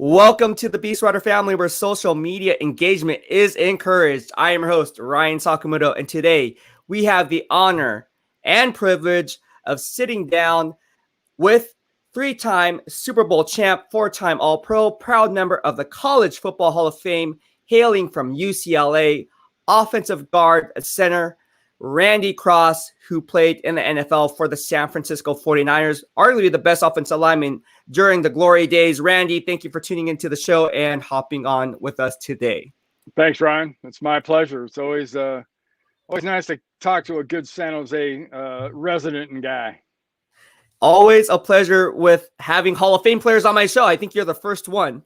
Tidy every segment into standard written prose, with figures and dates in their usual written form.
Welcome to the BEASTwriter Family, where social media engagement is encouraged. I am your host, Ryan Sakamoto, and today we have the honor and privilege of sitting down with three-time Super Bowl champ, four-time All-Pro, proud member of the College Football Hall of Fame, hailing from UCLA, offensive guard, center, Randy Cross, who played in the NFL for the San Francisco 49ers, arguably the best offensive lineman during the glory days. Randy, thank you for tuning into the show and hopping on with us today. Thanks, Ryan. It's my pleasure. It's always nice to talk to a good San Jose resident and guy. Always a pleasure with having Hall of Fame players on my show. I think you're the first one.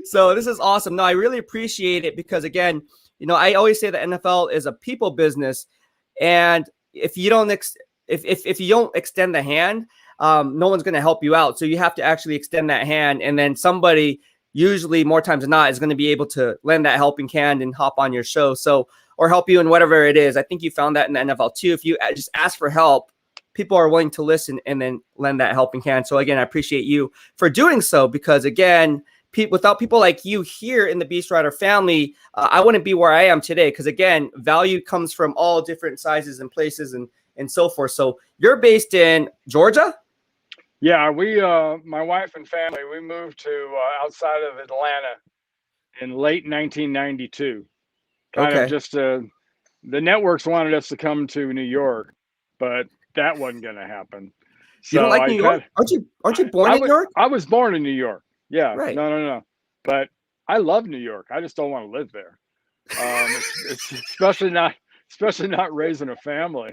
So this is awesome. No, I really appreciate it because, again, I always say the NFL is a people business, and if you don't if you don't extend the hand, no one's going to help you out. So you have to actually extend that hand, and then somebody, usually more times than not, is going to be able to lend that helping hand and hop on your show. So, or help you in whatever it is. I think you found that in the NFL too. If you just ask for help, people are willing to listen and then lend that helping hand. So again, I appreciate you for doing so, because again, without people like you here in the BEASTwriter family, I wouldn't be where I am today. Because again, value comes from all different sizes and places and so forth. So you're based in Georgia? Yeah, my wife and family, we moved to outside of Atlanta in late 1992. Kind of just the networks wanted us to come to New York, but that wasn't going to happen. So you don't like New York? Aren't you born in New York? I was born in New York. Yeah, right. No. But I love New York. I just don't want to live there. It's especially not raising a family.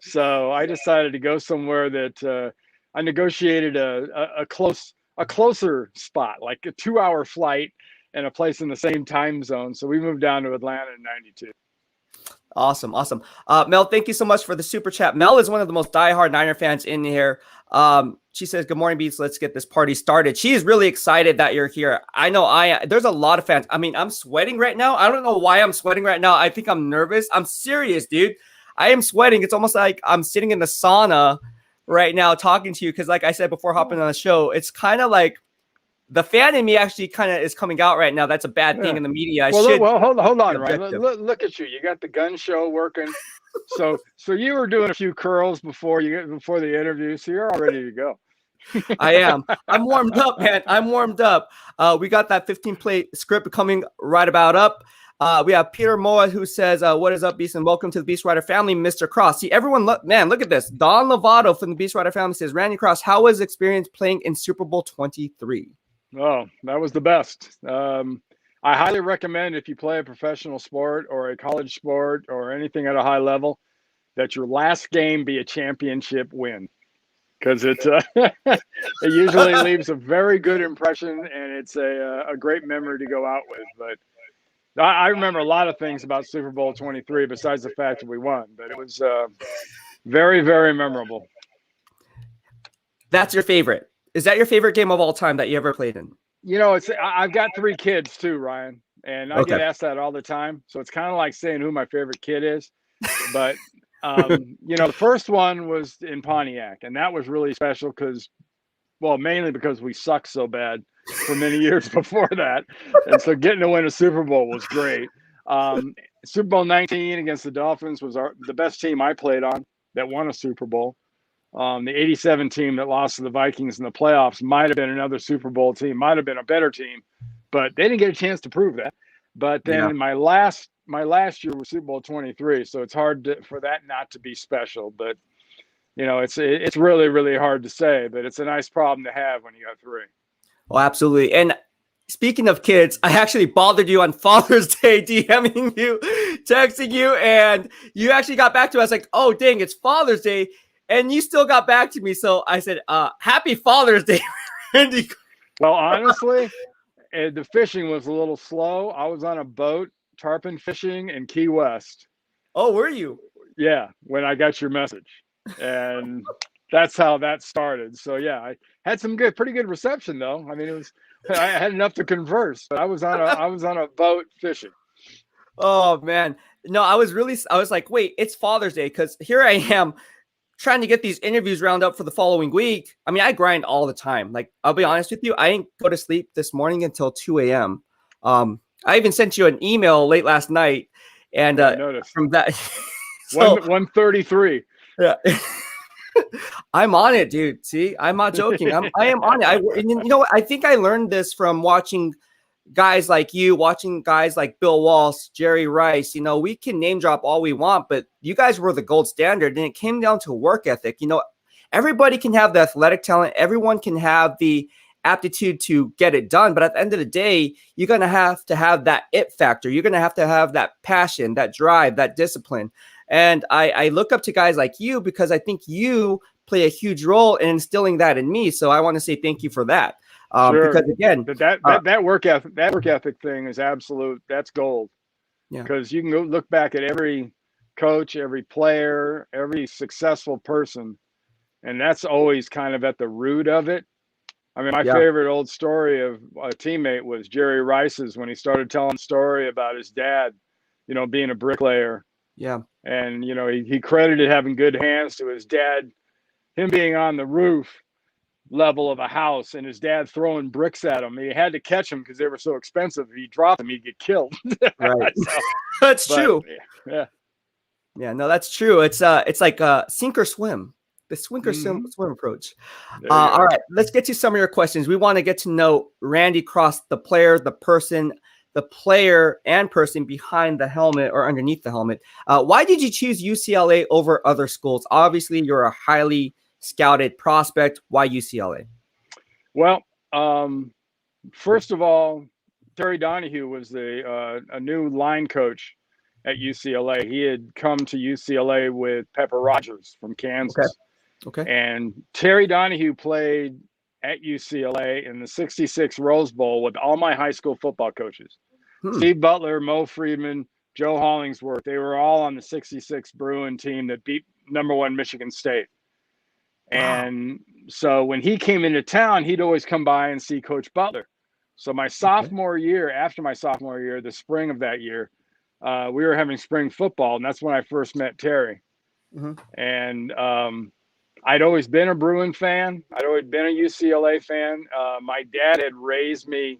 So I decided to go somewhere that I negotiated a closer spot, like a 2-hour flight and a place in the same time zone. So we moved down to Atlanta in 92. Awesome. Mel, thank you so much for the super chat. Mel is one of the most diehard Niner fans in here. She says, "Good morning, Beats. Let's get this party started." She is really excited that you're here. I know there's a lot of fans. I mean, I'm sweating right now. I don't know why I'm sweating right now. I think I'm nervous. I'm serious, dude. I am sweating. It's almost like I'm sitting in the sauna right now talking to you. Cause like I said, before hopping on the show, it's kind of like the fan in me actually kind of is coming out right now. That's a bad thing in the media. Hold on, right? Look at you. You got the gun show working. So you were doing a few curls before the interview, so you're all ready to go. I am. I'm warmed up, man. I'm warmed up. We got that 15-plate script coming right about up. We have Peter Moa who says, "What is up, Beast, and welcome to the BEASTwriter family, Mr. Cross." See, everyone, look at this. Don Lovato from the BEASTwriter family says, "Randy Cross, how was the experience playing in Super Bowl 23? Oh, that was the best. I highly recommend, if you play a professional sport or a college sport or anything at a high level, that your last game be a championship win, because it usually leaves a very good impression, and it's a great memory to go out with. But I remember a lot of things about Super Bowl 23 besides the fact that we won, but it was very, very memorable. That's your favorite? Is that your favorite game of all time that you ever played in? I've got 3 kids too, Ryan, and I get asked that all the time. So it's kind of like saying who my favorite kid is. But, the first one was in Pontiac, and that was really special mainly because we sucked so bad for many years before that. And so getting to win a Super Bowl was great. Super Bowl 19 against the Dolphins was the best team I played on that won a Super Bowl. The 87 team that lost to the Vikings in the playoffs might have been another Super Bowl team, might have been a better team, but they didn't get a chance to prove that. But then my last year was Super Bowl 23, so it's hard for that not to be special. But it's really, really hard to say, but it's a nice problem to have when you got 3. Oh, absolutely. And speaking of kids, I actually bothered you on Father's Day, DMing you, texting you, and you actually got back to us like, "Oh, dang, it's Father's Day." And you still got back to me. So I said, "Happy Father's Day, Randy." Well, honestly, the fishing was a little slow. I was on a boat, tarpon fishing in Key West. Oh, were you? Yeah, when I got your message. And that's how that started. So, yeah, I had some pretty good reception, though. I mean, I had enough to converse. But I was on a boat fishing. Oh, man. No, I was like, wait, it's Father's Day, because here I am trying to get these interviews round up for the following week. I mean, I grind all the time. Like, I'll be honest with you, I didn't go to sleep this morning until 2 a.m. I even sent you an email late last night, and from that, so 1:33. Yeah. I'm on it, dude. See, I'm not joking. I am on it. You know, I think I learned this from watching guys like you, watching guys like Bill Walsh, Jerry Rice. You know, we can name drop all we want, but you guys were the gold standard, and it came down to work ethic. You know, everybody can have the athletic talent. Everyone can have the aptitude to get it done. But at the end of the day, you're going to have that it factor. You're going to have that passion, that drive, that discipline. And I look up to guys like you because I think you play a huge role in instilling that in me. So I want to say thank you for that. Sure. Because again, that work ethic thing is absolute. That's gold. Yeah. Because you can go look back at every coach, every player, every successful person, and that's always kind of at the root of it. I mean, my favorite old story of a teammate was Jerry Rice's when he started telling a story about his dad, you know, being a bricklayer. Yeah. And, you know, he credited having good hands to his dad, him being on the roof level of a house and his dad throwing bricks at him. He had to catch them because they were so expensive. If he dropped them, he'd get killed. Right. That's true. Yeah. Yeah, no, that's true. It's like sink or swim. The swim approach. All right, let's get to some of your questions. We want to get to know Randy Cross, the player, the person, the player and person behind the helmet or underneath the helmet. Why did you choose UCLA over other schools? Obviously, you're a highly scouted prospect. Why UCLA? Well, first of all, Terry Donahue was a new line coach at UCLA. He had come to UCLA with Pepper Rogers from Kansas. Okay. And Terry Donahue played at UCLA in the '66 Rose Bowl with all my high school football coaches. Steve Butler, Mo Friedman, Joe Hollingsworth. They were all on the '66 Bruin team that beat #1 Michigan State. Wow. And so when he came into town, he'd always come by and see Coach Butler. So my sophomore year, after my sophomore year, the spring of that year, we were having spring football, and that's when I first met Terry. And I'd always been a Bruin fan. I'd always been a UCLA fan. My dad had raised me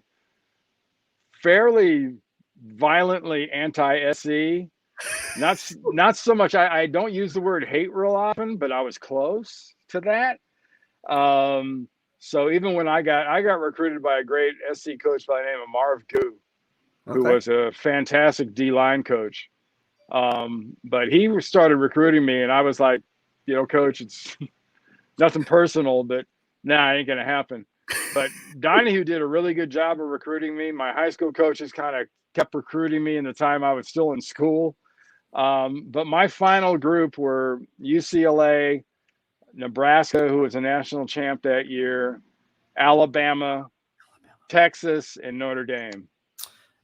fairly violently anti-SC. Not so much. I don't use the word hate real often, but I was close to that. So even when I got recruited by a great SC coach by the name of Marv Goo, who was a fantastic D-line coach. But he started recruiting me, and I was like, you know, coach, it's nothing personal, but nah, it ain't going to happen. But Donahue did a really good job of recruiting me. My high school coaches kind of kept recruiting me in the time I was still in school. But my final group were UCLA, Nebraska, who was a national champ that year, Alabama, Texas, and Notre Dame.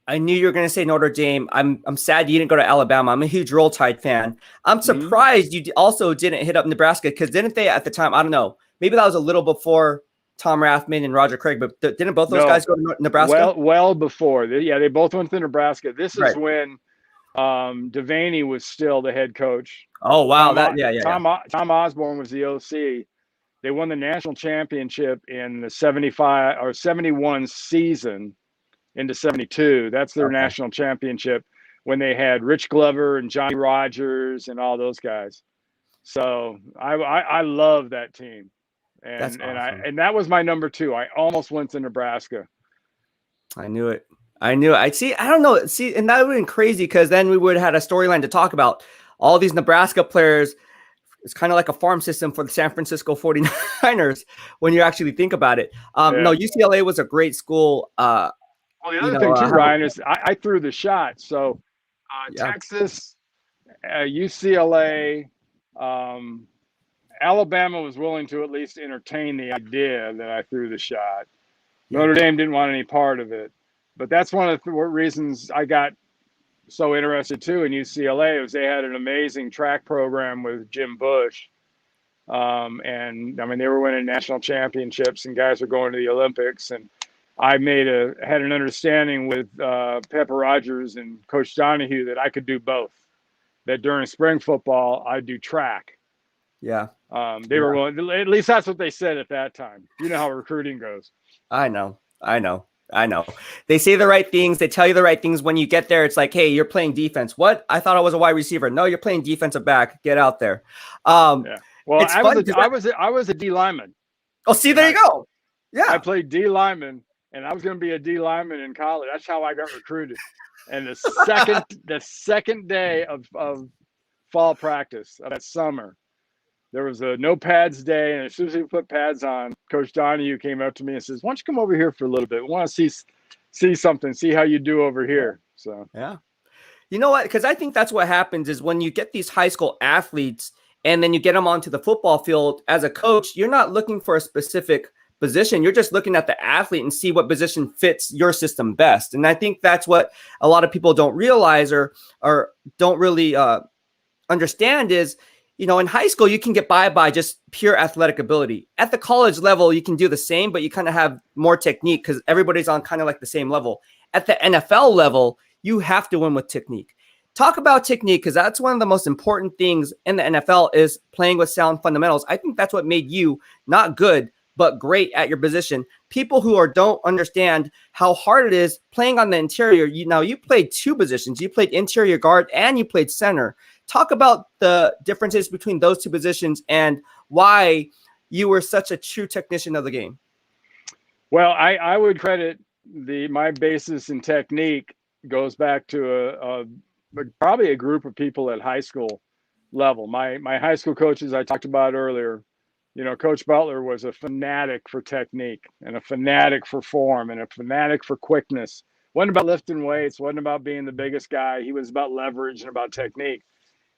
I knew you were going to say Notre Dame. I'm sad you didn't go to Alabama. I'm a huge Roll Tide fan. I'm surprised you also didn't hit up Nebraska, because didn't they at the time? I don't know. Maybe that was a little before Tom Rathman and Roger Craig, but didn't both those guys go to Nebraska? Well before. They both went to Nebraska. This is when Devaney was still the head coach. Oh, wow. Tom Osborne was the OC. They won the national championship in the 75 or 71 season into 72. That's their national championship, when they had Rich Glover and Johnny Rogers and all those guys. So I love that team. And that's awesome. and that was my number 2. I almost went to Nebraska. I knew it. I don't know. And that would have been crazy, because then we would have had a storyline to talk about. All these Nebraska players. It's kind of like a farm system for the San Francisco 49ers when you actually think about it. No, UCLA was a great school. Well, the other thing too, Ryan, is I threw the shot. So Texas, UCLA, Alabama was willing to at least entertain the idea that I threw the shot. Notre Dame didn't want any part of it. But that's one of the reasons I got so interested too in UCLA, was they had an amazing track program with Jim Bush. And I mean, they were winning national championships and guys were going to the Olympics. And I had an understanding with Pepper Rogers and Coach Donahue that I could do both. That during spring football, I'd do track. Yeah. They were willing, at least that's what they said at that time. You know how recruiting goes. I know. They say the right things. They tell you the right things. When you get there, it's like, hey, you're playing defense. What? I thought I was a wide receiver. No, you're playing defensive back. Get out there. Yeah. Well, it's I was a D lineman. Oh, see, there you go. Yeah. I played D lineman, and I was going to be a D lineman in college. That's how I got recruited. And the second day of fall practice of that summer, there was a no pads day, and as soon as we put pads on, Coach Donahue came up to me and says, "Why don't you come over here for a little bit? We want to see something, see how you do over here." So yeah, you know what? Because I think that's what happens is when you get these high school athletes and then you get them onto the football field as a coach, you're not looking for a specific position. You're just looking at the athlete and see what position fits your system best. And I think that's what a lot of people don't realize or don't really understand is, you know, in high school, you can get by just pure athletic ability. At the college level, you can do the same, but you kind of have more technique because everybody's on kind of like the same level. At the NFL level, you have to win with technique. Talk about technique, because that's one of the most important things in the NFL is playing with sound fundamentals. I think that's what made you not good, but great at your position. People who don't understand how hard it is playing on the interior. You played two positions. You played interior guard and you played center. Talk about the differences between those two positions and why you were such a true technician of the game. Well, I would credit my basis in technique goes back to probably a group of people at high school level. My high school coaches I talked about earlier, you know, Coach Butler was a fanatic for technique and a fanatic for form and a fanatic for quickness. Wasn't about lifting weights, wasn't about being the biggest guy. He was about leverage and about technique.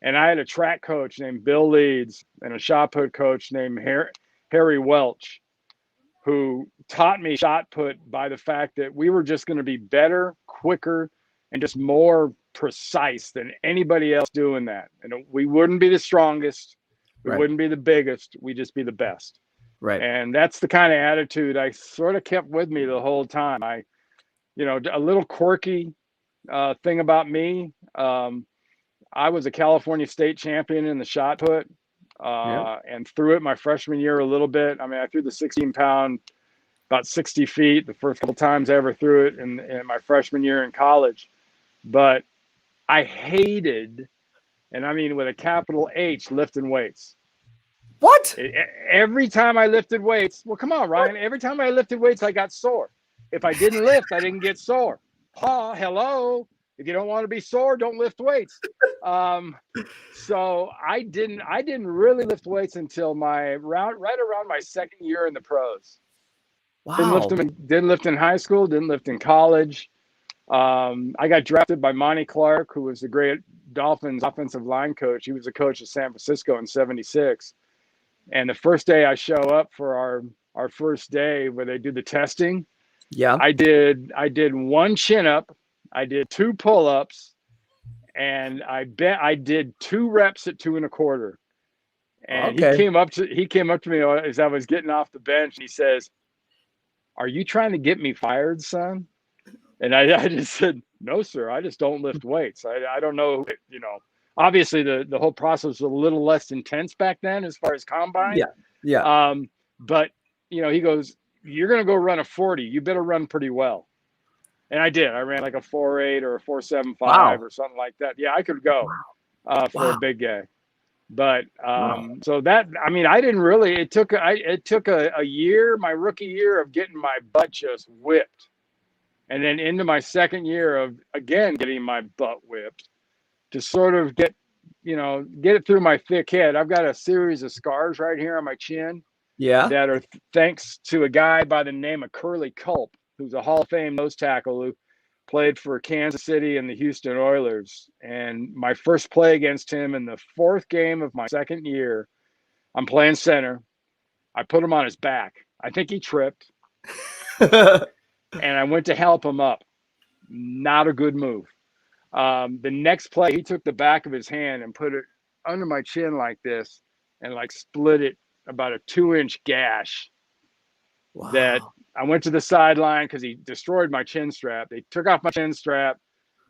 And I had a track coach named Bill Leeds and a shot put coach named Harry Welch, who taught me shot put by the fact that we were just going to be better, quicker, and just more precise than anybody else doing that. And we wouldn't be the strongest. We wouldn't be the biggest. We'd just be the best. Right. And that's the kind of attitude I sort of kept with me the whole time. A little quirky thing about me. I was a California state champion in the shot put and threw it my freshman year a little bit. I mean, I threw the 16-pound about 60 feet the first couple times I ever threw it in my freshman year in college. But I hated, and I mean with a capital H, lifting weights. What? Every time I lifted weights, well, come on, Ryan. Every time I lifted weights, I got sore. If I didn't lift, I didn't get sore. Hello. If you don't want to be sore, don't lift weights. So I didn't really lift weights until right around my second year in the pros. Wow. Didn't lift in high school, didn't lift in college. I got drafted by Monty Clark, who was the great Dolphins offensive line coach. He was the coach of San Francisco in '76. And the first day I show up for our first day where they do the testing, I did one chin up, I did 2 pull-ups, and I did 2 reps at 2 1/4. And he came up to me as I was getting off the bench, and he says, "Are you trying to get me fired, son?" And I just said, "No, sir. I just don't lift weights. I don't know, you know." Obviously, the whole process was a little less intense back then as far as combine. Yeah. But, you know, he goes, "You're going to go run a 40. You better run pretty well." And I did. I ran like a 4.8 or a 4.75 or something like that. Yeah, I could go for a big guy. But so that, I mean, I didn't really, it took a year, my rookie year, of getting my butt just whipped. And then into my second year of, again, getting my butt whipped to sort of get it through my thick head. I've got a series of scars right here on my chin that are thanks to a guy by the name of Curly Culp, who's a Hall of Fame nose tackle who played for Kansas City and the Houston Oilers. And my first play against him in the 4th game of my second year, I'm playing center. I put him on his back. I think he tripped. And I went to help him up. Not a good move. The next play, he took the back of his hand and put it under my chin like this and like split it about a 2-inch gash. Wow. That I went to the sideline because he destroyed my chin strap. They took off my chin strap,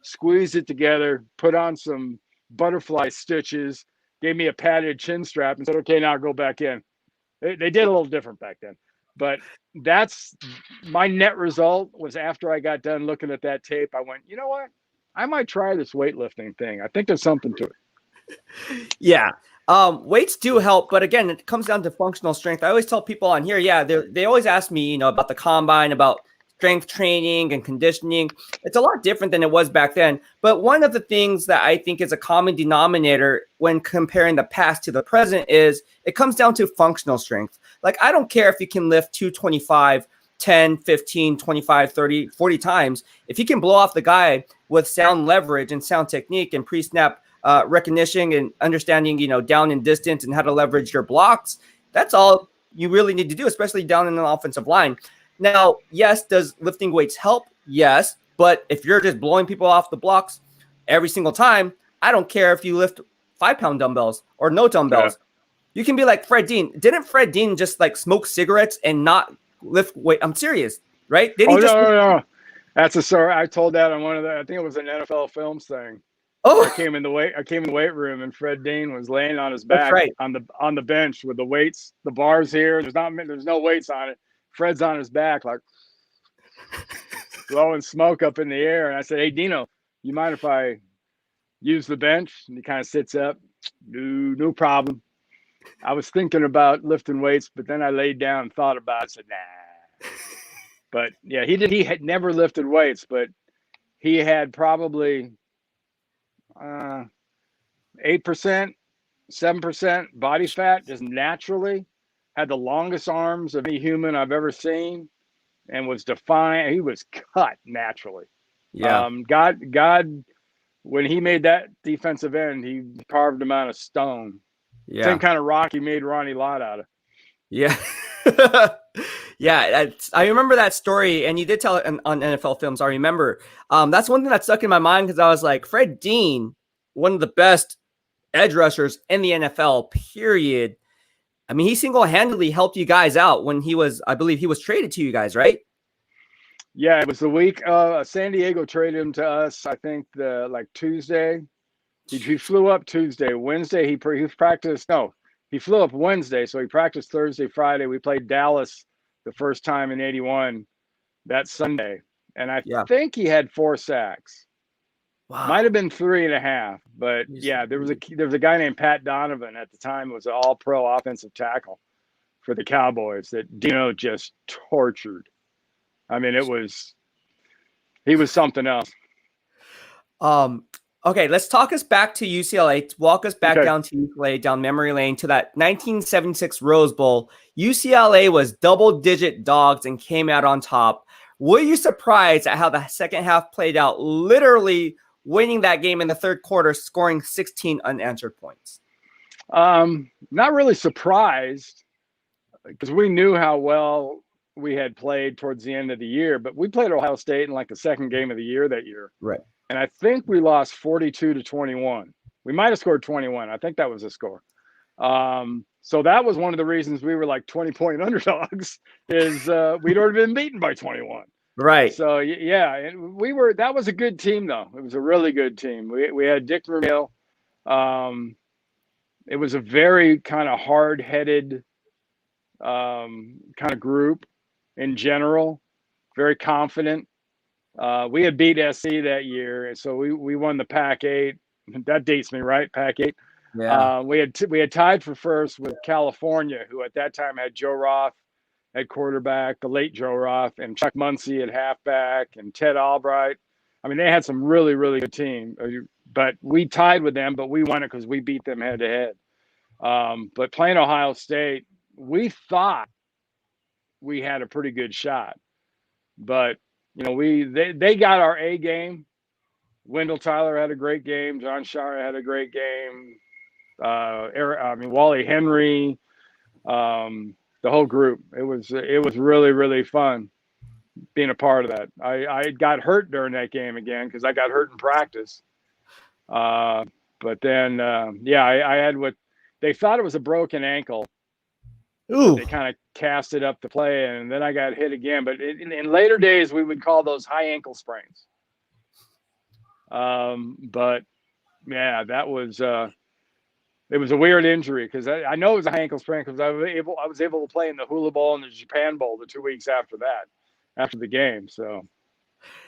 squeezed it together, put on some butterfly stitches, gave me a padded chin strap and said, okay, now go back in. They did a little different back then. But that's my net result was after I got done looking at that tape, I went, you know what? I might try this weightlifting thing. I think there's something to it. Yeah. Weights do help, but again, it comes down to functional strength. I always tell people on here, yeah, they always ask me, about the combine, about strength training and conditioning. It's a lot different than it was back then. But one of the things that I think is a common denominator when comparing the past to the present is it comes down to functional strength. Like, I don't care if you can lift 225, 10, 15, 25, 30, 40 times. If you can blow off the guy with sound leverage and sound technique and pre-snap recognition and understanding, down and distance and how to leverage your blocks, that's all you really need to do, especially down in the offensive line. Now, yes, does lifting weights help? Yes. But if you're just blowing people off the blocks every single time, I don't care if you lift 5-pound dumbbells or no dumbbells. Yeah. You can be like Fred Dean. Didn't Fred Dean just like smoke cigarettes and not lift weight? I'm serious, right? Did he no. That's a story. I told that on one of the, I think it was an NFL Films thing. Oh, I came in the weight room and Fred Dean was laying on his back on the bench with the weights, the bars here. There's no weights on it. Fred's on his back, like blowing smoke up in the air. And I said, hey, Dino, you mind if I use the bench? And he kind of sits up. No problem. I was thinking about lifting weights, but then I laid down and thought about it. I said, nah. But yeah, he had never lifted weights, but he had probably 8%, 7% body fat just naturally. Had the longest arms of any human I've ever seen, and was defined. He was cut naturally. Yeah. God, when he made that defensive end, he carved him out of stone. Yeah. Same kind of rock he made Ronnie Lott out of. Yeah. Yeah. I remember that story, and you did tell it on NFL Films. I remember. That's one thing that stuck in my mind because I was like, Fred Dean, one of the best edge rushers in the NFL, period. I mean, he single-handedly helped you guys out when I believe he was traded to you guys, right? Yeah, it was the week San Diego traded him to us, I think Tuesday. He flew up Tuesday. Wednesday, he practiced. No, he flew up Wednesday, so he practiced Thursday, Friday. We played Dallas the first time in '81 that Sunday. And I think he had 4 sacks. Wow. Might have been 3.5, but yeah, there was a guy named Pat Donovan at the time, was an all-pro offensive tackle for the Cowboys that Dino just tortured. I mean, he was something else. Okay, let's talk us back to UCLA. Walk us back down to UCLA, down memory lane to that 1976 Rose Bowl. UCLA was double-digit dogs and came out on top. Were you surprised at how the second half played out? Literally winning that game in the third quarter, scoring 16 unanswered points. Not really surprised because we knew how well we had played towards the end of the year, but we played Ohio State in like the second game of the year that year. Right. And I think we lost 42-21. We might have scored 21. I think that was the score. So that was one of the reasons we were like 20-point underdogs is we'd already been beaten by 21. Right. So yeah, and that was a good team though. It was a really good team. We had Dick Vermeil. It was a very kind of hard-headed kind of group in general, very confident. We had beat SC that year, so we won the Pac-8. That dates me, right? Pac-8. Yeah. We had tied for first with California, who at that time had Joe Roth at quarterback, the late Joe Roth, and Chuck Muncie at halfback, and Ted Albright. I mean, they had some really, really good team. But we tied with them, but we won it because we beat them head-to-head. But playing Ohio State, we thought we had a pretty good shot. But, they got our A game. Wendell Tyler had a great game. John Shara had a great game. Wally Henry, the whole group. It was really, really fun being a part of that. I got hurt during that game again because I got hurt in practice. But then, I had what they thought it was a broken ankle. Ooh. They kind of cast it up to play, and then I got hit again. But in later days, we would call those high ankle sprains. But yeah, that was It was a weird injury because I know it was a high ankle sprain because I was able to play in the Hula Bowl and the Japan Bowl the 2 weeks after that, after the game. So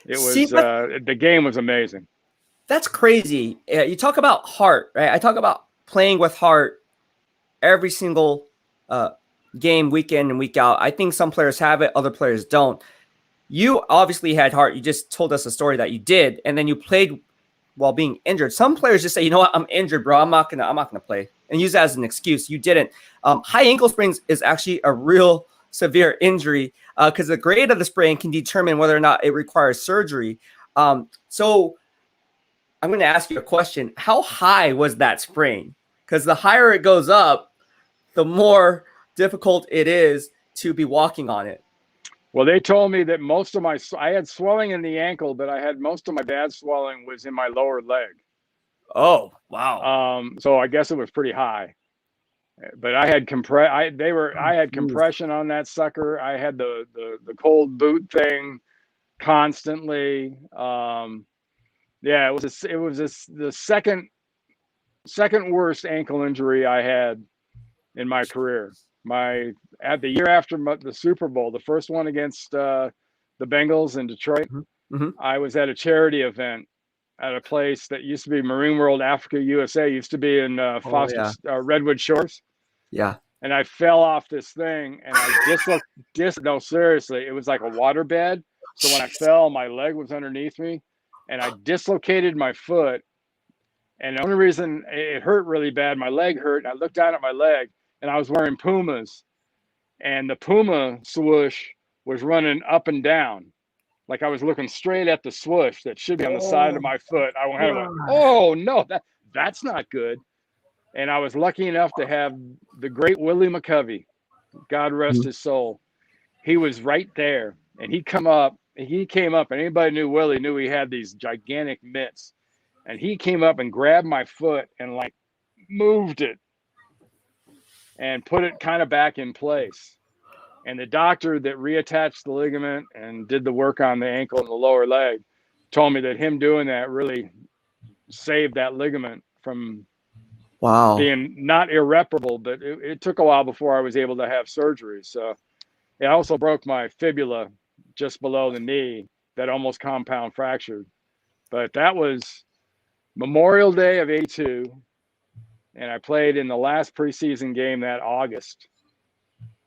it See, was but the game was amazing. that's crazy. You talk about heart, right? I talk about playing with heart every single game, week in and week out. I think some players have it, other players don't. You obviously had heart. You just told us a story that you did, and then you played while being injured. Some players just say, you know what, I'm injured, bro. I'm not gonna play, and use that as an excuse. You didn't. High ankle sprains is actually a real severe injury because the grade of the sprain can determine whether or not it requires surgery. So I'm going to ask you a question. How high was that sprain? Because the higher it goes up, the more difficult it is to be walking on it. Well, they told me that I had swelling in the ankle, but I had most of my bad swelling was in my lower leg. Oh, wow. So I guess it was pretty high, but I had compression on that sucker. I had the cold boot thing constantly. Yeah, it was the second worst ankle injury I had in my career. At the year after the Super Bowl, the first one against the Bengals in Detroit, I was at a charity event at a place that used to be Marine World Africa USA, used to be in Redwood Shores. Yeah. And I fell off this thing and I no, seriously, it was like a water bed. So when I fell, my leg was underneath me and I dislocated my foot. And the only reason it hurt really bad, my leg hurt. And I looked down at my leg and I was wearing Pumas, and the Puma swoosh was running up and down. Like I was looking straight at the swoosh that should be on the side of my foot. I went, oh no, that's not good. And I was lucky enough to have the great Willie McCovey, God rest his soul. He was right there, and he came up, and anybody knew Willie knew he had these gigantic mitts. And he came up and grabbed my foot and like moved it and put it kind of back in place. And the doctor that reattached the ligament and did the work on the ankle and the lower leg told me that him doing that really saved that ligament from being not irreparable, but it took a while before I was able to have surgery. So I also broke my fibula just below the knee that almost compound fractured. But that was Memorial Day of '82, and I played in the last preseason game that August,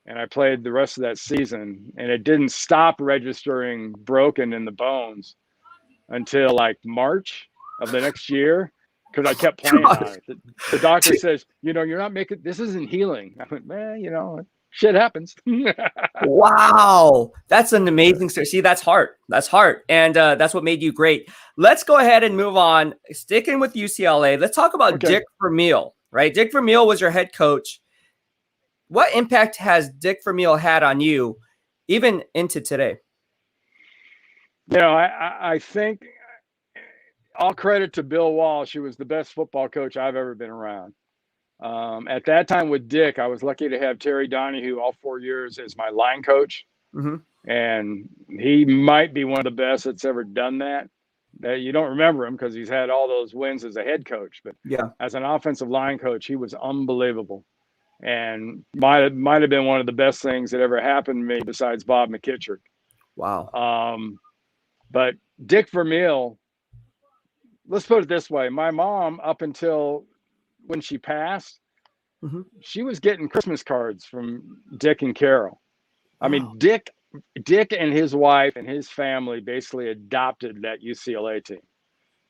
and I played the rest of that season, and it didn't stop registering broken in the bones until like March of the next year because I kept playing on it. The doctor says, you're not making, this isn't healing. I went, man, shit happens. Wow. That's an amazing story. See, that's heart. That's heart. And that's what made you great. Let's go ahead and move on. Sticking with UCLA, let's talk about Dick Vermeil, right? Dick Vermeil was your head coach. What impact has Dick Vermeil had on you, even into today? I think all credit to Bill Walsh, who was the best football coach I've ever been around. At that time with Dick, I was lucky to have Terry Donahue all 4 years as my line coach. And he might be one of the best that's ever done that. You don't remember him because he's had all those wins as a head coach. But as an offensive line coach, he was unbelievable. And might have been one of the best things that ever happened to me besides Bob McKittrick. Wow. But Dick Vermeil, let's put it this way. My mom, up until when she passed, she was getting Christmas cards from Dick and Carol. I mean, Dick and his wife and his family basically adopted that UCLA team.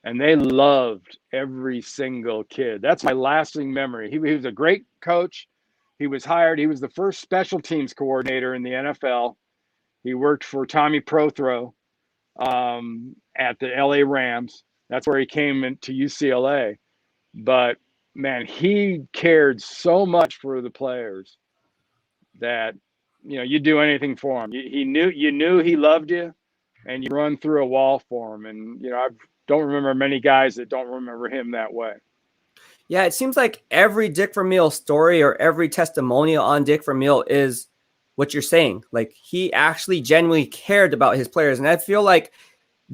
And they loved every single kid. That's my lasting memory. He was a great coach. He was hired. He was the first special teams coordinator in the NFL. He worked for Tommy Prothro at the LA Rams. That's where he came into UCLA. But man, he cared so much for the players that, you'd do anything for him. You knew he loved you, and you run through a wall for him. And, I don't remember many guys that don't remember him that way. Yeah, it seems like every Dick Vermeil story or every testimonial on Dick Vermeil is what you're saying. Like, he actually genuinely cared about his players. And I feel like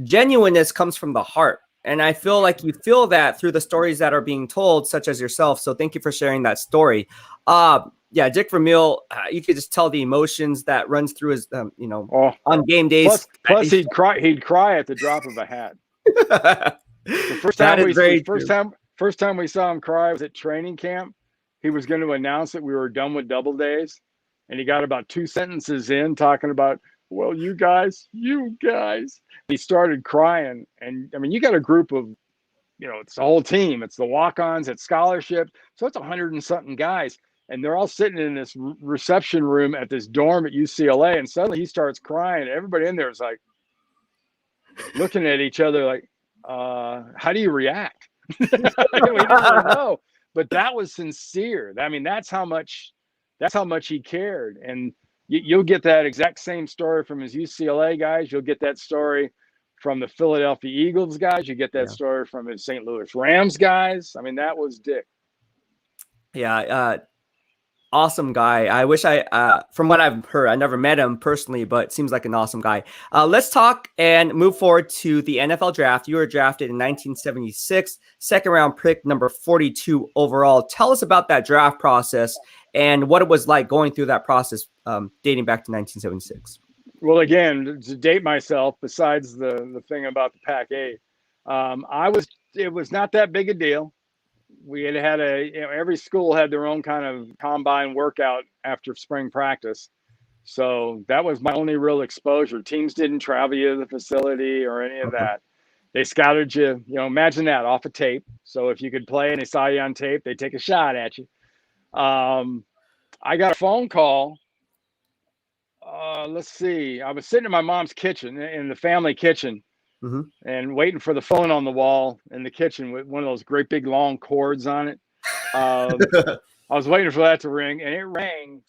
genuineness comes from the heart. And I feel like you feel that through the stories that are being told, such as yourself. So thank you for sharing that story. Yeah, Dick Vermeil, you could just tell the emotions that runs through his, on game days. Plus he'd cry at the drop of a hat. The first time we saw him cry was at training camp. He was going to announce that we were done with double days, and he got about 2 sentences in talking about, well, you guys. He started crying, and I mean, you got a group of, it's the whole team. It's the walk-ons, it's scholarship, so it's 100 and something guys, and they're all sitting in this reception room at this dorm at UCLA, and suddenly he starts crying. Everybody in there is like looking at each other like, how do you react? We didn't really know, but that was sincere. I mean, that's how much he cared. And you'll get that exact same story from his UCLA guys. You'll get that story from the Philadelphia Eagles guys. You get that story from his St. Louis Rams guys. I mean, that was Dick. Yeah. Awesome guy. I wish from what I've heard, I never met him personally, but seems like an awesome guy. Let's talk and move forward to the NFL draft. You were drafted in 1976, second round pick, number 42 overall. Tell us about that draft process and what it was like going through that process, dating back to 1976. Well, again, to date myself, besides the thing about the Pac-8, it was not that big a deal. We had every school had their own kind of combine workout after spring practice. So that was my only real exposure. Teams didn't travel you to the facility or any of that. They scouted you, imagine that, off a tape. So if you could play and they saw you on tape, they'd take a shot at you. I got a phone call. Let's see. I was sitting in my mom's kitchen, in the family kitchen, and waiting for the phone on the wall in the kitchen with one of those great big long cords on it. I was waiting for that to ring, and it rang.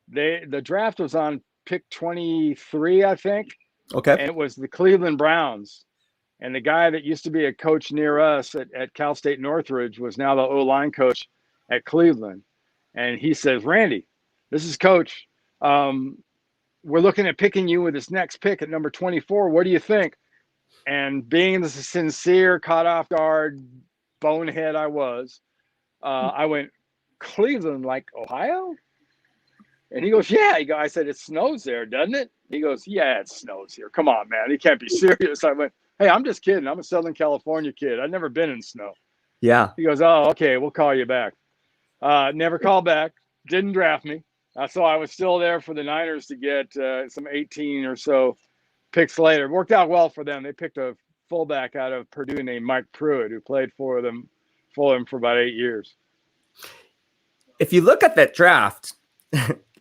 The draft was on pick 23, I think. Okay. And it was the Cleveland Browns. And the guy that used to be a coach near us at Cal State Northridge was now the O-line coach at Cleveland. And he says, Randy, this is Coach. We're looking at picking you with this next pick at number 24. What do you think? And being the sincere, caught off guard bonehead I was, I went, Cleveland, like Ohio? And he goes, yeah. I said, it snows there, doesn't it? He goes, yeah, it snows here. Come on, man. He can't be serious. I went, hey, I'm just kidding. I'm a Southern California kid. I've never been in snow. Yeah. He goes, oh, okay, we'll call you back. Never called back. Didn't draft me. So I was still there for the Niners to get some 18 or so picks later. It worked out well for them. They picked a fullback out of Purdue named Mike Pruitt, who played for them for about 8 years. If you look at that draft,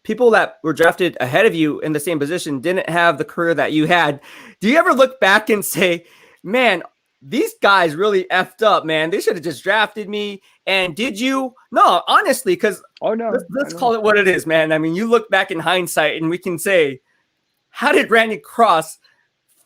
people that were drafted ahead of you in the same position didn't have the career that you had. Do you ever look back and say, man, these guys really effed up, man. They should have just drafted me. And did you? No, honestly, because let's call it what it is, man. I mean, you look back in hindsight and we can say, how did Randy Cross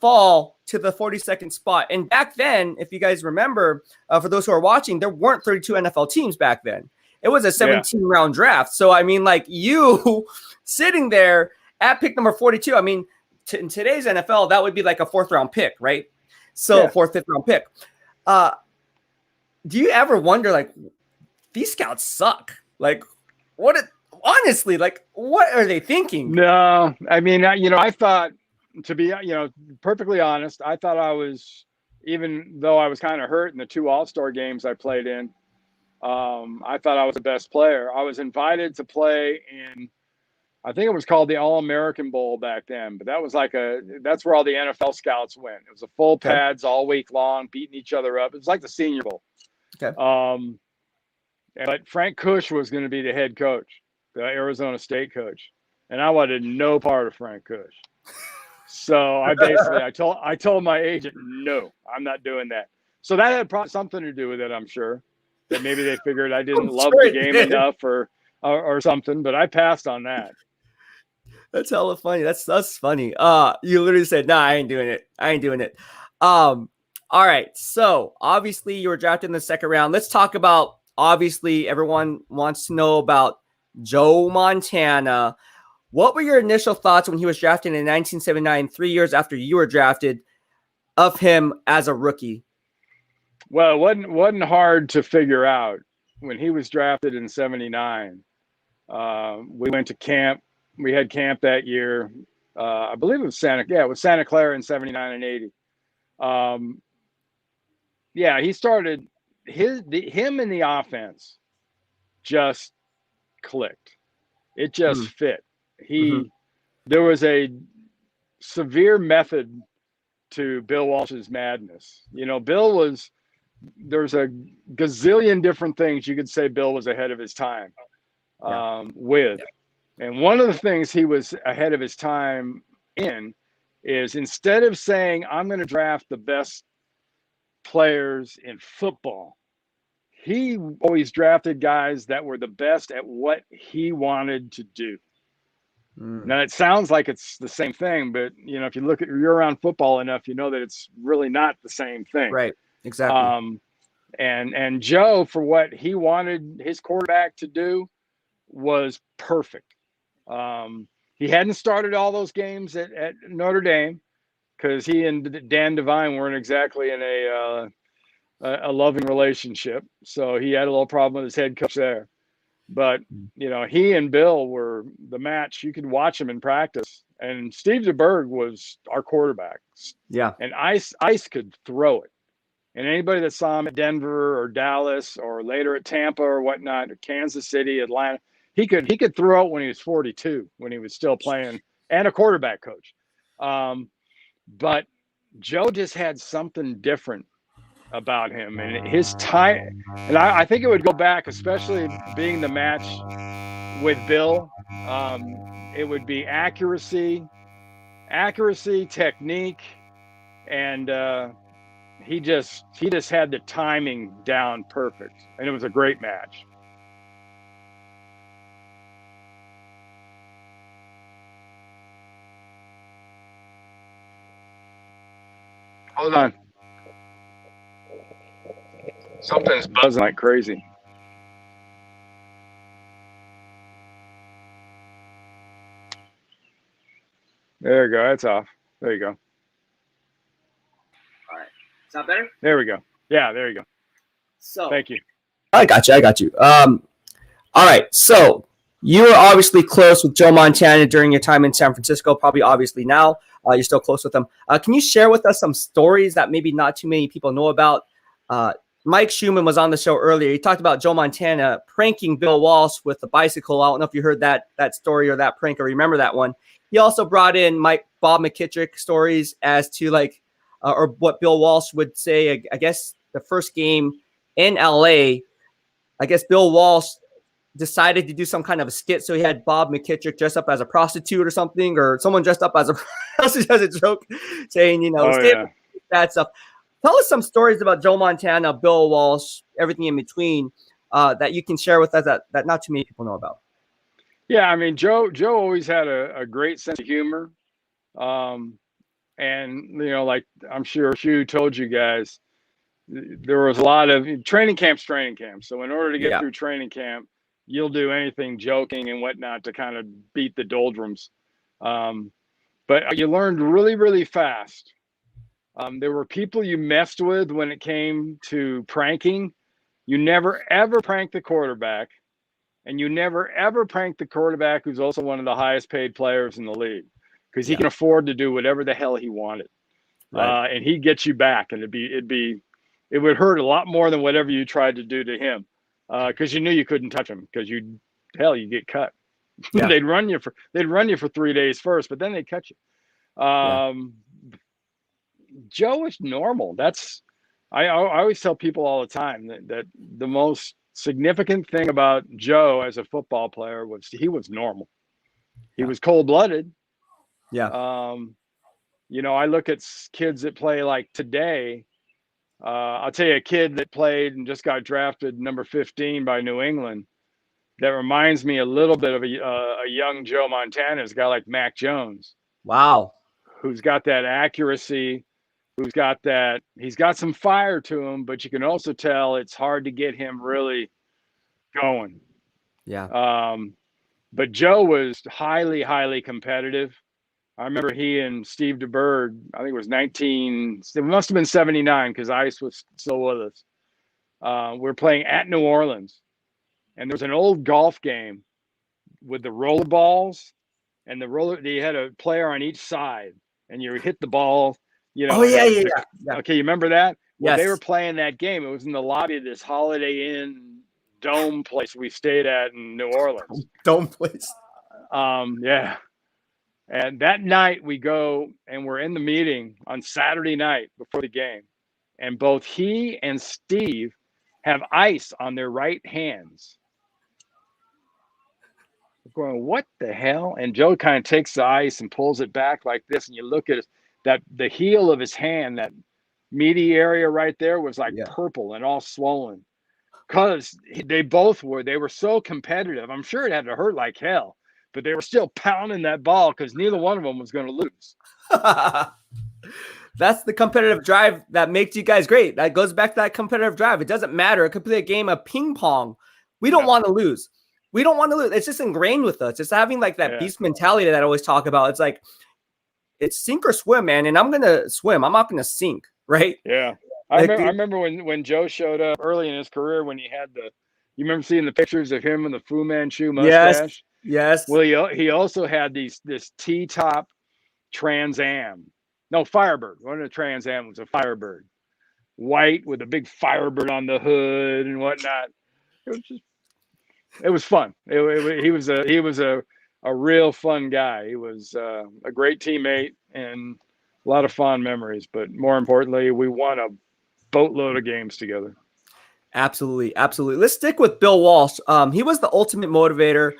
fall to the 42nd spot? And back then, if you guys remember, for those who are watching, there weren't 32 NFL teams back then. It was a 17-round draft. So, I mean, like you sitting there at pick number 42, I mean, in today's NFL, that would be like a 4th-round pick, right? So, 4th, 5th-round pick. Do you ever wonder, like, these scouts suck? Like, honestly, like, what are they thinking? No, I mean, I thought, to be, perfectly honest, I thought I was, even though I was kind of hurt in the 2 All-Star games I played in, I thought I was the best player. I was invited to play in, I think it was called the All-American Bowl back then, but that was that's where all the NFL scouts went. It was a full pads all week long, beating each other up. It was like the Senior Bowl. Okay. But Frank Kush was going to be the head coach, the Arizona State coach, and I wanted no part of Frank Kush. So I told my agent, no, I'm not doing that. So that had something to do with it, I'm sure. That maybe they figured I didn't love the game enough or something, but I passed on that. That's hella funny. That's funny. You literally said, "Nah, I ain't doing it." All right. So obviously you were drafted in the 2nd round. Let's talk about, obviously everyone wants to know about Joe Montana. What were your initial thoughts when he was drafted in 1979, 3 years after you were drafted, of him as a rookie? Well, it wasn't hard to figure out. When he was drafted in '79, we went to camp. We had camp that year. I believe it was Santa Clara in '79 and '80. Yeah, he started him in the offense just clicked. It just fit. There was a severe method to Bill Walsh's madness. You know, there's a gazillion different things you could say Bill was ahead of his time with. And one of the things he was ahead of his time in is, instead of saying, I'm going to draft the best players in football, he always drafted guys that were the best at what he wanted to do. Now, it sounds like it's the same thing, but you know, if you're around football enough, you know that it's really not the same thing. Right. Exactly. And Joe, for what he wanted his quarterback to do, was perfect. He hadn't started all those games at Notre Dame because he and Dan Devine weren't exactly in a loving relationship. So he had a little problem with his head coach there. But, you know, he and Bill were the match. You could watch him in practice. And Steve DeBerg was our quarterback. Yeah. And Ice could throw it. And anybody that saw him at Denver or Dallas or later at Tampa or whatnot, or Kansas City, Atlanta, he could throw it when he was 42, when he was still playing and a quarterback coach. But Joe just had something different about him, and his time. And I think it would go back, especially being the match with Bill. It would be accuracy, technique, and he just had the timing down perfect, and it was a great match. Hold on. Something's buzzing like crazy. There you go. That's off. There you go. All right. Is that better? There we go. Yeah, there you go. So thank you. I got you. All right. So you were obviously close with Joe Montana during your time in San Francisco, probably obviously now. You're still close with him. Can you share with us some stories that maybe not too many people know about? Mike Schumann was on the show earlier. He talked about Joe Montana pranking Bill Walsh with a bicycle. I don't know if you heard that story or that prank or remember that one. He also brought in Bob McKittrick stories as to or what Bill Walsh would say. I guess the first game in LA, I guess Bill Walsh decided to do some kind of a skit. So he had Bob McKittrick dress up as a prostitute or something, or someone dressed up as a prostitute as a joke, saying, that stuff. Tell us some stories about Joe Montana, Bill Walsh, everything in between that you can share with us that not too many people know about. Yeah, I mean, Joe always had a great sense of humor. And, you know, like I'm sure Hugh told you guys, there was a lot of training camps. So in order to get through training camp, you'll do anything joking and whatnot to kind of beat the doldrums. But you learned really, really fast. There were people you messed with when it came to pranking. You never, ever prank the quarterback. And you never, ever prank the quarterback who's also one of the highest paid players in the league, because he can afford to do whatever the hell he wanted. Right. And he'd get you back, and it would hurt a lot more than whatever you tried to do to him, because you knew you couldn't touch him, because you get cut. Yeah. They'd run you for 3 days first, but then they'd cut you. Joe is normal. I always tell people all the time that the most significant thing about Joe as a football player was he was normal. He was cold-blooded. Yeah. You know, I look at kids that play like today. I'll tell you a kid that played and just got drafted number 15 by New England. That reminds me a little bit of a young Joe Montana, a guy like Mac Jones. Wow. Who's got that accuracy, he's got some fire to him, but you can also tell it's hard to get him really going. Yeah. But Joe was highly, highly competitive. I remember he and Steve DeBerg, I think it was it must have been 79 because Ice was still with us. We were playing at New Orleans, and there was an old golf game with the roller balls, and they had a player on each side, and you hit the ball, Oh, and yeah, it was yeah. okay, you remember that? Well, they were Yes. playing that game. It was in the lobby of this Holiday Inn dome place we stayed at in New Orleans. Dome place. Yeah. And that night we go and we're in the meeting on Saturday night before the game. And both he and Steve have ice on their right hands. We're going, what the hell? And Joe kind of takes the ice and pulls it back like this. And you look at that the heel of his hand, that meaty area right there was like purple and all swollen. Because they were so competitive. I'm sure it had to hurt like hell. But they were still pounding that ball because neither one of them was going to lose. That's the competitive drive that makes you guys great. That goes back to that competitive drive. It doesn't matter. It could be a game of ping pong. We don't want to lose. We don't want to lose. It's just ingrained with us. It's having like that beast mentality that I always talk about. It's like, it's sink or swim, man. And I'm going to swim. I'm not going to sink, right? Yeah. I remember when Joe showed up early in his career when he had you remember seeing the pictures of him with the Fu Manchu mustache? Yes. Well, he also had this T-top Trans Am. No, Firebird. One of the Trans Am was a Firebird. White with a big Firebird on the hood and whatnot. It was fun. He was a real fun guy. He was a great teammate and a lot of fond memories. But more importantly, we won a boatload of games together. Absolutely. Absolutely. Let's stick with Bill Walsh. He was the ultimate motivator.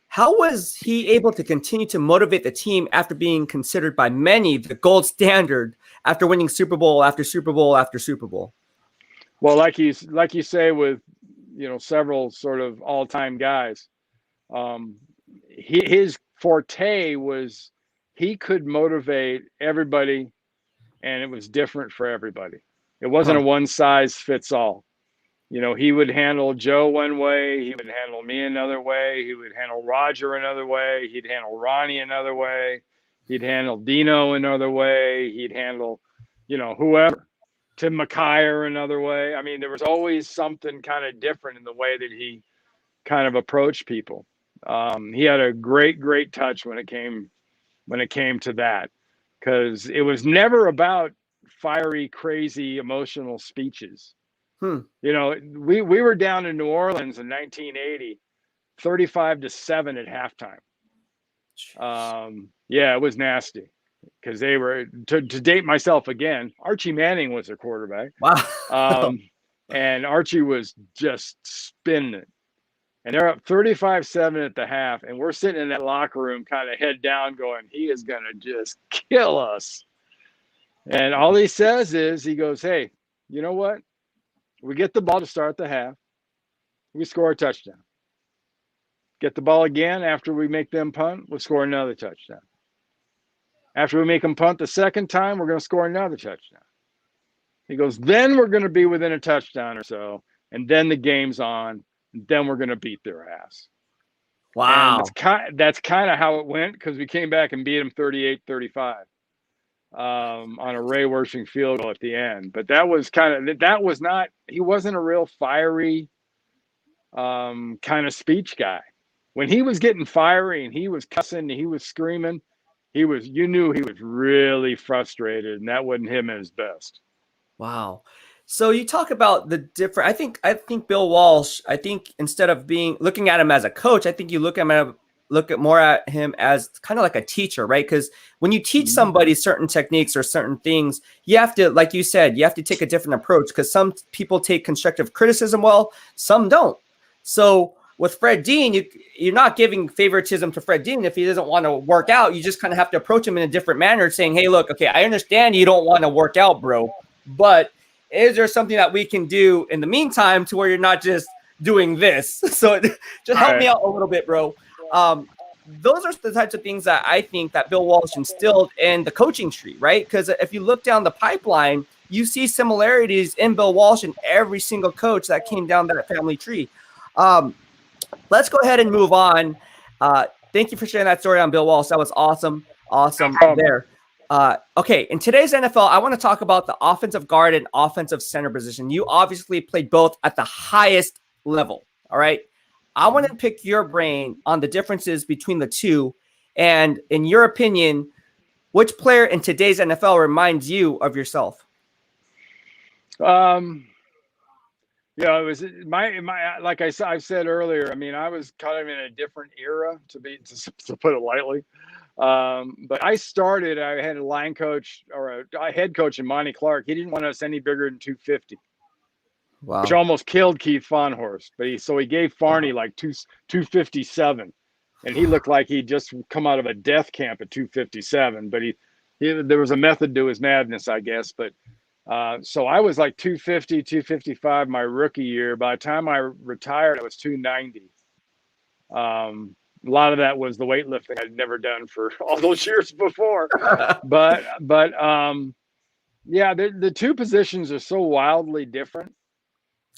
How was he able to continue to motivate the team after being considered by many the gold standard after winning Super Bowl after Super Bowl after Super Bowl? Well, like you say with several sort of all-time guys, his forte was he could motivate everybody, and it was different for everybody. It wasn't a one-size-fits-all. He would handle Joe one way. He would handle me another way. He would handle Roger another way. He'd handle Ronnie another way. He'd handle Dino another way. He'd handle, whoever. Tim McKyer another way. I mean, there was always something kind of different in the way that he kind of approached people. He had a great, great touch when it came to that, because it was never about fiery, crazy, emotional speeches. We were down in New Orleans in 1980, 35-7 at halftime. It was nasty because they were, to date myself again, Archie Manning was their quarterback. Wow. And Archie was just spinning it. And they're up 35-7 at the half, and we're sitting in that locker room kind of head down going, he is going to just kill us. And all he says is, he goes, hey, you know what? We get the ball to start the half. We score a touchdown. Get the ball again after we make them punt. We'll score another touchdown. After we make them punt the second time, we're going to score another touchdown. He goes, then we're going to be within a touchdown or so, and then the game's on, and then we're going to beat their ass. Wow. And that's kind of how it went, because we came back and beat them 38-35. On a Ray Wersching field goal at the end. But he wasn't a real fiery kind of speech guy. When he was getting fiery and he was cussing and he was screaming, you knew he was really frustrated, and that wasn't him at his best. Wow. So you talk about the different, I think Bill Walsh, instead of looking at him as a coach, I think you look more at him as kind of like a teacher, right? Because when you teach somebody certain techniques or certain things, you have to, like you said, you have to take a different approach, because some people take constructive criticism well, some don't. So with Fred Dean, you're not giving favoritism to Fred Dean. If he doesn't want to work out, you just kind of have to approach him in a different manner, saying, hey, look, okay, I understand you don't want to work out, bro, but is there something that we can do in the meantime to where you're not just doing this? So just help me out a little bit, bro. Those are the types of things that I think that Bill Walsh instilled in the coaching tree, right? Because if you look down the pipeline, you see similarities in Bill Walsh and every single coach that came down that family tree. Let's go ahead and move on. Thank you for sharing that story on Bill Walsh. That was awesome. Awesome there. Okay, in today's NFL, I want to talk about the offensive guard and offensive center position. You obviously played both at the highest level. All right. I want to pick your brain on the differences between the two. And in your opinion, which player in today's NFL reminds you of yourself? It was my like I've said earlier. I mean, I was kind of in a different era to put it lightly. But I had a line coach or a head coach in Monty Clark. He didn't want us any bigger than 250. Wow. Which almost killed Keith Fahnhorst. But he gave Farney like 257. And he looked like he'd just come out of a death camp at 257. But there was a method to his madness, I guess. But so I was like 250, 255 my rookie year. By the time I retired, I was 290. A lot of that was the weightlifting I'd never done for all those years before. but yeah, the two positions are so wildly different.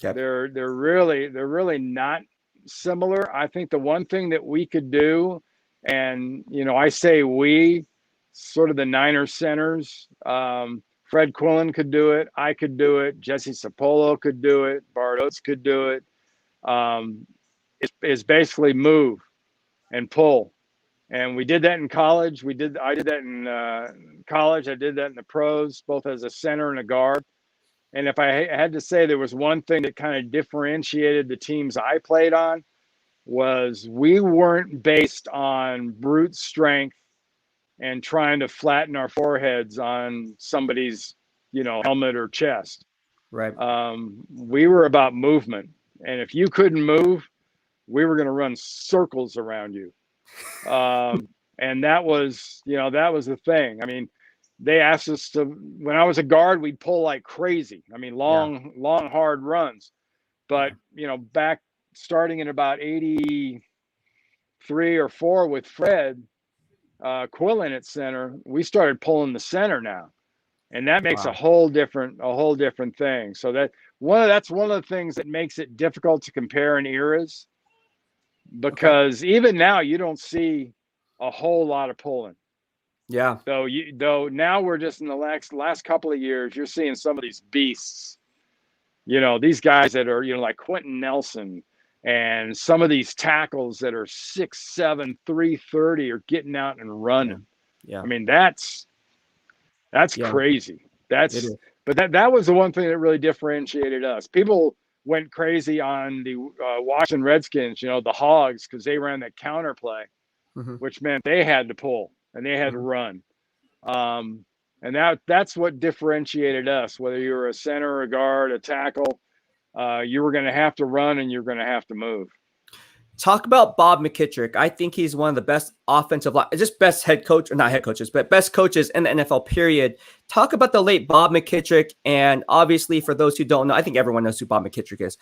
Yep. They're really not similar. I think the one thing that we could do, and I say we, sort of the Niner centers, Fred Quillen could do it. I could do it. Jesse Sapolo could do it. Bart Oates could do it. It's basically move and pull. And we did that in college. I did that in college. I did that in the pros, both as a center and a guard. And if I had to say there was one thing that kind of differentiated the teams I played on, was we weren't based on brute strength and trying to flatten our foreheads on somebody's, helmet or chest. Right. We were about movement. And if you couldn't move, we were going to run circles around you. And that was the thing. I mean, they asked us to, when I was a guard, we'd pull like crazy. I mean, long, hard runs. But, back starting in about 83 or 4 with Fred Quillen at center, we started pulling the center now. And that makes a whole different thing. So that's one of the things that makes it difficult to compare in eras, because even now you don't see a whole lot of pulling. Yeah. Though now we're just in the last couple of years, you're seeing some of these beasts, these guys that are, like Quentin Nelson and some of these tackles that are 6'7", 330 are getting out and running. Yeah. I mean, that's crazy. But that was the one thing that really differentiated us. People went crazy on the Washington Redskins, the Hogs, because they ran that counter play, which meant they had to pull and they had to run. And that's what differentiated us. Whether you were a center, a guard, a tackle, you were going to have to run and you're going to have to move. Talk about Bob McKittrick. I think he's one of the best offensive line, just best head coach, or not head coaches, but best coaches in the NFL, period. Talk about the late Bob McKittrick. And obviously, for those who don't know, I think everyone knows who Bob McKittrick is.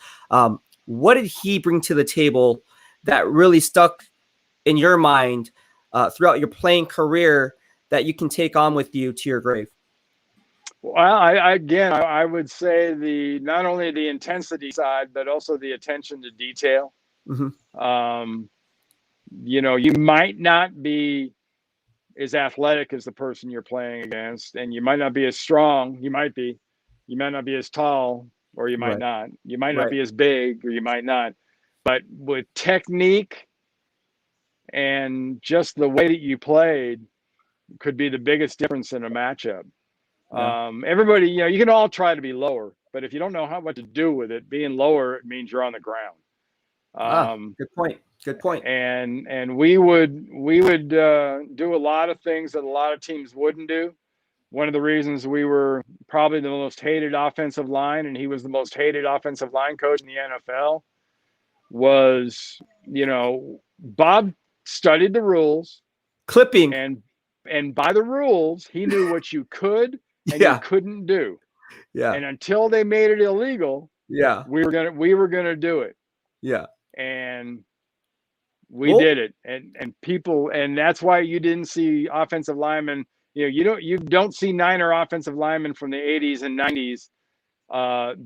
What did he bring to the table that really stuck in your mind throughout your playing career that you can take on with you to your grave? Well, I would say not only the intensity side, but also the attention to detail. You might not be as athletic as the person you're playing against, and you might not be as strong. You might not be as tall, or you might not. You might not be as big, or you might not. But with technique and just the way that you played could be the biggest difference in a matchup. Everybody, you can all try to be lower, but if you don't know what to do with it, being lower, it means you're on the ground. Good point. And we would do a lot of things that a lot of teams wouldn't do. One of the reasons we were probably the most hated offensive line, and he was the most hated offensive line coach in the NFL, was, Bob studied the rules, clipping, and by the rules, he knew what you could and you couldn't do. Yeah. And until they made it illegal, we were gonna do it. Yeah. And we did it. And that's why you didn't see offensive linemen. You don't see Niner offensive linemen from the 80s and 90s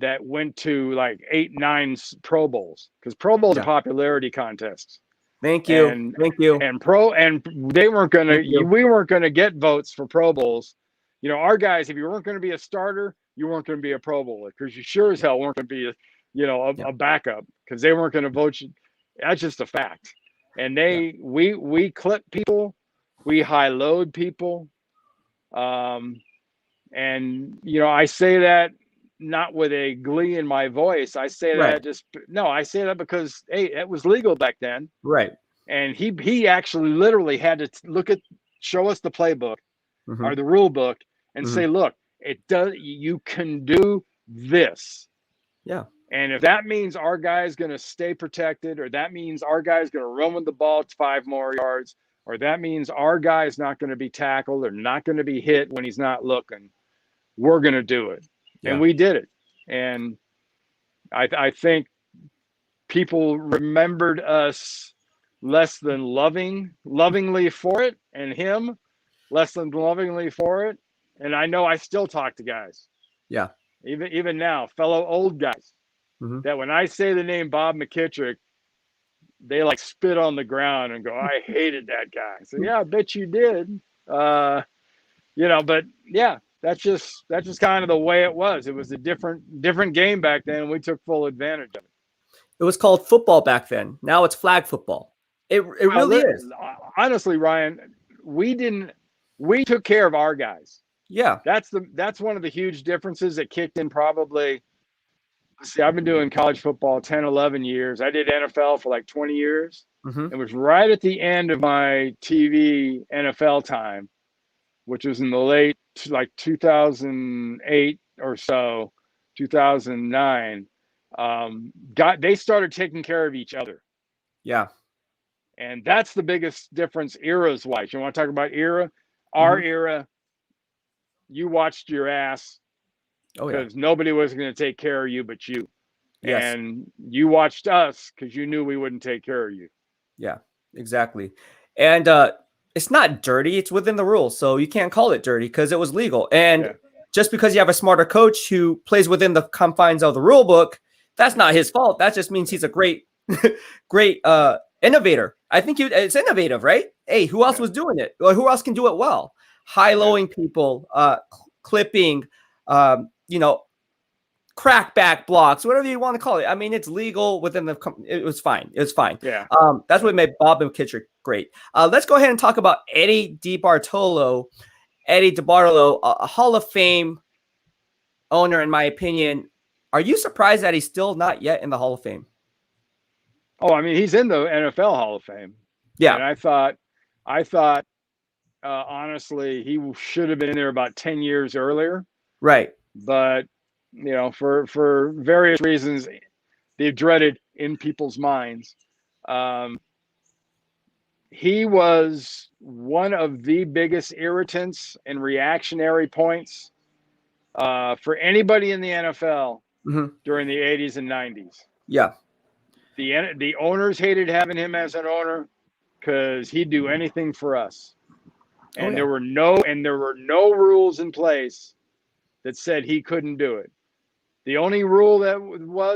that went to like 8, 9 Pro Bowls, because Pro Bowls are popularity contests. Thank you. And Thank you. and they weren't gonna. We weren't gonna get votes for Pro Bowls. You know, our guys. If you weren't going to be a starter, you weren't going to be a Pro Bowler, because you sure as hell weren't going to be a backup, because they weren't going to vote you. That's just a fact. And we clip people, we high load people, and I say that not with a glee in my voice. I say that I say that because, hey, it was legal back then. Right. And he actually literally had to show us the playbook or the rule book and say, look, you can do this. Yeah. And if that means our guy's going to stay protected, or that means our guy's going to run with the ball 5 more yards, or that means our guy's not going to be tackled or not going to be hit when he's not looking, we're going to do it. Yeah. And we did it. And I think people remembered us less than lovingly for it, and him less than lovingly for it. And I know I still talk to guys. Yeah. Even now, fellow old guys, that when I say the name Bob McKittrick, they like spit on the ground and go, I hated that guy. So yeah, I bet you did. But yeah, that's just kind of the way it was. It was a different game back then, and we took full advantage of it. It was called football back then. Now it's flag football. It really is. Honestly, Ryan, we took care of our guys. Yeah. That's one of the huge differences that kicked in probably. See, I've been doing college football 10, 11 years. I did NFL for like 20 years. It was right at the end of my TV NFL time, which was in the late, like 2008 or so, 2009. They started taking care of each other. Yeah. And that's the biggest difference eras wise. You want to talk about era? Our era, you watched your ass. Because nobody was going to take care of you but you. Yes. And you watched us because you knew we wouldn't take care of you. Yeah, exactly. And it's not dirty. It's within the rules. So you can't call it dirty because it was legal. And just because you have a smarter coach who plays within the confines of the rule book, that's not his fault. That just means he's a great innovator. I think it's innovative, right? Hey, who else was doing it? Or who else can do it well? High-lowing people, clipping, crackback blocks, whatever you want to call it. I mean, it's legal within it was fine. It was fine. Yeah. That's what made Bob McKittrick great. Let's go ahead and talk about Eddie DeBartolo, a Hall of Fame owner, in my opinion. Are you surprised that he's still not yet in the Hall of Fame? Oh, I mean, he's in the NFL Hall of Fame. Yeah. And I thought, honestly, he should have been in there about 10 years earlier. Right. But, for various reasons, they've dreaded in people's minds. He was one of the biggest irritants and reactionary points for anybody in the NFL during the 80s and 90s. Yeah. The owners hated having him as an owner because he'd do anything for us. And there were no rules in place that said he couldn't do it. The only rule that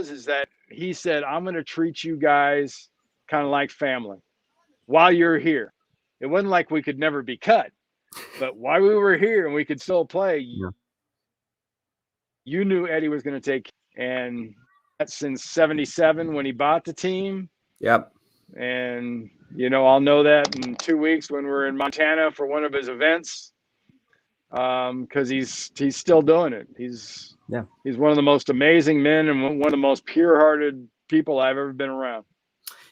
is that he said, I'm going to treat you guys kind of like family while you're here. It wasn't like we could never be cut, but while we were here and we could still play, you knew Eddie was going to take, and that's since 77 when he bought the team. Yep. And, I'll know that in 2 weeks when we're in Montana for one of his events. Because he's still doing it. He's one of the most amazing men and one of the most pure-hearted people I've ever been around.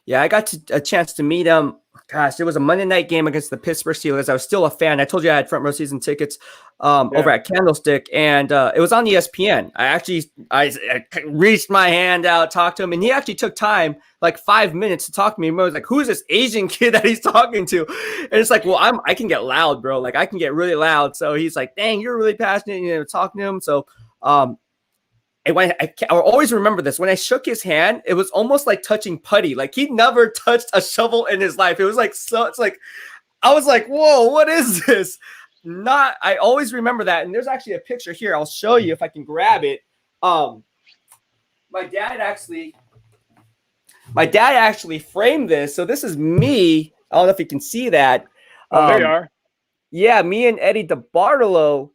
Yeah, I got a chance to meet him. Gosh, it was a Monday night game against the Pittsburgh Steelers. I was still a fan. I told you I had front row season tickets over at Candlestick, and it was on ESPN. I reached my hand out, talked to him, and he actually took time, like 5 minutes, to talk to me. I was like, "Who's this Asian kid that he's talking to?" And it's like, well, I can get loud, bro. Like, I can get really loud. So he's like, "Dang, you're really passionate," talking to him. So, and when I always remember this, when I shook his hand, it was almost like touching putty. Like, he'd never touched a shovel in his life. It was like, it's like, I was like, whoa, what is this? I always remember that. And there's actually a picture here. I'll show you if I can grab it. My dad actually, My dad actually framed this. So this is me. I don't know if you can see that. Oh, there you are. Yeah, me and Eddie DeBartolo,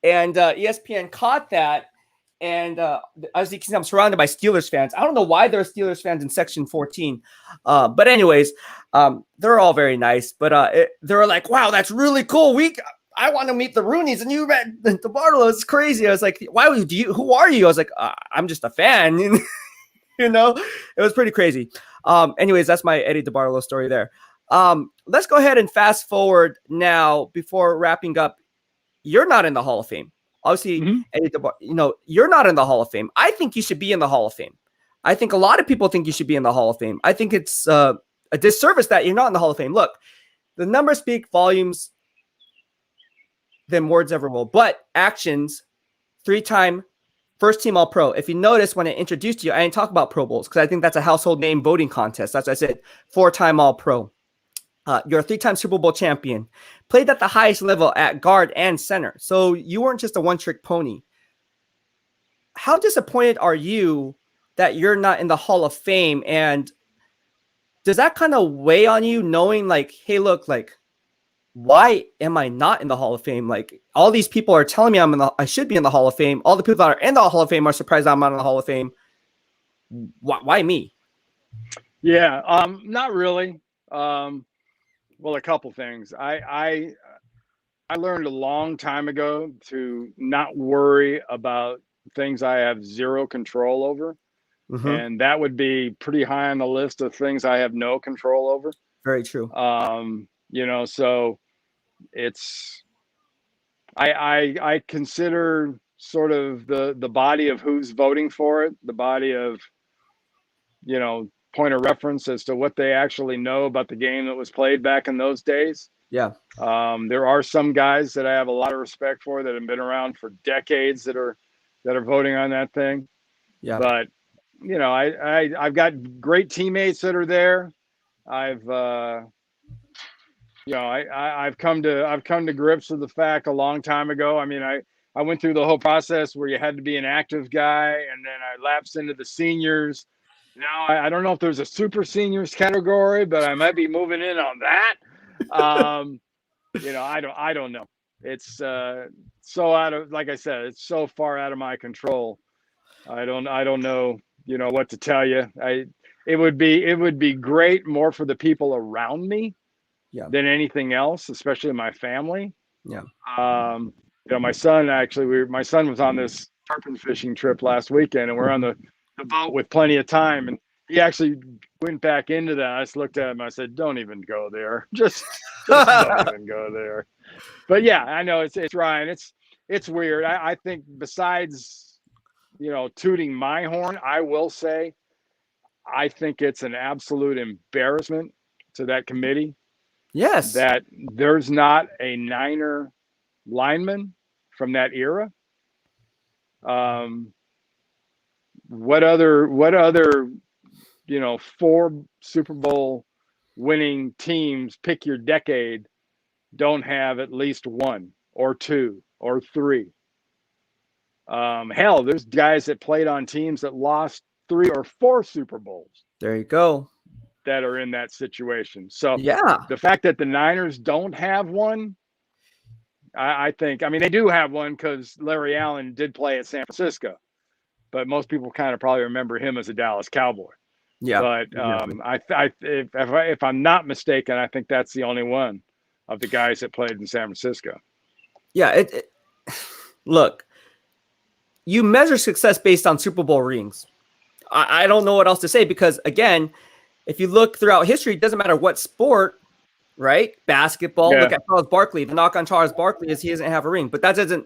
and ESPN caught that. And as you can see, I'm surrounded by Steelers fans. I don't know why there are Steelers fans in Section 14. But anyways, they're all very nice. But they were like, wow, that's really cool. I want to meet the Rooneys. And you met DeBartolo. It's crazy. I was like, who are you? I was like, I'm just a fan. You know, it was pretty crazy. Anyways, that's my Eddie DeBartolo story there. Let's go ahead and fast forward now before wrapping up. You're not in the Hall of Fame. Obviously, Eddie you're not in the Hall of Fame. I think you should be in the Hall of Fame. I think a lot of people think you should be in the Hall of Fame. I think it's a disservice that you're not in the Hall of Fame. Look, the numbers speak volumes than words ever will, but actions, 3-time first team All-Pro. If you notice when I introduced you, I didn't talk about Pro Bowls because I think that's a household name voting contest. That's what I said, 4-time All-Pro. You're a 3-time Super Bowl champion, played at the highest level at guard and center. So you weren't just a one-trick pony. How disappointed are you that you're not in the Hall of Fame? And does that kind of weigh on you knowing like, hey, look, like, why am I not in the Hall of Fame? Like all these people are telling me I should be in the Hall of Fame. All the people that are in the Hall of Fame are surprised I'm not in the Hall of Fame. Why me? Yeah, not really. Well, a couple things. I learned a long time ago to not worry about things I have zero control over. And that would be pretty high on the list of things I have no control over. Very true. You know, so it's I consider sort of the body of who's voting for it, the body of, you know, point of reference as to what they actually know about the game that was played back in those days. Yeah. There are some guys that I have a lot of respect for that have been around for decades that are voting on that thing. Yeah. But, you know, I've got great teammates that are there. I've come to grips with the fact a long time ago. I mean, I went through the whole process where you had to be an active guy, and then I lapsed into the seniors. Now I don't know if there's a super seniors category, but I might be moving in on that. You know, I don't know. It's so out of, like I said, it's so far out of my control. I don't know, you know, what to tell you. It would be great more for the people around me than anything else, especially my family. Yeah. You know, my son was on this tarpon fishing trip last weekend, and we're on the boat with plenty of time, and he actually went back into that. I just looked at him. I said, "Don't even go there. Just don't even go there." But yeah, I know it's Ryan. It's weird. I think besides, you know, tooting my horn, I will say, I think it's an absolute embarrassment to that committee. Yes. That there's not a Niner lineman from that era. What other, you know, 4 Super Bowl winning teams, pick your decade, don't have at least 1 or 2 or 3? Hell, there's guys that played on teams that lost 3 or 4 Super Bowls. There you go. That are in that situation. So yeah, the fact that the Niners don't have one, I think, I mean, they do have one because Larry Allen did play at San Francisco, but most people kind of probably remember him as a Dallas Cowboy. Yeah. But if I'm not mistaken, I think that's the only one of the guys that played in San Francisco. Yeah. Look, you measure success based on Super Bowl rings. I don't know what else to say because, again, if you look throughout history, it doesn't matter what sport, right? Basketball. Yeah. Look at Charles Barkley. The knock on Charles Barkley is he doesn't have a ring, but that doesn't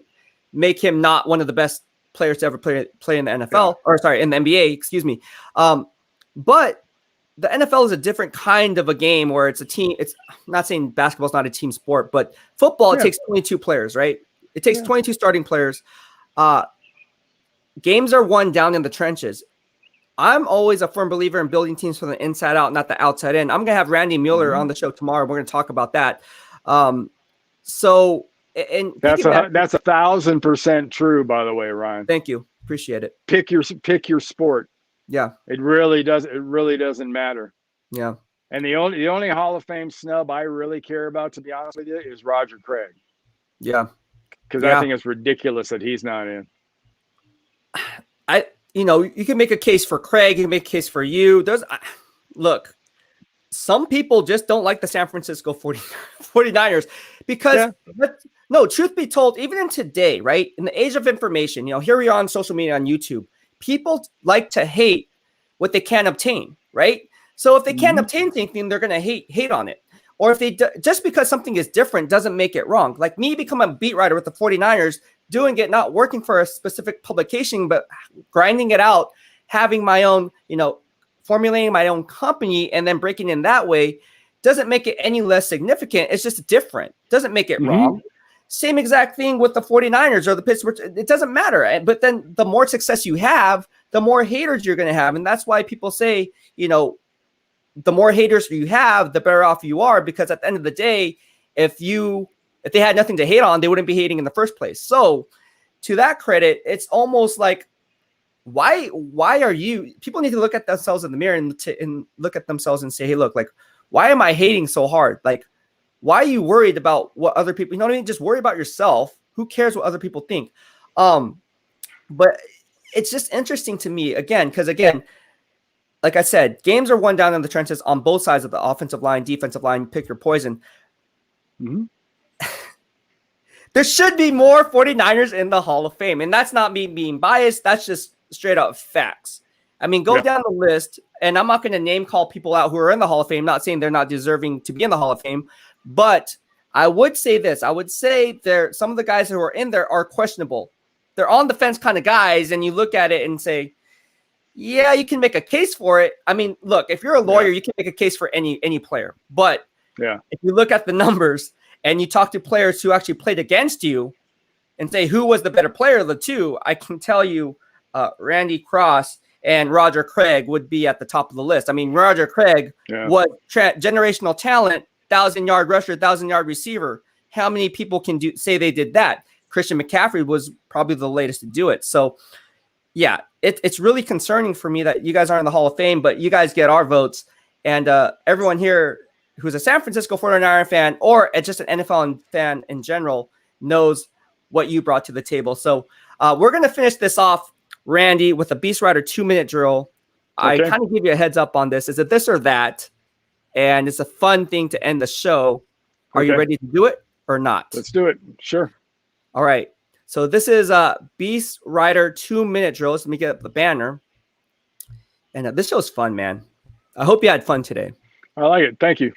make him not one of the best players to ever play in the NFL, or sorry, in the NBA, excuse me. But the NFL is a different kind of a game where it's a team. It's I'm not saying basketball is not a team sport, but football, it takes 22 players, right? It takes 22 starting players. Games are won down in the trenches. I'm always a firm believer in building teams from the inside out, not the outside in. I'm going to have Randy Mueller on the show tomorrow. We're going to talk about that. So, and that's 1,000% true, by the way, Ryan. Thank you. Appreciate it. Pick your sport. Yeah. It really doesn't matter. Yeah. And the only Hall of Fame snub I really care about, to be honest with you, is Roger Craig. Yeah. Because Yeah. I think it's ridiculous that he's not in. You can make a case for Craig. You can make a case for you. Look, some people just don't like the San Francisco 49ers because, no, truth be told, even in today, right, in the age of information, here we are on social media, on YouTube, people like to hate what they can't obtain, right? So if they can't obtain anything, they're going to hate on it. Or if they just because something is different doesn't make it wrong. Like me becoming a beat writer with the 49ers, doing it, not working for a specific publication, but grinding it out, having my own, formulating my own company and then breaking in that way doesn't make it any less significant. It's just different. Doesn't make it wrong. Same exact thing with the 49ers or the Pittsburgh. It doesn't matter. But then the more success you have, the more haters you're going to have. And that's why people say, the more haters you have, the better off you are, because at the end of the day, if they had nothing to hate on, they wouldn't be hating in the first place. So to that credit, it's almost like, why are you, people need to look at themselves in the mirror and look at themselves and say, hey, look, like, why am I hating so hard? Like, why are you worried about what other people, just worry about yourself. Who cares what other people think? But it's just interesting to me because like I said, games are won down in the trenches on both sides of the offensive line, defensive line, pick your poison. There should be more 49ers in the Hall of Fame. And that's not me being biased. That's just straight up facts. I mean, go down the list, and I'm not going to name call people out who are in the Hall of Fame, not saying they're not deserving to be in the Hall of Fame. But I would say this. I would say some of the guys who are in there are questionable. They're on the fence kind of guys, and you look at it and say, yeah, you can make a case for it. I mean, look, if you're a lawyer, you can make a case for any player. But if you look at the numbers and you talk to players who actually played against you and say who was the better player of the two, I can tell you Randy Cross and Roger Craig would be at the top of the list. I mean, Roger Craig was generational talent, 1,000-yard rusher, 1,000-yard receiver. How many people can say they did that? Christian McCaffrey was probably the latest to do it. So, yeah, it's really concerning for me that you guys aren't in the Hall of Fame, but you guys get our votes. And everyone here who's a San Francisco 49er fan or just an NFL fan in general knows what you brought to the table. So we're going to finish this off, Randy, with a BEASTwriter 2-minute drill. I kind of give you a heads up on this. Is it this or that? And it's a fun thing to end the show. Are you ready to do it or not? Let's do it. Sure. All right. So this is a BEASTwriter 2-minute drill. Let me get up the banner. And this show's fun, man. I hope you had fun today. I like it. Thank you.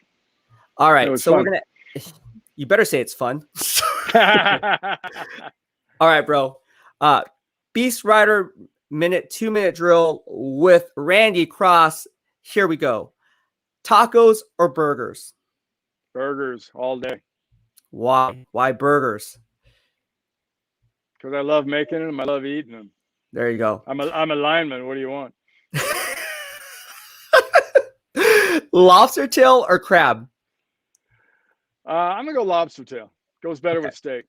All right. So you better say it's fun. All right, bro. BEASTwriter 2-minute drill with Randy Cross. Here we go. Tacos or burgers? Burgers all day. Why? Why burgers? Because I love making them. I love eating them. There you go. I'm a lineman. What do you want? Lobster tail or crab? I'm going to go lobster tail. Goes better with steak.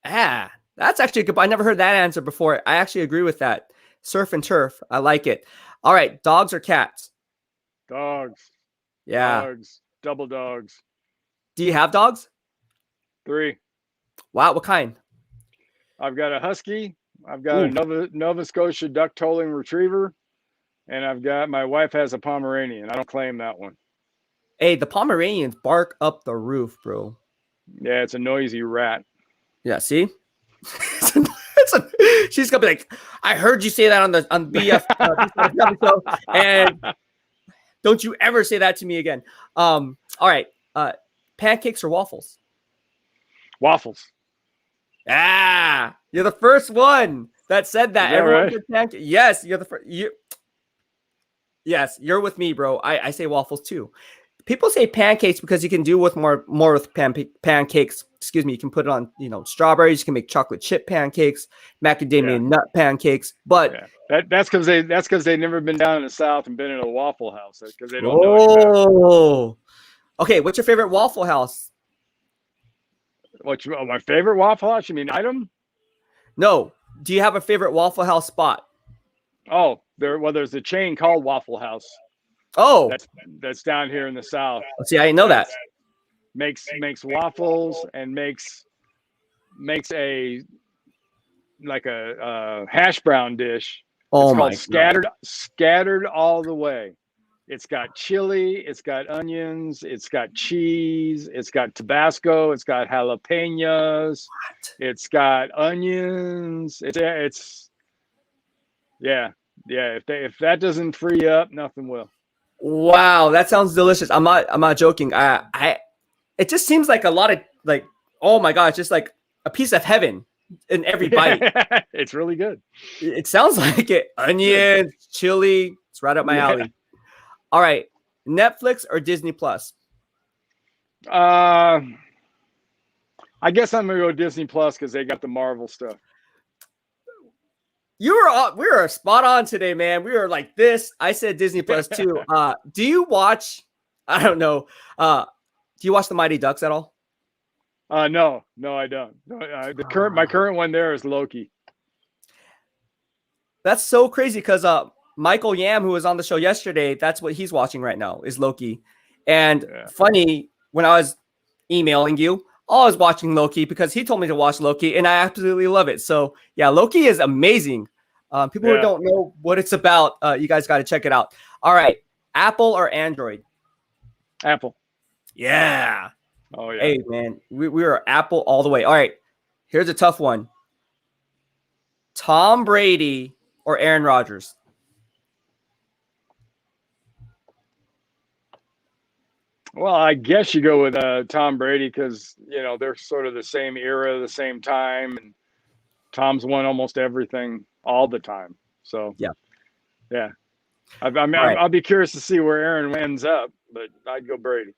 That's actually good. I never heard that answer before. I actually agree with that. Surf and turf. I like it. All right. Dogs or cats? Dogs. Yeah. Dogs. Double dogs. Do you have dogs? 3. Wow. What kind? I've got a husky. I've got a Nova Scotia duck tolling retriever. And my wife has a Pomeranian. I don't claim that one. Hey, the Pomeranians bark up the roof, bro. Yeah, it's a noisy rat. Yeah, see? She's gonna be like, I heard you say that on BF show, and don't you ever say that to me again. All right. Pancakes or waffles? Waffles. You're the first one that said that. Everyone gets pancakes. Yes, you're the first. Yes, you're with me, bro. I say waffles too. People say pancakes because you can do more with pancakes. Excuse me. You can put it on, strawberries. You can make chocolate chip pancakes, macadamia nut pancakes. But that's because they've never been down in the South and been in a Waffle House because they don't know. Okay. What's your favorite Waffle House? My favorite Waffle House? You mean item? No. Do you have a favorite Waffle House spot? Oh, there's a chain called Waffle House. Oh, that's down here in the South. see, I didn't know that. Makes waffles and makes a hash brown dish. Oh, it's my called scattered all the way. It's got chili, it's got onions, it's got cheese, it's got Tabasco, it's got jalapenos, it's got onions. It's yeah. If that doesn't free you up, nothing will. Wow, that sounds delicious. I'm not joking. It just seems like a lot of like, oh my gosh, just like a piece of heaven in every bite. It's really good. It sounds like it. Onions, chili, it's right up my alley. All right, Netflix or Disney Plus? I guess I'm gonna go Disney Plus because they got the Marvel stuff. We were spot on today, man. We were like this. I said Disney Plus too. Do you watch? I don't know. Do you watch the Mighty Ducks at all? No, I don't. No, my current one there is Loki. That's so crazy because Michael Yam, who was on the show yesterday, that's what he's watching right now is Loki. And funny, when I was emailing you, I was watching Loki because he told me to watch Loki, and I absolutely love it. So yeah, Loki is amazing. People who don't know what it's about, you guys got to check it out. All right, Apple or Android? Apple. Yeah. Oh yeah. Hey man, we are Apple all the way. All right, here's a tough one. Tom Brady or Aaron Rodgers? Well, I guess you go with Tom Brady because they're sort of the same era, the same time, and Tom's won almost everything all the time. So yeah. I'll be curious to see where Aaron ends up, but I'd go Brady.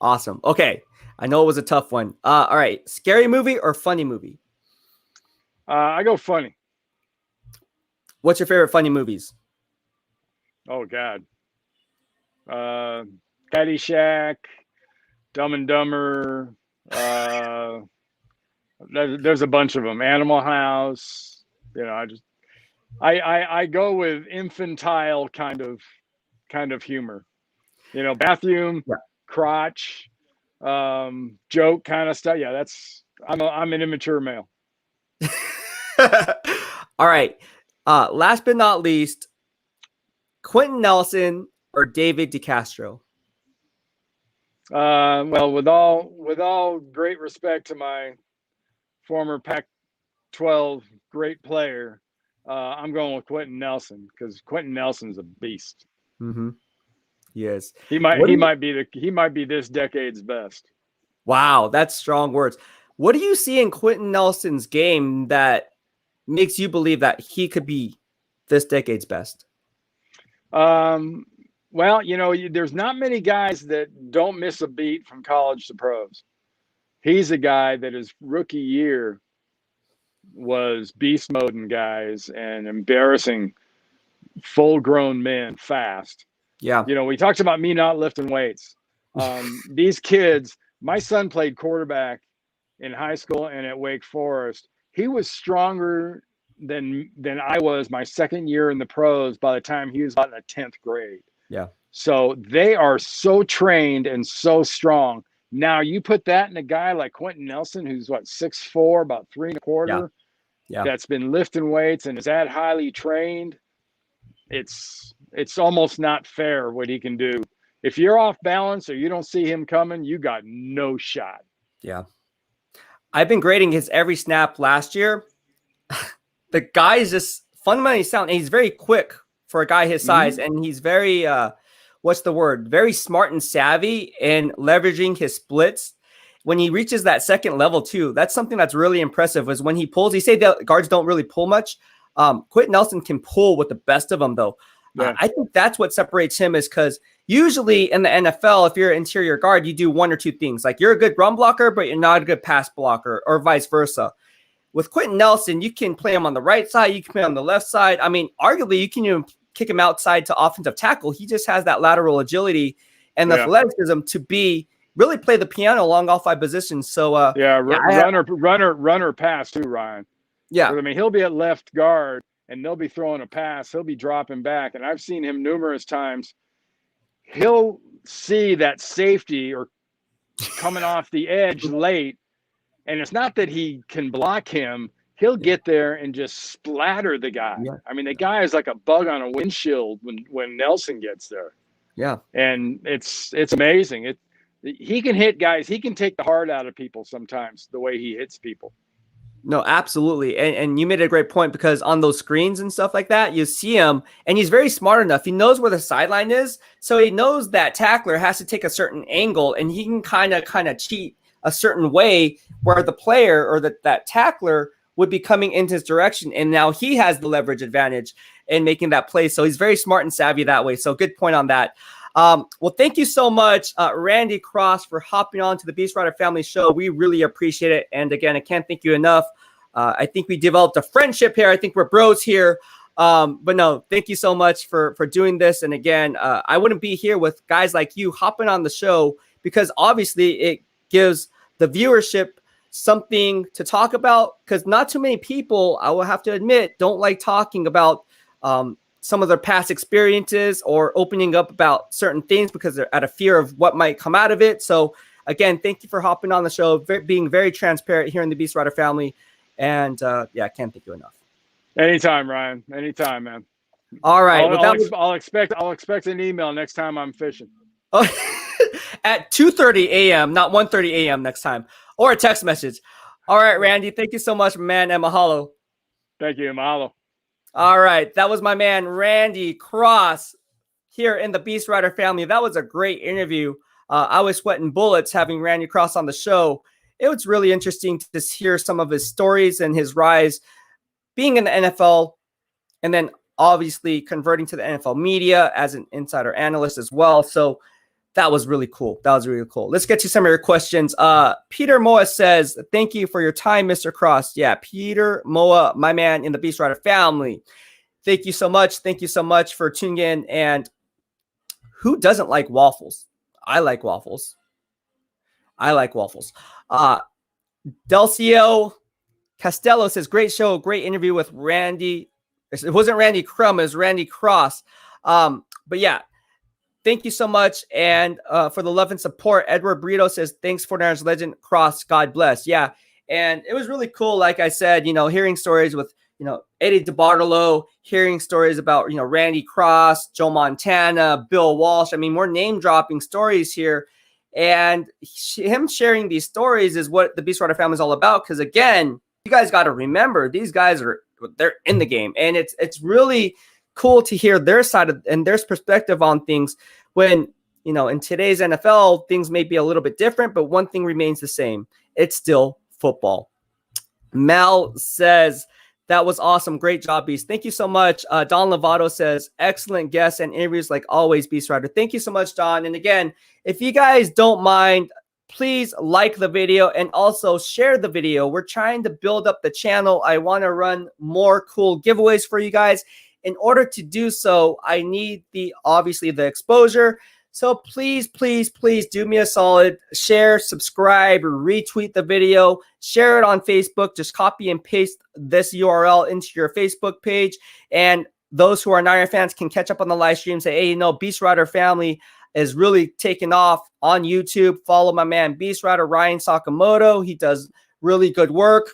Awesome. Okay, I know it was a tough one. All right, scary movie or funny movie? I go funny. What's your favorite funny movies? Oh God. Caddyshack, Dumb and Dumber. There's a bunch of them. Animal House. I go with infantile kind of humor. Bathroom, crotch, joke kind of stuff. Yeah, I'm an immature male. All right. Last but not least, Quentin Nelson or David DeCastro? Well, with all great respect to my former Pac-12 great player, I'm going with Quentin Nelson because Quentin Nelson's a beast. Mm-hmm. Yes, he might be this decade's best. Wow, that's strong words. What do you see in Quentin Nelson's game that makes you believe that he could be this decade's best? Well, there's not many guys that don't miss a beat from college to pros. He's a guy that his rookie year was beast moding guys and embarrassing full-grown men fast. Yeah. We talked about me not lifting weights. These kids, my son played quarterback in high school and at Wake Forest. He was stronger than I was my second year in the pros by the time he was about in the 10th grade. Yeah. So they are so trained and so strong. Now you put that in a guy like Quentin Nelson, who's 6'4", about 3 1/4. Yeah. That's been lifting weights and is that highly trained. It's almost not fair what he can do. If you're off balance or you don't see him coming, you got no shot. Yeah. I've been grading his every snap last year. The guy is just fundamentally sound. And he's very quick for a guy his size. Mm-hmm. And he's very, very smart and savvy in leveraging his splits. When he reaches that second level too, that's something that's really impressive is when he pulls, he say the guards don't really pull much. Quentin Nelson can pull with the best of them though. Yeah. I think that's what separates him is because usually in the NFL, if you're an interior guard, you do one or two things. Like you're a good run blocker, but you're not a good pass blocker or vice versa. With Quentin Nelson, you can play him on the right side. You can play him on the left side. I mean, arguably you can even kick him outside to offensive tackle. He just has that lateral agility and the athleticism to really play the piano along all 5 positions. So runner pass too, Ryan. Yeah. I mean, he'll be at left guard and they'll be throwing a pass. He'll be dropping back. And I've seen him numerous times. He'll see that safety or coming off the edge late. And it's not that he can block him. He'll get there and just splatter the guy. Yeah. I mean, the guy is like a bug on a windshield when Nelson gets there. Yeah. And it's amazing. He can hit guys. He can take the heart out of people sometimes, the way he hits people. No, absolutely. And you made a great point, because on those screens and stuff like that, you see him, and he's very smart enough. He knows where the sideline is. So he knows that tackler has to take a certain angle, and he can kind of cheat a certain way where the player or that tackler would be coming into his direction. And now he has the leverage advantage in making that play. So he's very smart and savvy that way. So good point on that. Well, thank you so much, Randy Cross, for hopping on to the BEASTwriter Family Show. We really appreciate it. And again, I can't thank you enough. I think we developed a friendship here. I think we're bros here. But no, thank you so much for doing this. And again, I wouldn't be here with guys like you hopping on the show, because obviously it gives the viewership something to talk about, because not too many people, I will have to admit, don't like talking about some of their past experiences or opening up about certain things because they're out of fear of what might come out of it. So again, thank you for hopping on the show, being very transparent here in the BEASTwriter Family. And yeah, I can't thank you enough. Anytime, Ryan. Anytime, man. All right. I'll expect an email next time I'm fishing. At 2:30 a.m., not 1:30 a.m. next time, or a text message. All right, Randy, thank you so much, man, and mahalo. Thank you, mahalo. All right, that was my man, Randy Cross, here in the BEASTwriter Family. That was a great interview. I was sweating bullets having Randy Cross on the show. It was really interesting to hear some of his stories and his rise being in the NFL, and then obviously converting to the NFL media as an insider analyst as well. So that was really cool. That was really cool. Let's get to some of your questions. Peter Moa says, thank you for your time, Mr. Cross. Yeah, Peter Moa, my man in the BEASTwriter Family. Thank you so much. Thank you so much for tuning in. And who doesn't like waffles? I like waffles. I like waffles. Delcio Castello says, great show, great interview with Randy. It wasn't Randy Crum, it was Randy Cross. But yeah, thank you so much. And for the love and support, Edward Brito says, thanks, 49ers legend Cross. God bless. Yeah. And it was really cool. Like I said, hearing stories with, Eddie DeBartolo, hearing stories about, Randy Cross, Joe Montana, Bill Walsh. I mean, we're name dropping stories here. And him sharing these stories is what the BEASTwriter Family is all about. Because again, you guys got to remember, these guys they're in the game. And it's really cool to hear their side and their perspective on things when, in today's NFL, things may be a little bit different, but one thing remains the same. It's still football. Mel says, that was awesome. Great job, Beast. Thank you so much. Don Lovato says, excellent guests and interviews like always, BEASTwriter. Thank you so much, Don. And again, if you guys don't mind, please like the video and also share the video. We're trying to build up the channel. I want to run more cool giveaways for you guys. In order to do so, I need obviously the exposure. So please, please, please do me a solid. Share, subscribe, retweet the video, share it on Facebook. Just copy and paste this URL into your Facebook page. And those who are Niner fans can catch up on the live stream, say, hey, BEASTwriter Family is really taking off on YouTube. Follow my man, BEASTwriter Ryan Sakamoto. He does really good work.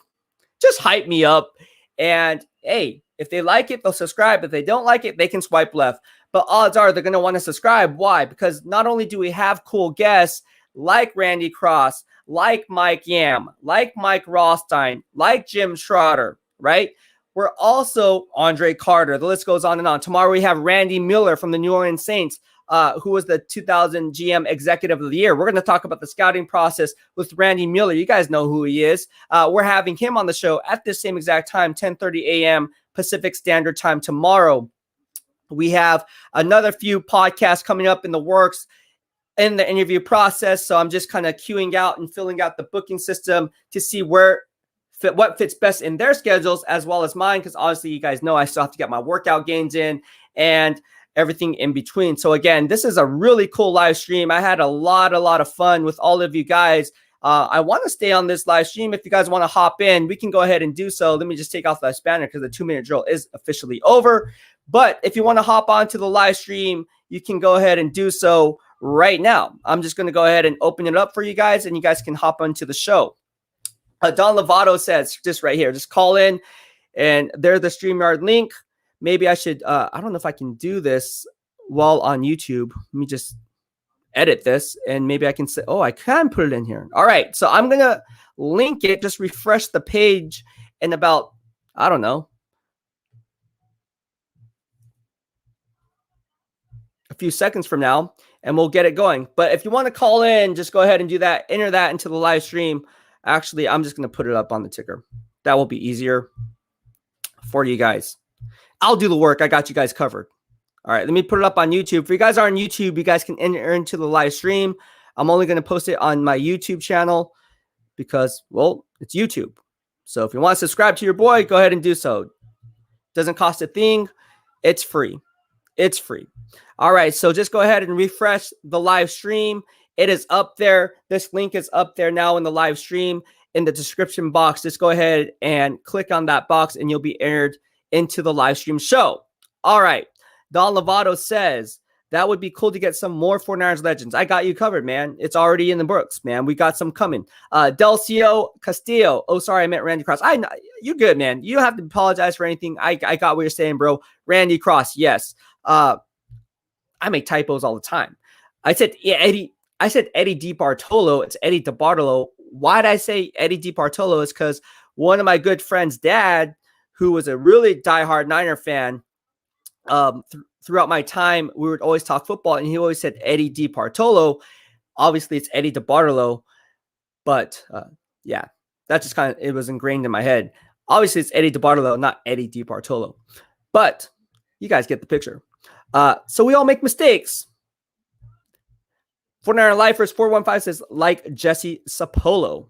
Just hype me up. And hey, if they like it, they'll subscribe. If they don't like it, they can swipe left. But odds are they're going to want to subscribe. Why? Because not only do we have cool guests like Randy Cross, like Mike Yam, like Mike Rothstein, like Jim Schroeder, right? We're also Andre Carter. The list goes on and on. Tomorrow we have Randy Miller from the New Orleans Saints, who was the 2000 GM Executive of the Year. We're going to talk about the scouting process with Randy Miller. You guys know who he is. We're having him on the show at this same exact time, 10:30 a.m. Pacific Standard Time tomorrow. We have another few podcasts coming up in the works in the interview process. So I'm just kind of queuing out and filling out the booking system to see what fits best in their schedules as well as mine. Because obviously you guys know I still have to get my workout gains in and everything in between. So again, this is a really cool live stream. I had a lot of fun with all of you guys. I want to stay on this live stream. If you guys want to hop in, we can go ahead and do so. Let me just take off the banner because the 2-minute drill is officially over. But if you want to hop onto the live stream, you can go ahead and do so right now. I'm just going to go ahead and open it up for you guys, and you guys can hop onto the show. Don Lovato says, just right here, just call in, and there's the StreamYard link. Maybe I should, I don't know if I can do this while on YouTube. Let me just edit this, and maybe I can say, oh, I can put it in here. All right, so I'm going to link it, just refresh the page in about, I don't know, a few seconds from now, and we'll get it going. But if you want to call in, just go ahead and do that. Enter that into the live stream. Actually, I'm just going to put it up on the ticker. That will be easier for you guys. I'll do the work. I got you guys covered. All right, let me put it up on YouTube. If you guys are on YouTube, you guys can enter into the live stream. I'm only going to post it on my YouTube channel because, well, it's YouTube. So if you want to subscribe to your boy, go ahead and do so. Doesn't cost a thing. It's free. It's free. All right, so just go ahead and refresh the live stream. It is up there. This link is up there now in the live stream in the description box. Just go ahead and click on that box, and you'll be entered into the live stream show. All right. Don Lovato says, that would be cool to get some more 49ers legends. I got you covered, man. It's already in the books, man. We got some coming. Delcio Castillo. Oh, sorry, I meant Randy Cross. You're good, man. You don't have to apologize for anything. I got what you're saying, bro. Randy Cross, yes. I make typos all the time. I said Eddie DeBartolo. It's Eddie DeBartolo. Why did I say Eddie DeBartolo? Is because one of my good friends' dad, who was a really diehard Niner fan, throughout my time, we would always talk football, and he always said Eddie DeBartolo. Obviously, it's Eddie DeBartolo, but yeah, that just kind of, it was ingrained in my head. Obviously, it's Eddie DeBartolo, not Eddie DeBartolo, but you guys get the picture. So we all make mistakes. 49er Lifers 415 says, like Jesse Sapolo.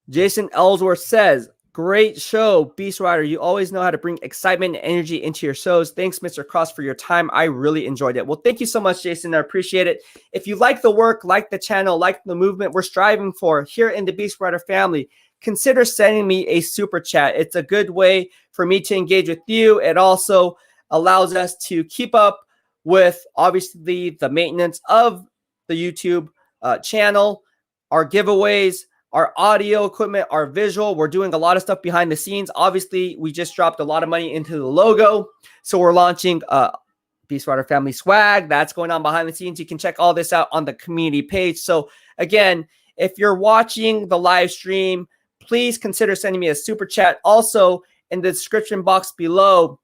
Jason Ellsworth says, great show, BEASTwriter. You always know how to bring excitement and energy into your shows. Thanks, Mr. Cross, for your time. I really enjoyed it. Well, thank you so much, Jason. I appreciate it. If you like the work, like the channel, like the movement we're striving for here in the BEASTwriter family, consider sending me a super chat. It's a good way for me to engage with you. It also allows us to keep up with, obviously, the maintenance of the YouTube channel, our giveaways, our audio equipment, our visual. We're doing a lot of stuff behind the scenes. Obviously, we just dropped a lot of money into the logo. So we're launching BEASTwriter Family swag. That's going on behind the scenes. You can check all this out on the community page. So again, if you're watching the live stream, please consider sending me a super chat. Also, in the description box below,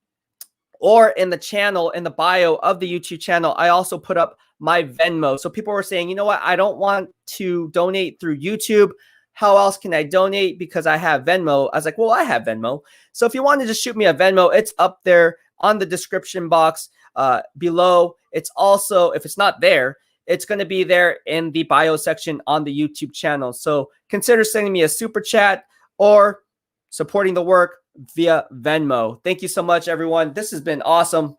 or in the channel, in the bio of the YouTube channel, I also put up my Venmo. So people were saying, you know what? I don't want to donate through YouTube. How else can I donate? Because I have Venmo. I was like, well, I have Venmo. So if you want to just shoot me a Venmo, it's up there on the description box below. It's also, if it's not there, it's going to be there in the bio section on the YouTube channel. So consider sending me a super chat or supporting the work via Venmo. Thank you so much, everyone. This has been awesome.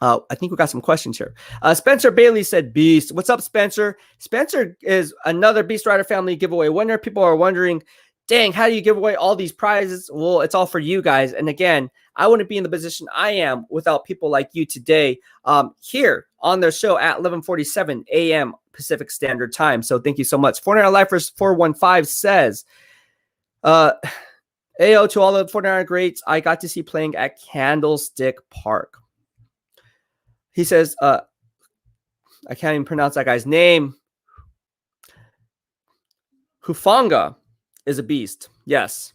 I think we got some questions here. Spencer Bailey said, Beast. What's up, Spencer? Spencer is another BEASTwriter Family giveaway winner. People are wondering, dang, how do you give away all these prizes? Well, it's all for you guys. And again, I wouldn't be in the position I am without people like you today here on their show at 11:47 a.m. Pacific Standard Time. So thank you so much. 49er Lifers 415 says, AO to all the 49er greats I got to see playing at Candlestick Park. He says, I can't even pronounce that guy's name. Hufanga is a beast. Yes.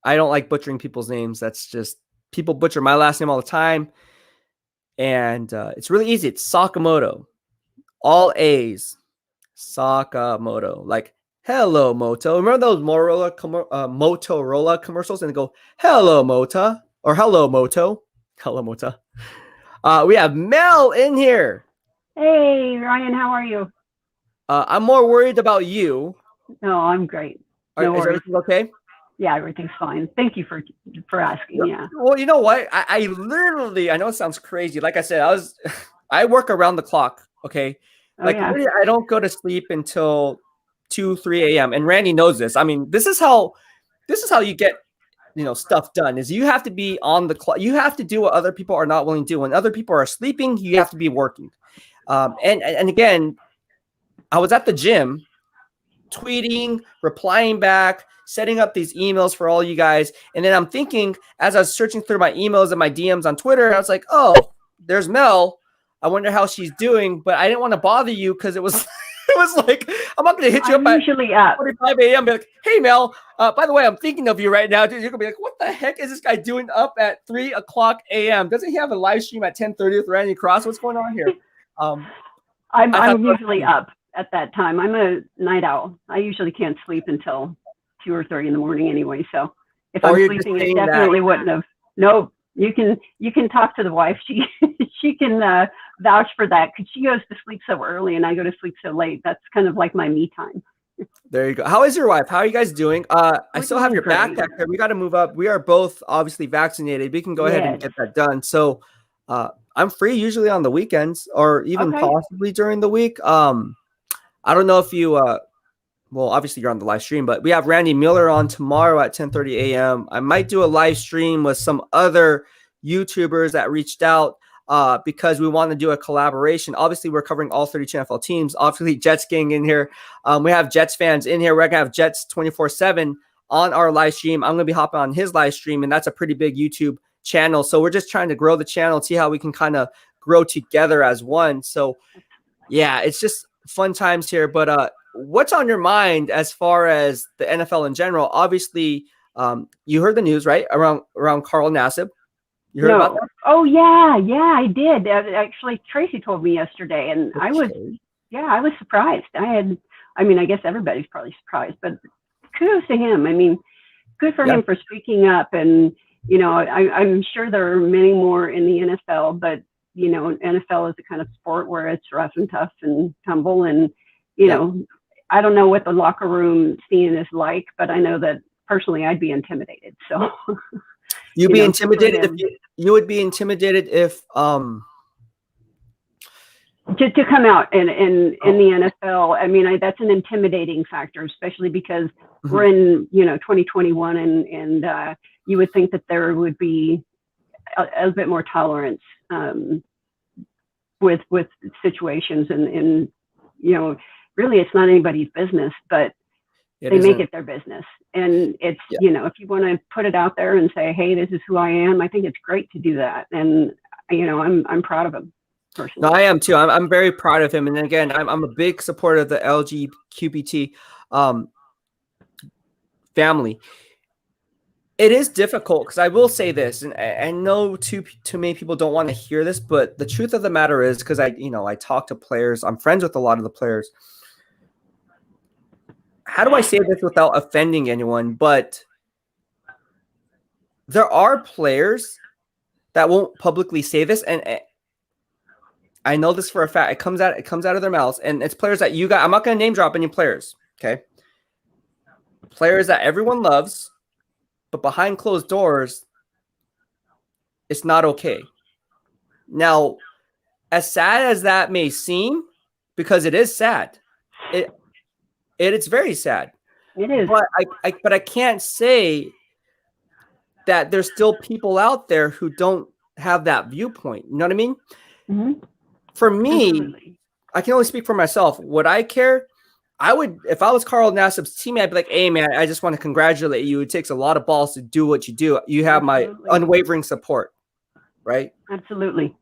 I don't like butchering people's names. That's just, people butcher my last name all the time. And it's really easy. It's Sakamoto. All A's. Sakamoto. Like, hello, Moto. Remember those Motorola commercials? And they go, hello, Mota. Or hello, Moto. Hello, Mota. We have Mel in here. Hey, Ryan, how are you? I'm more worried about you. No, I'm great. Is everything okay? Yeah, everything's fine. Thank you for asking. Yeah. Well, you know what? I literally, I know it sounds crazy. Like I said, I work around the clock. Okay. Oh, Like yeah. really, I don't go to sleep until 2, 3 a.m. And Randy knows this. I mean, this is how you get, stuff done, is you have to be on the clock. You have to do what other people are not willing to do. When other people are sleeping, you have to be working. And again, I was at the gym tweeting, replying back, setting up these emails for all you guys. And then I'm thinking, as I was searching through my emails and my DMs on Twitter, I was like, oh, there's Mel. I wonder how she's doing. But I didn't want to bother you because it was it was like, I'm not going to hit you I'm up usually at up. 45 a.m. Be like, hey, Mel, by the way, I'm thinking of you right now. Dude, you're going to be like, what the heck is this guy doing up at 3 o'clock a.m.? Doesn't he have a live stream at 10:30 with Randy Cross? What's going on here? I'm usually up at that time. I'm a night owl. I usually can't sleep until 2 or 3 in the morning anyway. So if I'm sleeping, it definitely wouldn't have. No, you can talk to the wife. She can vouch for that, because she goes to sleep so early and I go to sleep so late. That's kind of like my me time. There you go. How is your wife? How are you guys doing? I still have your great. backpack here. We got to move up. We are both obviously vaccinated. We can go ahead and get that done. So I'm free usually on the weekends, or even possibly during the week. I don't know if you well, obviously you're on the live stream, but we have Randy Miller on tomorrow at 10:30 a.m. I might do a live stream with some other YouTubers that reached out because we want to do a collaboration. Obviously, we're covering all 32 NFL teams. Obviously, Jets gang in here. We have Jets fans in here. We're going to have Jets 24/7 on our live stream. I'm going to be hopping on his live stream, and that's a pretty big YouTube channel. So we're just trying to grow the channel, see how we can kind of grow together as one. So, yeah, it's just fun times here. But what's on your mind as far as the NFL in general? Obviously, you heard the news, right? Around Carl Nassib. You heard about that? Oh, yeah, I did. Actually, Tracy told me yesterday, and I was surprised. I guess everybody's probably surprised, but kudos to him. I mean, good for him for speaking up. And, I'm sure there are many more in the NFL, but, NFL is the kind of sport where it's rough and tough and tumble. And, I don't know what the locker room scene is like, but I know that personally I'd be intimidated. So you'd be intimidated you would be intimidated if to come out in the NFL. I mean, that's an intimidating factor, especially because we're in 2021, and you would think that there would be a bit more tolerance with situations, and really it's not anybody's business, but they make it their business. And it's, if you want to put it out there and say, hey, this is who I am, I think it's great to do that. And, I'm proud of him personally. No, I am too. I'm very proud of him. And again, I'm a big supporter of the LGBTQ family. It is difficult, because I will say this, and I know too many people don't want to hear this, but the truth of the matter is, because I talk to players, I'm friends with a lot of the players. How do I say this without offending anyone? But there are players that won't publicly say this, and I know this for a fact. It comes out of their mouths, and it's players that you got. I'm not going to name drop any players, okay? Players that everyone loves, but behind closed doors, it's not okay. Now, as sad as that may seem, because it is sad, it's very sad. It is. But I can't say that there's still people out there who don't have that viewpoint. You know what I mean? Mm-hmm. For me, Absolutely. I can only speak for myself. Would I care? I would, if I was Carl Nassib's teammate, I'd be like, hey, man, I just want to congratulate you. It takes a lot of balls to do what you do. You have my unwavering support, right? Absolutely.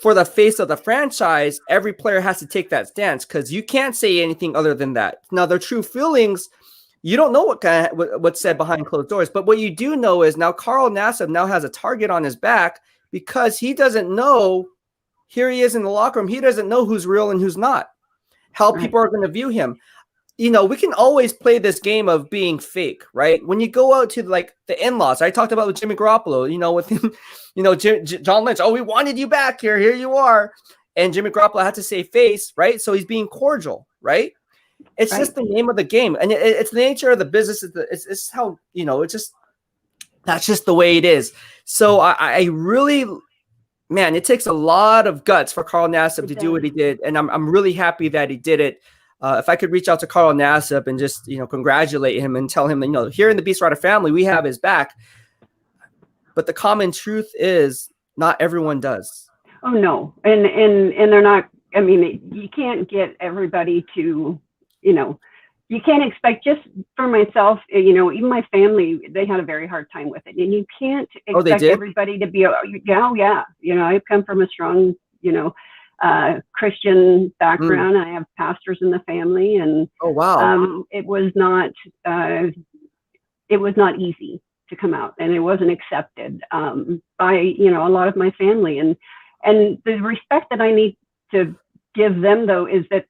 For the face of the franchise, every player has to take that stance, because you can't say anything other than that. Now, their true feelings, you don't know what's said behind closed doors. But what you do know is now Carl Nassib now has a target on his back, because he doesn't know. Here he is in the locker room. He doesn't know who's real and who's not, how people are going to view him. We can always play this game of being fake, right? When you go out to like the in-laws, I talked about with Jimmy Garoppolo, with him, John Lynch. Oh, we wanted you back here. Here you are. And Jimmy Garoppolo had to say face, right? So he's being cordial, right? It's just the name of the game. And it's the nature of the business. It's how, it's just, that's just the way it is. So I really man, it takes a lot of guts for Carl Nassib to do what he did. And I'm really happy that he did it. If I could reach out to Carl Nassib and just, congratulate him and tell him that, here in the BEASTwriter family, we have his back. But the common truth is not everyone does. Oh, no. And they're not, I mean, you can't get everybody to, you can't expect, just for myself, even my family, they had a very hard time with it. And you can't expect everybody to be, yeah. I've come from a strong, Christian background. I have pastors in the family, and oh wow, it was not easy to come out, and it wasn't accepted by a lot of my family, and the respect that I need to give them, though, is that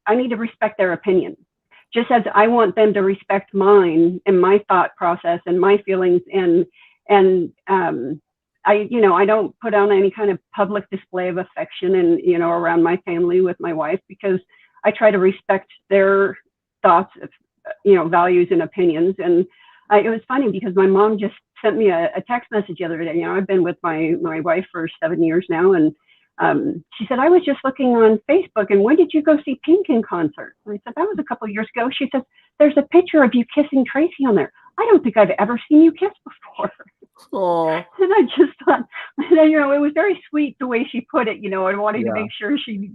I need to respect their opinion, just as I want them to respect mine and my thought process and my feelings, and I don't put on any kind of public display of affection and around my family with my wife, because I try to respect their thoughts, values and opinions. And it was funny because my mom just sent me a text message the other day. I've been with my wife for 7 years now, and she said, I was just looking on Facebook, and when did you go see Pink in concert? And I said, that was a couple of years ago. She says, there's a picture of you kissing Tracy on there. I don't think I've ever seen you kiss before. Aww. And I just thought, it was very sweet the way she put it, I wanted to make sure she,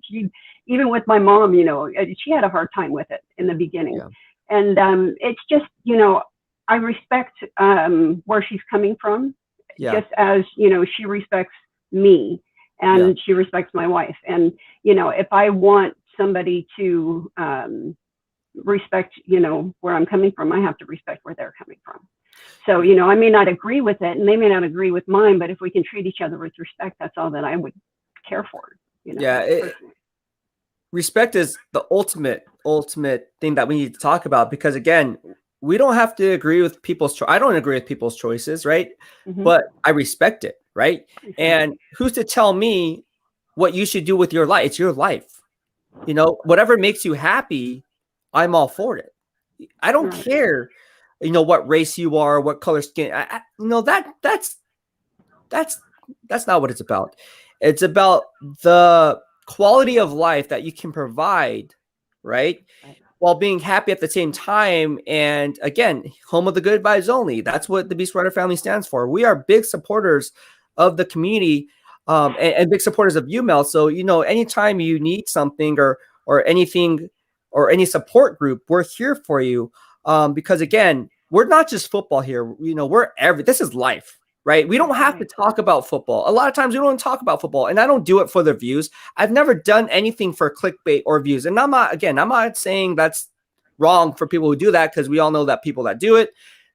even with my mom, she had a hard time with it in the beginning. Yeah. And it's just, I respect where she's coming from, just as, she respects me, and she respects my wife. And, if I want somebody to respect, where I'm coming from, I have to respect where they're coming from. So, I may not agree with it, and they may not agree with mine, but if we can treat each other with respect, that's all that I would care for. Respect is the ultimate thing that we need to talk about, because again, we don't have to agree with people's I don't agree with people's choices, right? Mm-hmm. But I respect it, right? Exactly. And who's to tell me what you should do with your life? It's your life. Whatever makes you happy, I'm all for it. I don't care, what race you are, what color skin. That's not what it's about. It's about the quality of life that you can provide, right? While being happy at the same time. And again, home of the good vibes only. That's what the BEASTwriter family stands for. We are big supporters of the community, and big supporters of you, Mel. So, anytime you need something or anything or any support group, we're here for you. Because again, we're not just football here. This is life, right? We don't have to talk about football. A lot of times we don't talk about football, and I don't do it for the views. I've never done anything for clickbait or views. And I'm not saying that's wrong for people who do that, because we all know that people that do it,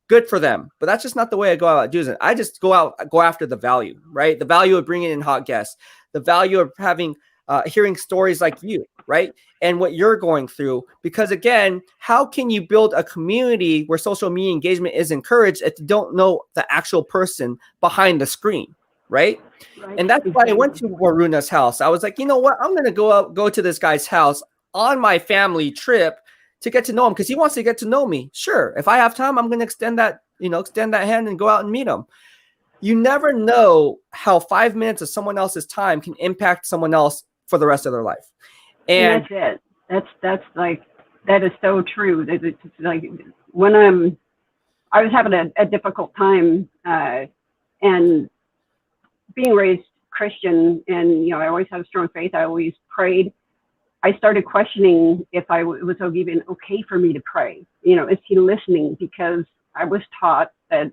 good for them. But that's just not the way I go about doing it. I just go after the value, right? The value of bringing in hot guests, the value of having, hearing stories like you, right? And what you're going through. Because again, how can you build a community where social media engagement is encouraged if you don't know the actual person behind the screen, right? And that's why I went to Waruna's house. I was like, you know what? I'm going to go to this guy's house on my family trip to get to know him, because he wants to get to know me. Sure. If I have time, I'm going to extend that hand and go out and meet him. You never know how 5 minutes of someone else's time can impact someone else for the rest of their life. And that's it. That is so true. It's like when I was having a difficult time, and being raised Christian, and I always had a strong faith. I always prayed. I started questioning if it was even okay for me to pray. Is he listening? Because I was taught that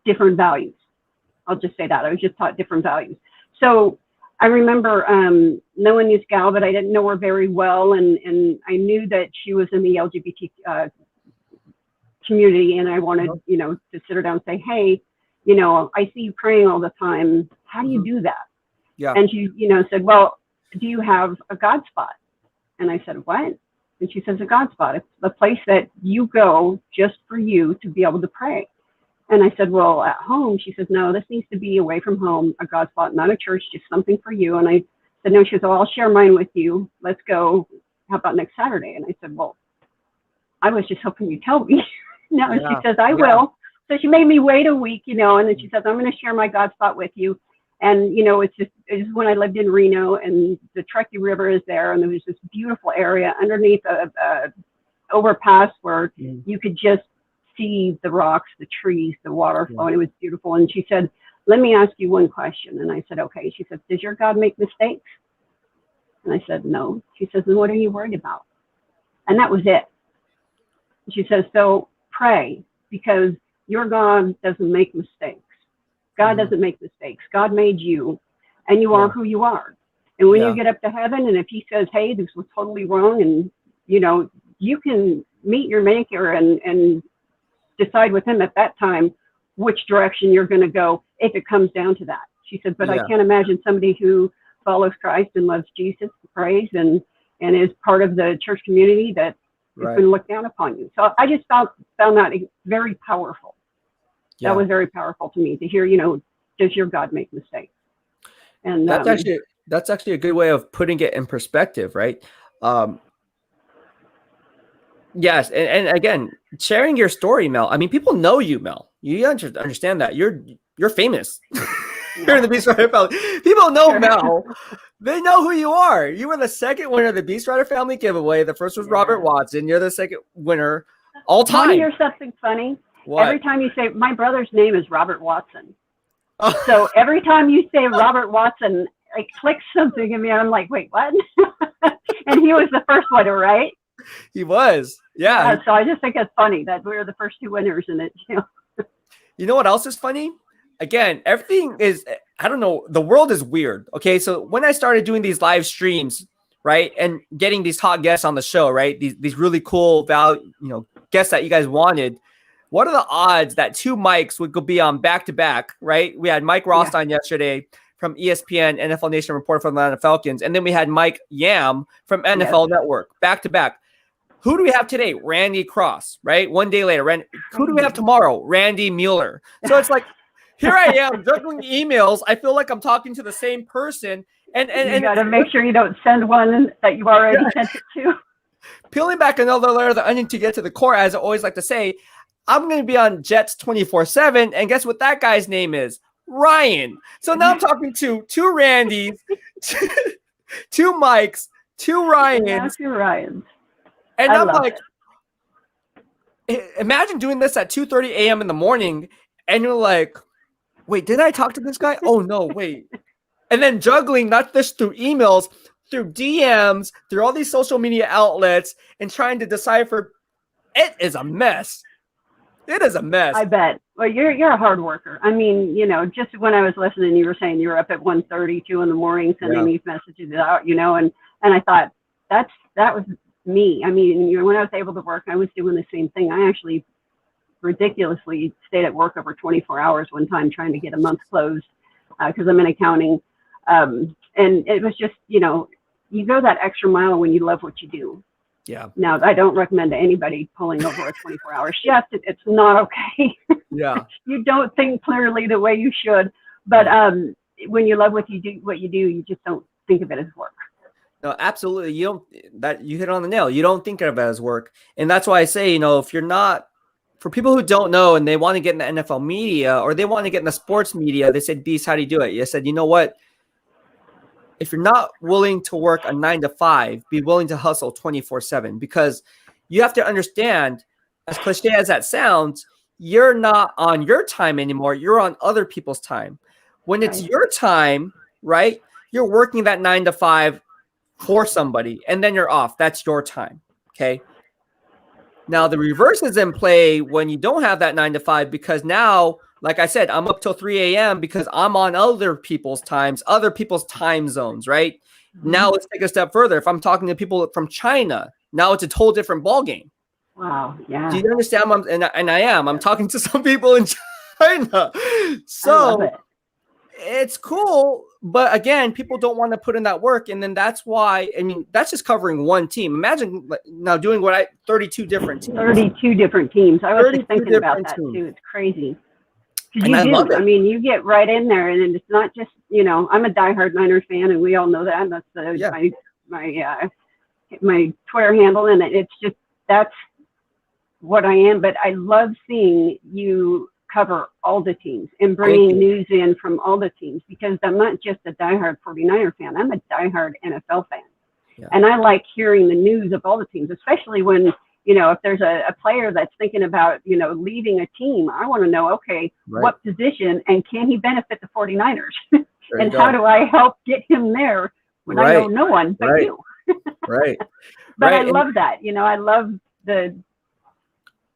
different values. I'll just say that. I was just taught different values. So I remember knowing this gal, but I didn't know her very well. And I knew that she was in the LGBT community. And I wanted, to sit her down and say, hey, I see you praying all the time. How do you do that? Yeah. And she, said, well, do you have a God spot? And I said, what? And she says, a God spot. It's the place that you go just for you to be able to pray. And I said, well, at home. She says, no, this needs to be away from home, a God spot, not a church, just something for you. And I said, no. She says, well, I'll share mine with you. Let's go. How about next Saturday? And I said, well, I was just hoping you'd tell me. No, and she says, I will. So she made me wait a week, and then she says, I'm going to share my God spot with you. And, you know, it's when I lived in Reno, and the Truckee River is there, and there was this beautiful area underneath a overpass where you could just see the rocks, the trees, the water flowing. It was beautiful. And she said, let me ask you one question. And I said, okay. She said, does your God make mistakes? And I said, no. She says, then what are you worried about? And that was it. She says, so pray, because your God doesn't make mistakes. God doesn't make mistakes. God made you, and you are who you are. And when you get up to heaven, and if he says, hey, this was totally wrong, and, you know, you can meet your maker and decide with him at that time which direction you're going to go if it comes down to that. She said, but I can't imagine somebody who follows Christ and loves Jesus, prays, and is part of the church community that is going to look down upon you. So I just found that very powerful. That was very powerful to me to hear, you know, does your God make mistakes? And that's actually a good way of putting it in perspective, right? Yes, and again, sharing your story, Mel. I mean, people know you, Mel. You understand that you're famous. You're in the BEASTwriter Family. People know Mel. They know who you are. You were the second winner of the BEASTwriter Family giveaway. The first was Robert Watson. You're the second winner all time. Want to hear something funny? What? Every time you say, my brother's name is Robert Watson. So every time you say Robert Watson, it clicks something in me. I'm like, wait, what? And he was the first winner, right? He was. Yeah. So I just think it's funny that we were the first two winners in it. You know? You know what else is funny? Again, everything is, I don't know, the world is weird. Okay. So when I started doing these live streams, right, and getting these hot guests on the show, right, these really cool guests that you guys wanted, what are the odds that two mics would go be on back to back, right? We had Mike Ross on yesterday from ESPN, NFL Nation reporter for the Atlanta Falcons. And then we had Mike Yam from NFL Network back to back. Who do we have today? Randy Cross, right? One day later. Who do we have tomorrow? Randy Mueller. So it's like, here I am juggling emails. I feel like I'm talking to the same person. And you got to make sure you don't send one that you've already sent it to. Peeling back another layer of the onion to get to the core, as I always like to say, I'm going to be on Jets 24/7. And guess what that guy's name is? Ryan. So now I'm talking to two Randys, two Mikes, two Ryans. Yeah, two Ryans. And I'm like, imagine doing this at 2:30 a.m. in the morning. And you're like, wait, did I talk to this guy? Oh, no, wait. And then juggling, not just through emails, through DMs, through all these social media outlets, and trying to decipher. It is a mess. It is a mess. I bet. Well, you're a hard worker. I mean, you know, just when I was listening, you were saying you were up at 1:30, 2 in the morning, sending these messages out, you know, and I thought that was me. I mean, you know, when I was able to work, I was doing the same thing. I actually ridiculously stayed at work over 24 hours one time trying to get a month closed because I'm in accounting. And it was just, you know, you go that extra mile when you love what you do. Yeah. Now, I don't recommend to anybody pulling over a 24-hour shift. It's not okay. Yeah. You don't think clearly the way you should. But when you love what you do, you just don't think of it as work. No, absolutely. You hit it on the nail. You don't think of it as work. And that's why I say, you know, if you're not, for people who don't know and they want to get in the NFL media or they want to get in the sports media, they said, Beast, how do you do it? You said, you know what? If you're not willing to work a 9 to 5, be willing to hustle 24/7, because you have to understand, as cliche as that sounds, you're not on your time anymore. You're on other people's time. When it's your time, right? You're working that 9 to 5 for somebody, and then you're off. That's your time. Okay. Now the reverse is in play when you don't have that 9 to 5, because now, like I said, I'm up till 3 a.m. because I'm on other people's times, other people's time zones, right? Mm-hmm. Now let's take a step further. If I'm talking to people from China, now it's a whole different ballgame. Wow. Yeah. Do you understand? I'm talking to some people in China. So it's cool. But again, people don't want to put in that work. And then that's why, I mean, that's just covering one team. Imagine now doing 32 different teams. 32 different teams. I was just thinking about that too. It's crazy. Because you do. I mean, you get right in there, and it's not just, you know, I'm a diehard Niners fan, and we all know that. And that's my Twitter handle, and it's just, that's what I am. But I love seeing you cover all the teams and bringing news in from all the teams, because I'm not just a diehard 49er fan. I'm a diehard NFL fan. Yeah. And I like hearing the news of all the teams, especially when, you know, if there's a player that's thinking about, you know, leaving a team, I want to know, okay, what position and can he benefit the 49ers? And how do I help get him there when I know no one but you? But I love that. You know, I love the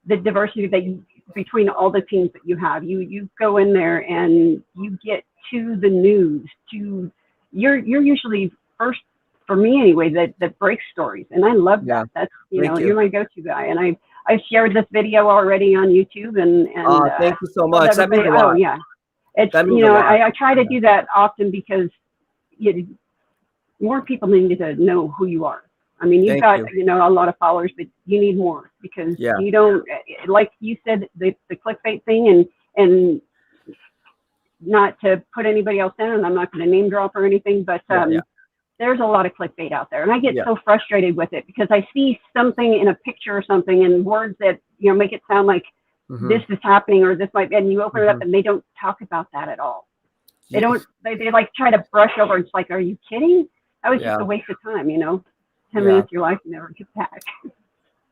diversity between all the teams that you have. You go in there and you get to the news. You're usually first, for me anyway, that breaks stories, and I love that. That's you're my go-to guy, and I shared this video already on YouTube, and thank you so much. That means a lot. Oh yeah, it's I try to do that often because more people need to know who you are. I mean, you've got a lot of followers, but you need more, because you don't, like you said, the clickbait thing, and not to put anybody else down, and I'm not going to name drop or anything, but there's a lot of clickbait out there, and I get so frustrated with it because I see something in a picture or something and words that make it sound like this is happening or this might be, and you open it up and they don't talk about that at all. They don't. They like try to brush over. It's like, are you kidding? That was just a waste of time. 10 minutes of your life never get back.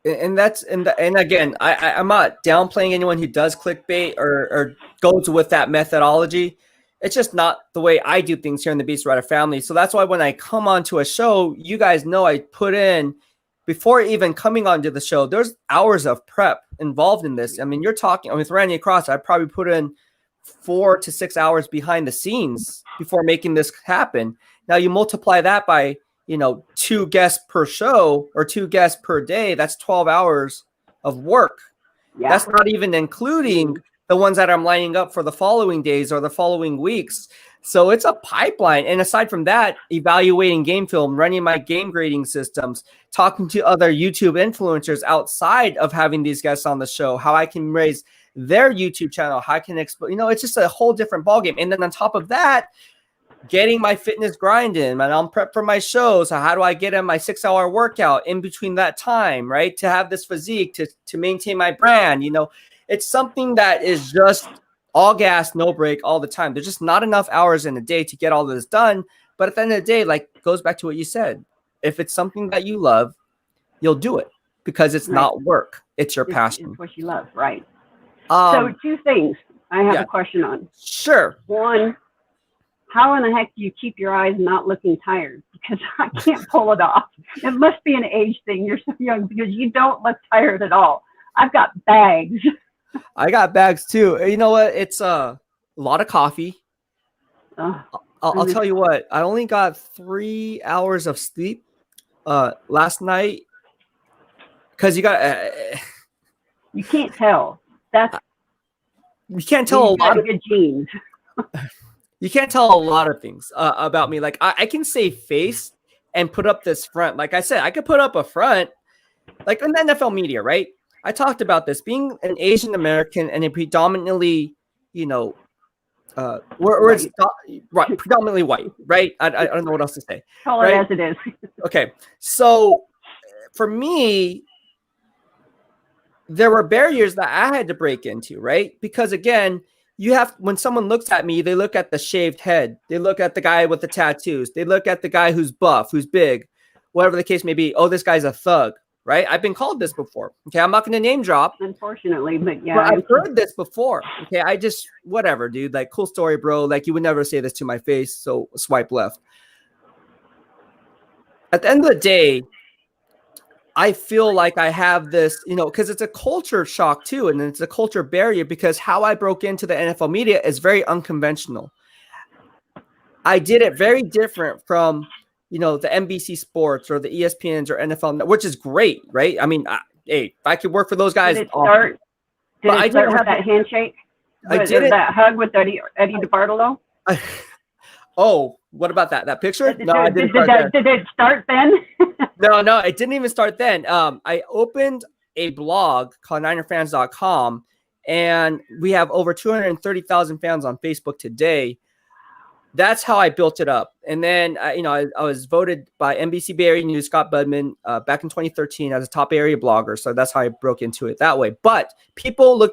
And that's and again, I'm not downplaying anyone who does clickbait or goes with that methodology. It's just not the way I do things here in the BEASTwriter family. So that's why when I come onto a show, you guys know I put in, before even coming onto the show, there's hours of prep involved in this. I mean, you're talking with Randy Cross, I probably put in 4 to 6 hours behind the scenes before making this happen. Now you multiply that by 2 guests per show or 2 guests per day. That's 12 hours of work. That's not even including the ones that I'm lining up for the following days or the following weeks. So it's a pipeline. And aside from that, evaluating game film, running my game grading systems, talking to other YouTube influencers outside of having these guests on the show, how I can raise their YouTube channel, how I can it's just a whole different ballgame. And then on top of that, getting my fitness grind in, and I'm prepped for my shows. So how do I get in my 6-hour workout in between that time, right? To have this physique, to maintain my brand, it's something that is just all gas, no break all the time. There's just not enough hours in a day to get all this done. But at the end of the day, like, goes back to what you said. If it's something that you love, you'll do it because it's not work. It's your passion. It's what you love, right? So 2 things I have a question on. Sure. One, how in the heck do you keep your eyes not looking tired? Because I can't pull it off. It must be an age thing. You're so young because you don't look tired at all. I've got bags. I got bags too. You know what? It's a lot of coffee. I'll tell you what. I only got 3 hours of sleep last night because you can't tell. You can't tell a lot of good genes. You can't tell a lot of things about me. Like I can say face and put up this front. Like I said, I could put up a front, like in the NFL media, right? I talked about this being an Asian American and a predominantly, predominantly white, right? I don't know what else to say. Call it as it is. Okay, so for me, there were barriers that I had to break into, right? Because again, when someone looks at me, they look at the shaved head. They look at the guy with the tattoos. They look at the guy who's buff, who's big, whatever the case may be. Oh, this guy's a thug, right? I've been called this before. Okay, I'm not going to name drop. Unfortunately, but yeah. But I've heard this before. Okay, whatever, dude. Like, cool story, bro. Like, you would never say this to my face, so swipe left. At the end of the day, I feel like I have this, because it's a culture shock too. And it's a culture barrier because how I broke into the NFL media is very unconventional. I did it very different from, the NBC Sports or the ESPNs or NFL, which is great, right? I mean, hey, if I could work for those guys. Did it start with that handshake? I did that hug with Eddie DeBartolo? Oh, what about that picture? Did it start then? No, it didn't even start then. I opened a blog called NinerFans.com, and we have over 230,000 fans on Facebook today. That's how I built it up. And then, I was voted by NBC Bay Area News, Scott Budman, back in 2013 as a top area blogger. So that's how I broke into it that way. But people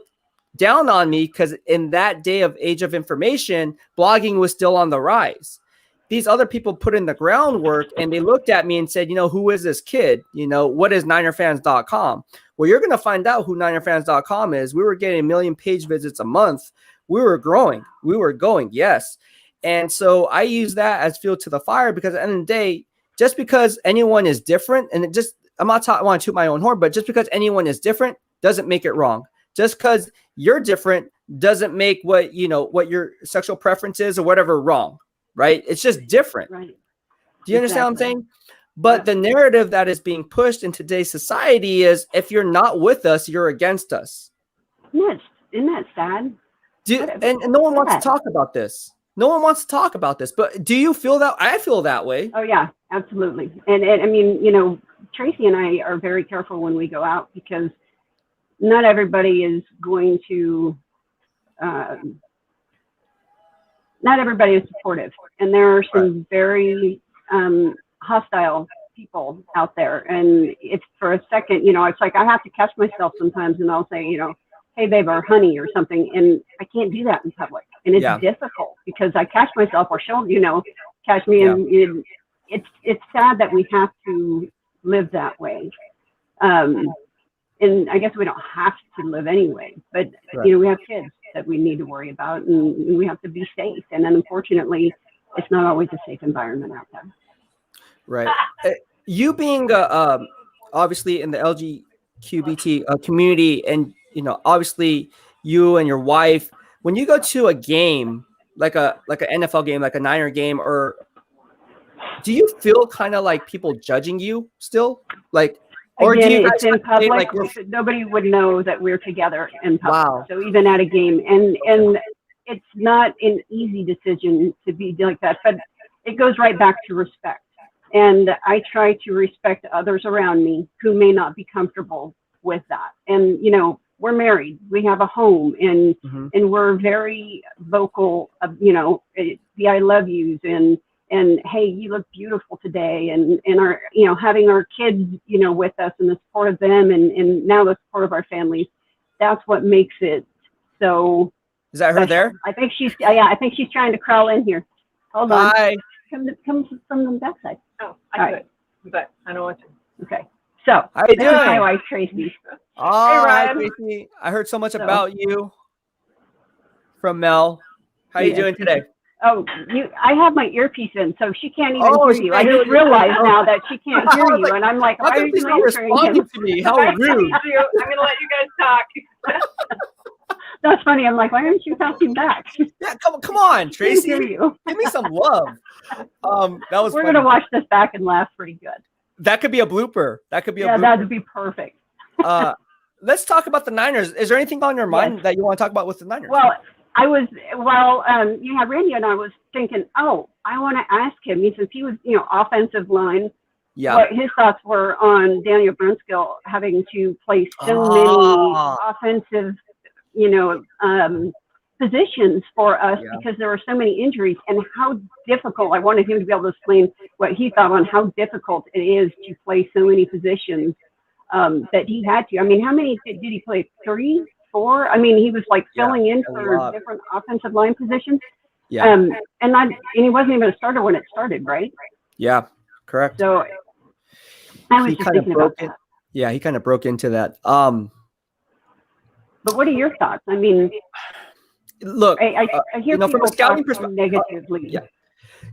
down on me because in that day of age of information, blogging was still on the rise. These other people put in the groundwork and they looked at me and said, who is this kid? What is NinerFans.com? Well, you're going to find out who NinerFans.com is. We were getting 1 million page visits a month. We were growing. We were going, yes. And so I use that as fuel to the fire because at the end of the day, just because anyone is different, and I want to toot my own horn, but just because anyone is different doesn't make it wrong. Just because you're different doesn't make what your sexual preference is or whatever wrong. Right? It's just different. Right. Do you understand what I'm saying? But the narrative that is being pushed in today's society is if you're not with us, you're against us. Yes. Isn't that sad? And no one wants to talk about this. No one wants to talk about this. But do you feel that? I feel that way. Oh, yeah, absolutely. And I mean, Tracy and I are very careful when we go out because not everybody is going to not everybody is supportive, and there are some very hostile people out there. And it's for a second, it's like I have to catch myself sometimes, and I'll say, hey, babe, or honey, or something, and I can't do that in public, and it's difficult because I catch myself, or she'll, catch me, and it's sad that we have to live that way. And I guess we don't have to live anyway, but we have kids that we need to worry about, and we have to be safe. And then unfortunately, it's not always a safe environment out there. Right. You being obviously in the LGBT community, and obviously you and your wife, when you go to a game like an NFL game, like a Niner game, or do you feel kind of like people judging you still, like? Or again, do you it's in public. like nobody would know that we're together in public. Wow. So even at a game, and it's not an easy decision to be like that, but it goes right back to respect. And I try to respect others around me who may not be comfortable with that. And we're married, we have a home, and we're very vocal of the I love yous, and hey, you look beautiful today, and our having our kids with us, and the support of them, and now the support of our families. That's what makes it so. Is that her there? I think she's trying to crawl in here. Hold on. Hi. Come from the backside. Oh, I could, but I don't want to. Okay. So how you doing? My wife Tracy. Oh, hey, Ryan. hi, Tracy. I heard so much about you from Mel. How you doing today? Oh, I have my earpiece in, so she can't even hear you. I hear just you. realized now that she can't hear you, and I'm like, How why are come she's you not answering responding him? to me? How rude. I'm gonna let you guys talk. That's funny. I'm like, why aren't you talking back? Yeah, come on, I Tracy. hear you. Give me some love. That was We're funny. gonna watch this back and laugh pretty good. That could be a blooper. That could be a blooper. That'd be perfect. Let's talk about the Niners. Is there anything on your mind that you want to talk about with the Niners? Well, Randy and I was thinking, I want to ask him, since he was, offensive line, what his thoughts were on Daniel Brunskill having to play so many offensive, positions for us because there were so many injuries, and how difficult. I wanted him to be able to explain what he thought on how difficult it is to play so many positions that he had to. I mean, how many did he play? 3, 4? I mean, he was like filling in for different offensive line positions. Yeah. And he wasn't even a starter when it started, right? Yeah, correct. So I was just thinking about that. Yeah, he kind of broke into that. But what are your thoughts? I mean, look, I hear people from a scouting talk negatively. Yeah.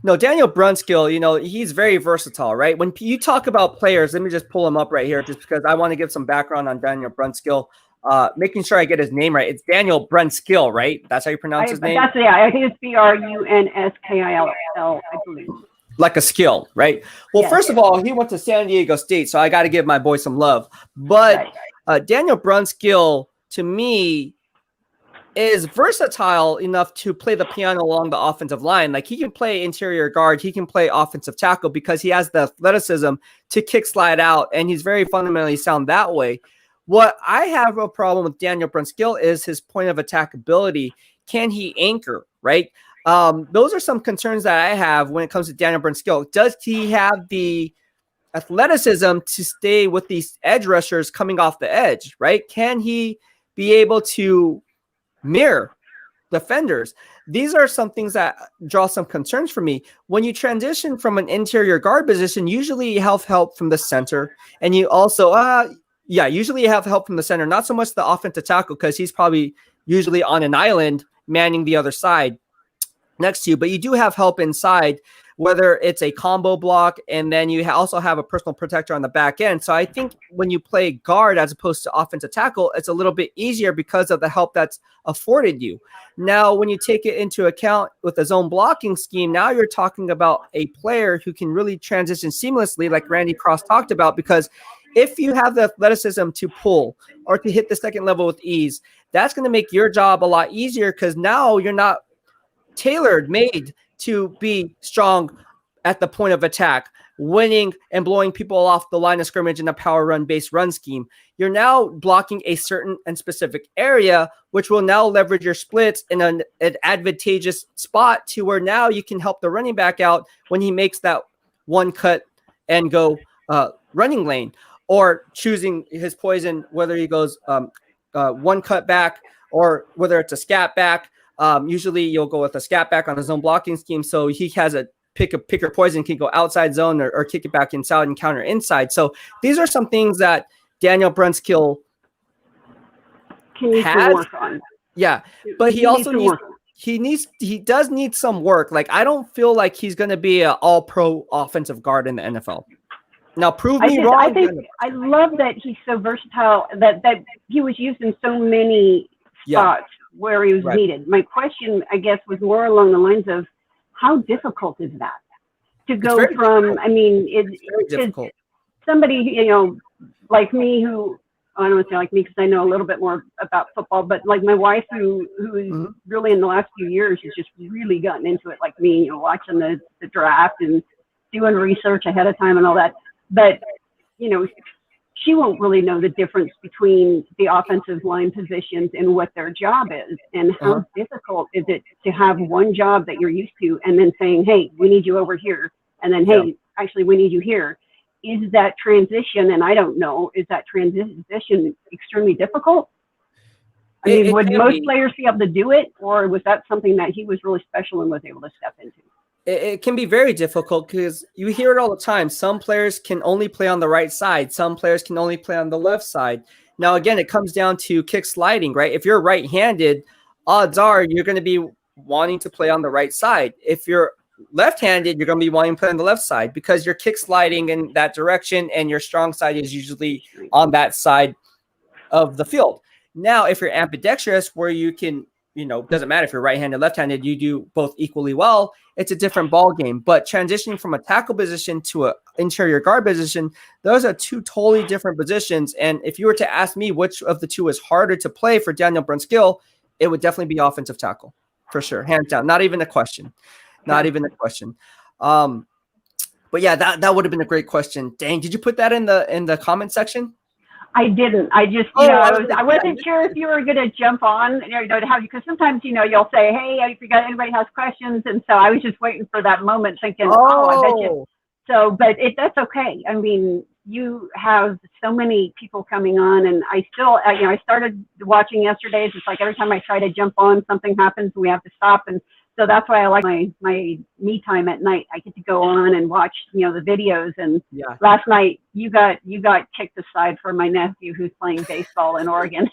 No, Daniel Brunskill, he's very versatile, right? When you talk about players, let me just pull him up right here just because I want to give some background on Daniel Brunskill. Making sure I get his name right. It's Daniel Brunskill, right? That's how you pronounce his name? I think it's Brunskill, I believe. Like a skill, right? Well, first of all, he went to San Diego State, so I got to give my boy some love. But Daniel Brunskill, to me, is versatile enough to play the piano along the offensive line. Like, he can play interior guard, he can play offensive tackle because he has the athleticism to kick slide out, and he's very fundamentally sound that way. What I have a problem with Daniel Brunskill is his point of attack ability. Can he anchor, right? Those are some concerns that I have when it comes to Daniel Brunskill. Does he have the athleticism to stay with these edge rushers coming off the edge, right? Can he be able to mirror, defenders. These are some things that draw some concerns for me. When you transition from an interior guard position, usually you have help from the center, and you also, usually you have help from the center, not so much the offensive tackle because he's probably usually on an island manning the other side next to you, but you do have help inside, whether it's a combo block, and then you also have a personal protector on the back end. So I think when you play guard as opposed to offensive tackle, it's a little bit easier because of the help that's afforded you. Now, when you take it into account with the zone blocking scheme, now you're talking about a player who can really transition seamlessly, like Randy Cross talked about, because if you have the athleticism to pull or to hit the second level with ease, that's going to make your job a lot easier because now you're not made to be strong at the point of attack, winning and blowing people off the line of scrimmage in a power run based run scheme. You're now blocking a certain and specific area, which will now leverage your splits in an advantageous spot to where now you can help the running back out when he makes that one cut and go running lane, or choosing his poison, whether he goes one cut back or whether it's a scat back. Usually you'll go with a scat back on his own blocking scheme. So he has a pick your poison, can go outside zone or kick it back inside and counter inside. So these are some things that Daniel Brunskill has work on. Yeah. But he also does need some work. Like, I don't feel like he's going to be an all pro offensive guard in the NFL. Now, prove me wrong. I love that he's so versatile, that he was used in so many spots where he was needed. My question, I guess, was more along the lines of how difficult is that to go from? Difficult. I mean, it's somebody, like me, who I don't want to say like me because I know a little bit more about football, but like my wife, who is really in the last few years has just really gotten into it, like me, watching the draft and doing research ahead of time and all that. But she won't really know the difference between the offensive line positions and what their job is, and how difficult is it to have one job that you're used to and then saying, hey, we need you over here, and then, hey, actually, we need you here. Is that transition, and I don't know, is that transition extremely difficult? I mean, would most players be able to do it, or was that something that he was really special and was able to step into? It can be very difficult because you hear it all the time. Some players can only play on the right side. Some players can only play on the left side. Now, again, it comes down to kick sliding, right? If you're right-handed, odds are you're going to be wanting to play on the right side. If you're left-handed, you're going to be wanting to play on the left side because you're kick sliding in that direction, and your strong side is usually on that side of the field. Now, if you're ambidextrous, where you can, doesn't matter if you're right-handed, left-handed, you do both equally well. It's a different ball game. But transitioning from a tackle position to an interior guard position, those are two totally different positions. And if you were to ask me which of the two is harder to play for Daniel Brunskill, it would definitely be offensive tackle for sure, hands down. Not even a question. Not even a question. But yeah, that would have been a great question. Dang, did you put that in the comment section? I didn't. I just, I wasn't sure if you were going to jump on, because sometimes, you'll say, hey, if anybody has questions. And so I was just waiting for that moment thinking, I bet you. So, but that's okay. I mean, you have so many people coming on, and I still, I started watching yesterday. It's just like every time I try to jump on, something happens and we have to stop. And so that's why I like my me time at night. I get to go on and watch, the videos. And last night you got kicked aside for my nephew who's playing baseball in Oregon.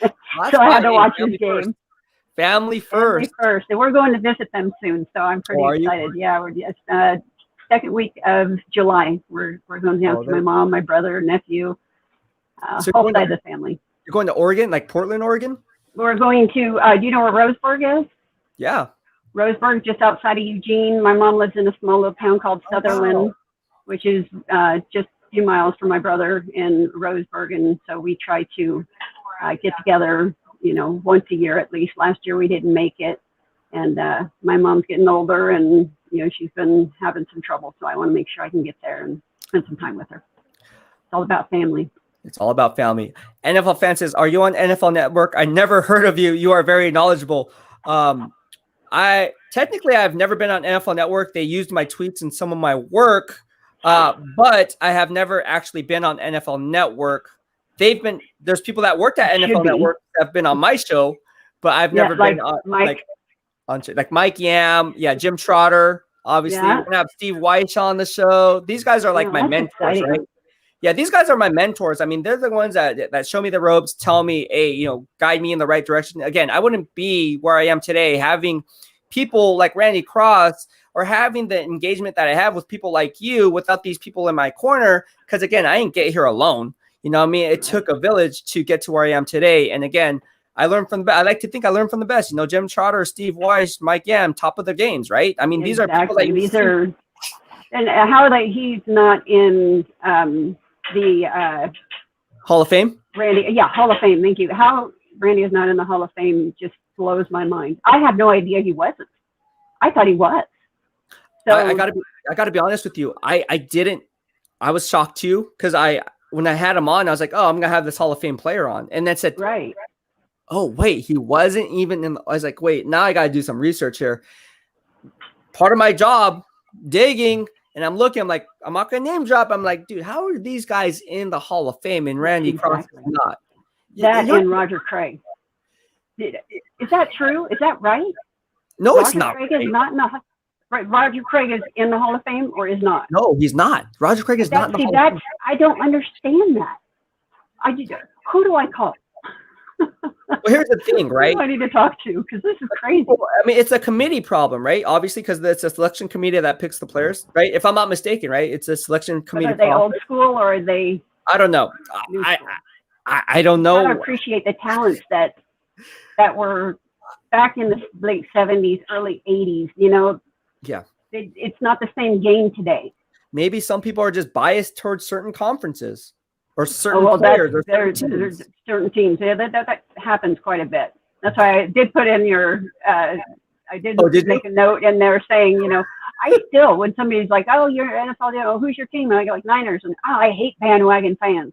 So I had to watch his game. Family first. And we're going to visit them soon. So I'm pretty excited. Yeah, we're just second week of July. We're going down to my mom, my brother, nephew, whole side of the family. You're going to Oregon, like Portland, Oregon? We're going to, do you know where Roseburg is? Yeah. Roseburg, just outside of Eugene. My mom lives in a small little town called Sutherland, which is just a few miles from my brother in Roseburg. And so we try to get together, once a year at least. Last year we didn't make it. And my mom's getting older, and, she's been having some trouble. So I want to make sure I can get there and spend some time with her. It's all about family. It's all about family. NFL fan says, are you on NFL Network? I never heard of you. You are very knowledgeable. I've never been on NFL Network. They used my tweets in some of my work, but I have never actually been on NFL Network. There's people that worked at NFL Network that have been on my show, but I've never been Mike. like Mike Yam. Yeah. Jim Trotter. Obviously, we're going to have Steve Weiss on the show. These guys are like my mentors, right? Yeah, these guys are my mentors. I mean, they're the ones that show me the ropes, tell me, hey, guide me in the right direction. Again, I wouldn't be where I am today having people like Randy Cross or having the engagement that I have with people like you without these people in my corner. Because again, I didn't get here alone. You know what I mean? It took a village to get to where I am today. And again, I learned from the best. I like to think I learned from the best. Jim Trotter, Steve Weiss, Mike Yam, top of the games, right? I mean, these are people that these are, and how he's not in the Hall of Fame? Randy, yeah, Hall of Fame. Thank you. How Randy is not in the Hall of Fame just blows my mind. I had no idea he wasn't. I thought he was. So I gotta be honest with you. I was shocked too, because when I had him on, I was like, oh, I'm gonna have this Hall of Fame player on, and then said, right. Oh wait, he wasn't even in. I was like, wait, now I gotta do some research here. Part of my job, digging. And I'm looking, I'm like, I'm not going to name drop. I'm like, dude, how are these guys in the Hall of Fame and Randy Cross is not? That and Roger Craig. Is that true? Is that right? No, it's not. Roger Craig is not in the right. Roger Craig is in the Hall of Fame or is not? No, he's not. Roger Craig is not in the Hall of Fame. I don't understand that. Who do I call? Well, here's the thing, right? Who do I need to talk to? Because this is crazy. Well, I mean, it's a committee problem, right? Obviously, because it's a selection committee that picks the players, right? If I'm not mistaken, right? It's a selection committee. But are they old school or are they? I don't know. I don't know. I appreciate the talents that were back in the late 70s, early 80s. Yeah. It's not the same game today. Maybe some people are just biased towards certain conferences. Or certain players, or certain teams. Yeah, that happens quite a bit. That's why I did put in your. I did make a note in there saying, I still, when somebody's like, "Oh, you're NFL, who's your team?" And I go like Niners, and I hate bandwagon fans.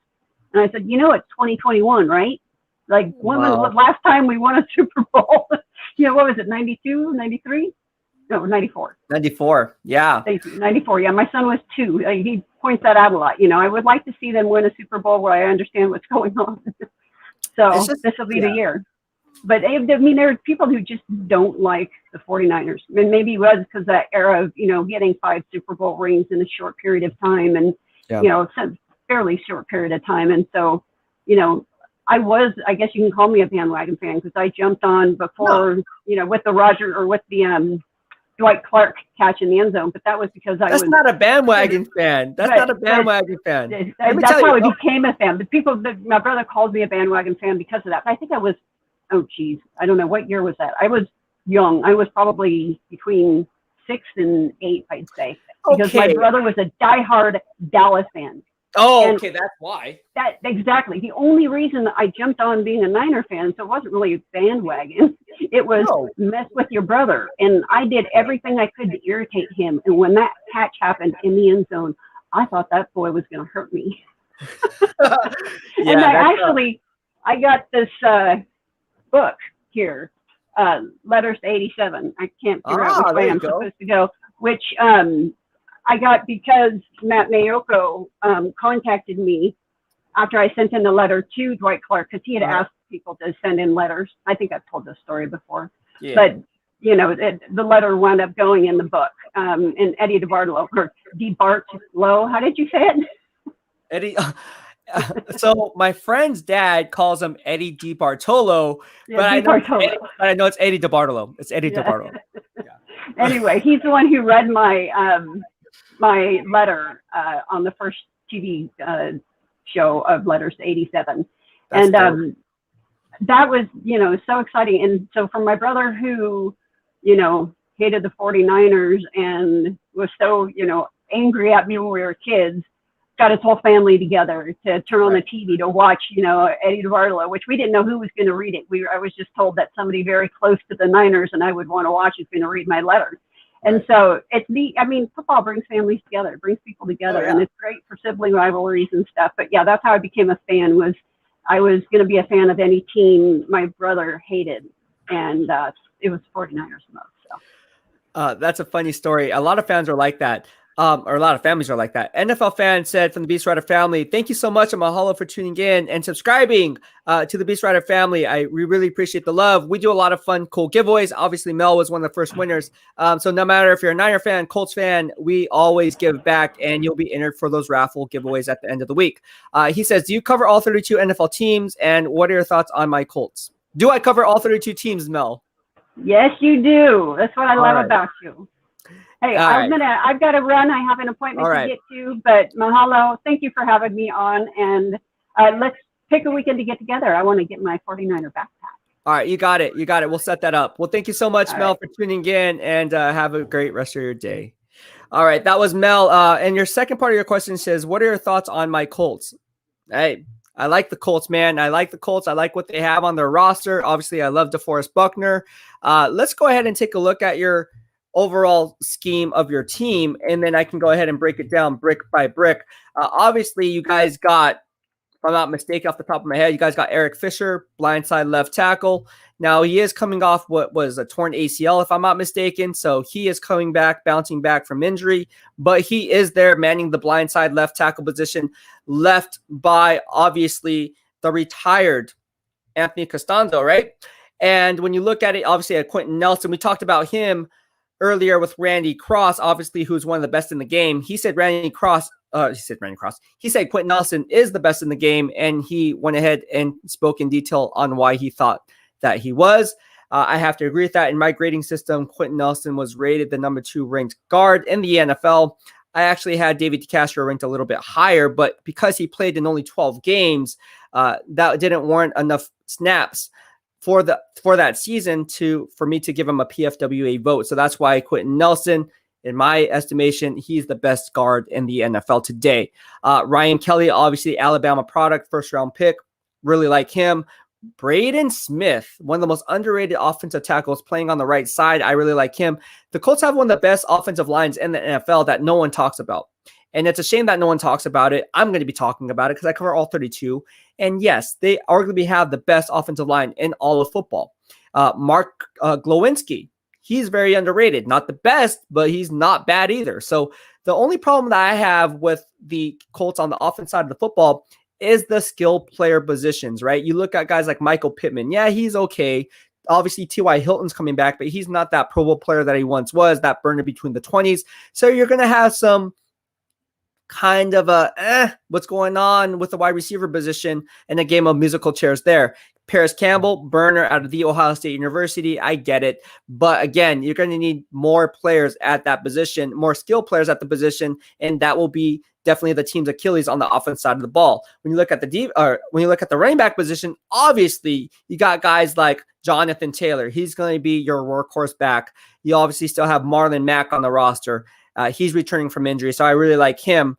And I said, it's 2021, right? Like when was the last time we won a Super Bowl? What was it? 92, 93? No, 94. 94. Yeah. 94. Yeah, my son was 2. He points that out a lot. I would like to see them win a Super Bowl where I understand what's going on. So this will be the year. But I mean, there are people who just don't like the 49ers. And maybe it was because that era of, getting 5 Super Bowl rings in a short period of time and, it's a fairly short period of time. And so, I guess you can call me a bandwagon fan because I jumped on before, with the Roger or with the Dwight Clark catch in the end zone, but that was because That's not a bandwagon fan. That's not a bandwagon fan. That's how I became a fan. But my brother called me a bandwagon fan because of that. But I think I was, I don't know, what year was that? I was young. I was probably between 6 and 8, I'd say, because my brother was a diehard Dallas fan. Oh, okay, that's why. Exactly. The only reason I jumped on being a Niner fan, so it wasn't really a bandwagon. It was mess with your brother. And I did everything I could to irritate him. And when that catch happened in the end zone, I thought that boy was going to hurt me. And I got this book here, Letters to 87. I can't figure out which way I'm supposed to go, which I got because Matt Mayoko contacted me after I sent in the letter to Dwight Clark because he had asked people to send in letters. I think I've told this story before. Yeah. But, the letter wound up going in the book. And Eddie DeBartolo, or DeBartolo, how did you say it? Eddie. So my friend's dad calls him Eddie DeBartolo, but I know it's Eddie DeBartolo. It's Eddie DeBartolo. Yeah. Anyway, he's the one who read my my letter on the first TV show of Letters to 87. That's and that was, so exciting. And so for my brother who, hated the 49ers and was so, angry at me when we were kids, got his whole family together to turn on the TV to watch, Eddie DeBartolo, which we didn't know who was going to read it. I was just told that somebody very close to the Niners and I would want to watch is going to read my letter. And so it's neat. I mean, football brings families together, brings people together, and it's great for sibling rivalries and stuff. But yeah, that's how I became a fan. I was going to be a fan of any team my brother hated, and it was 49ers most. So that's a funny story. A lot of fans are like that. or a lot of families are like that. NFL fan said from the BEASTwriter family, thank you so much, and mahalo for tuning in and subscribing to the BEASTwriter family. We really appreciate the love. We do a lot of fun, cool giveaways. Obviously, Mel was one of the first winners. So no matter if you're a Niner fan, Colts fan, we always give back, and you'll be entered for those raffle giveaways at the end of the week. He says, do you cover all 32 NFL teams, and what are your thoughts on my Colts? Do I cover all 32 teams, Mel? Yes, you do. That's what I love about you. Hey, I've got to run. I have an appointment to get to, but mahalo. Thank you for having me on, and let's pick a weekend to get together. I want to get my 49er backpack. All right, you got it. You got it. We'll set that up. Well, thank you so much, Mel, for tuning in, and have a great rest of your day. All right, that was Mel. And your second part of your question says, what are your thoughts on my Colts? Hey, I like the Colts, man. I like the Colts. I like what they have on their roster. Obviously, I love DeForest Buckner. Let's go ahead and take a look at your overall scheme of your team, and then I can go ahead and break it down brick by brick. Obviously, you guys got, if I'm not mistaken, off the top of my head, you guys got Eric Fisher, blindside left tackle. Now, he is coming off what was a torn ACL, if I'm not mistaken, so he is coming back, bouncing back from injury, but he is there manning the blindside left tackle position, left by, obviously, the retired Anthony Costanzo, right? And when you look at it, obviously, at Quentin Nelson, we talked about him earlier with Randy Cross, obviously, who's one of the best in the game. He said He said Quentin Nelson is the best in the game, and he went ahead and spoke in detail on why he thought that he was. I have to agree with that. In my grading system, Quentin Nelson was rated the number 2 ranked guard in the NFL. I actually had David DeCastro ranked a little bit higher, but because he played in only 12 games, that didn't warrant enough snaps for that season for me to give him a PFWA vote. So that's why Quentin Nelson, in my estimation, he's the best guard in the NFL today. Ryan Kelly, obviously Alabama product, first round pick. Really like him. Braden Smith, one of the most underrated offensive tackles playing on the right side. I really like him. The Colts have one of the best offensive lines in the NFL that no one talks about. And it's a shame that no one talks about it. I'm going to be talking about it because I cover all 32. And yes, they arguably have the best offensive line in all of football. Mark Glowinski, he's very underrated. Not the best, but he's not bad either. So the only problem that I have with the Colts on the offense side of the football is the skill player positions, right? You look at guys like Michael Pittman. Yeah, he's okay. Obviously, T.Y. Hilton's coming back, but he's not that Pro Bowl player that he once was, that burner between the 20s. So you're going to have some kind of what's going on with the wide receiver position and a game of musical chairs there. Paris Campbell, burner out of the Ohio State University. I get it. But again, you're going to need more players at that position, more skilled players at the position, and that will be definitely the team's Achilles on the offense side of the ball. When you look at the running back position, obviously you got guys like Jonathan Taylor. He's going to be your workhorse back. You obviously still have Marlon Mack on the roster. He's returning from injury, so I really like him.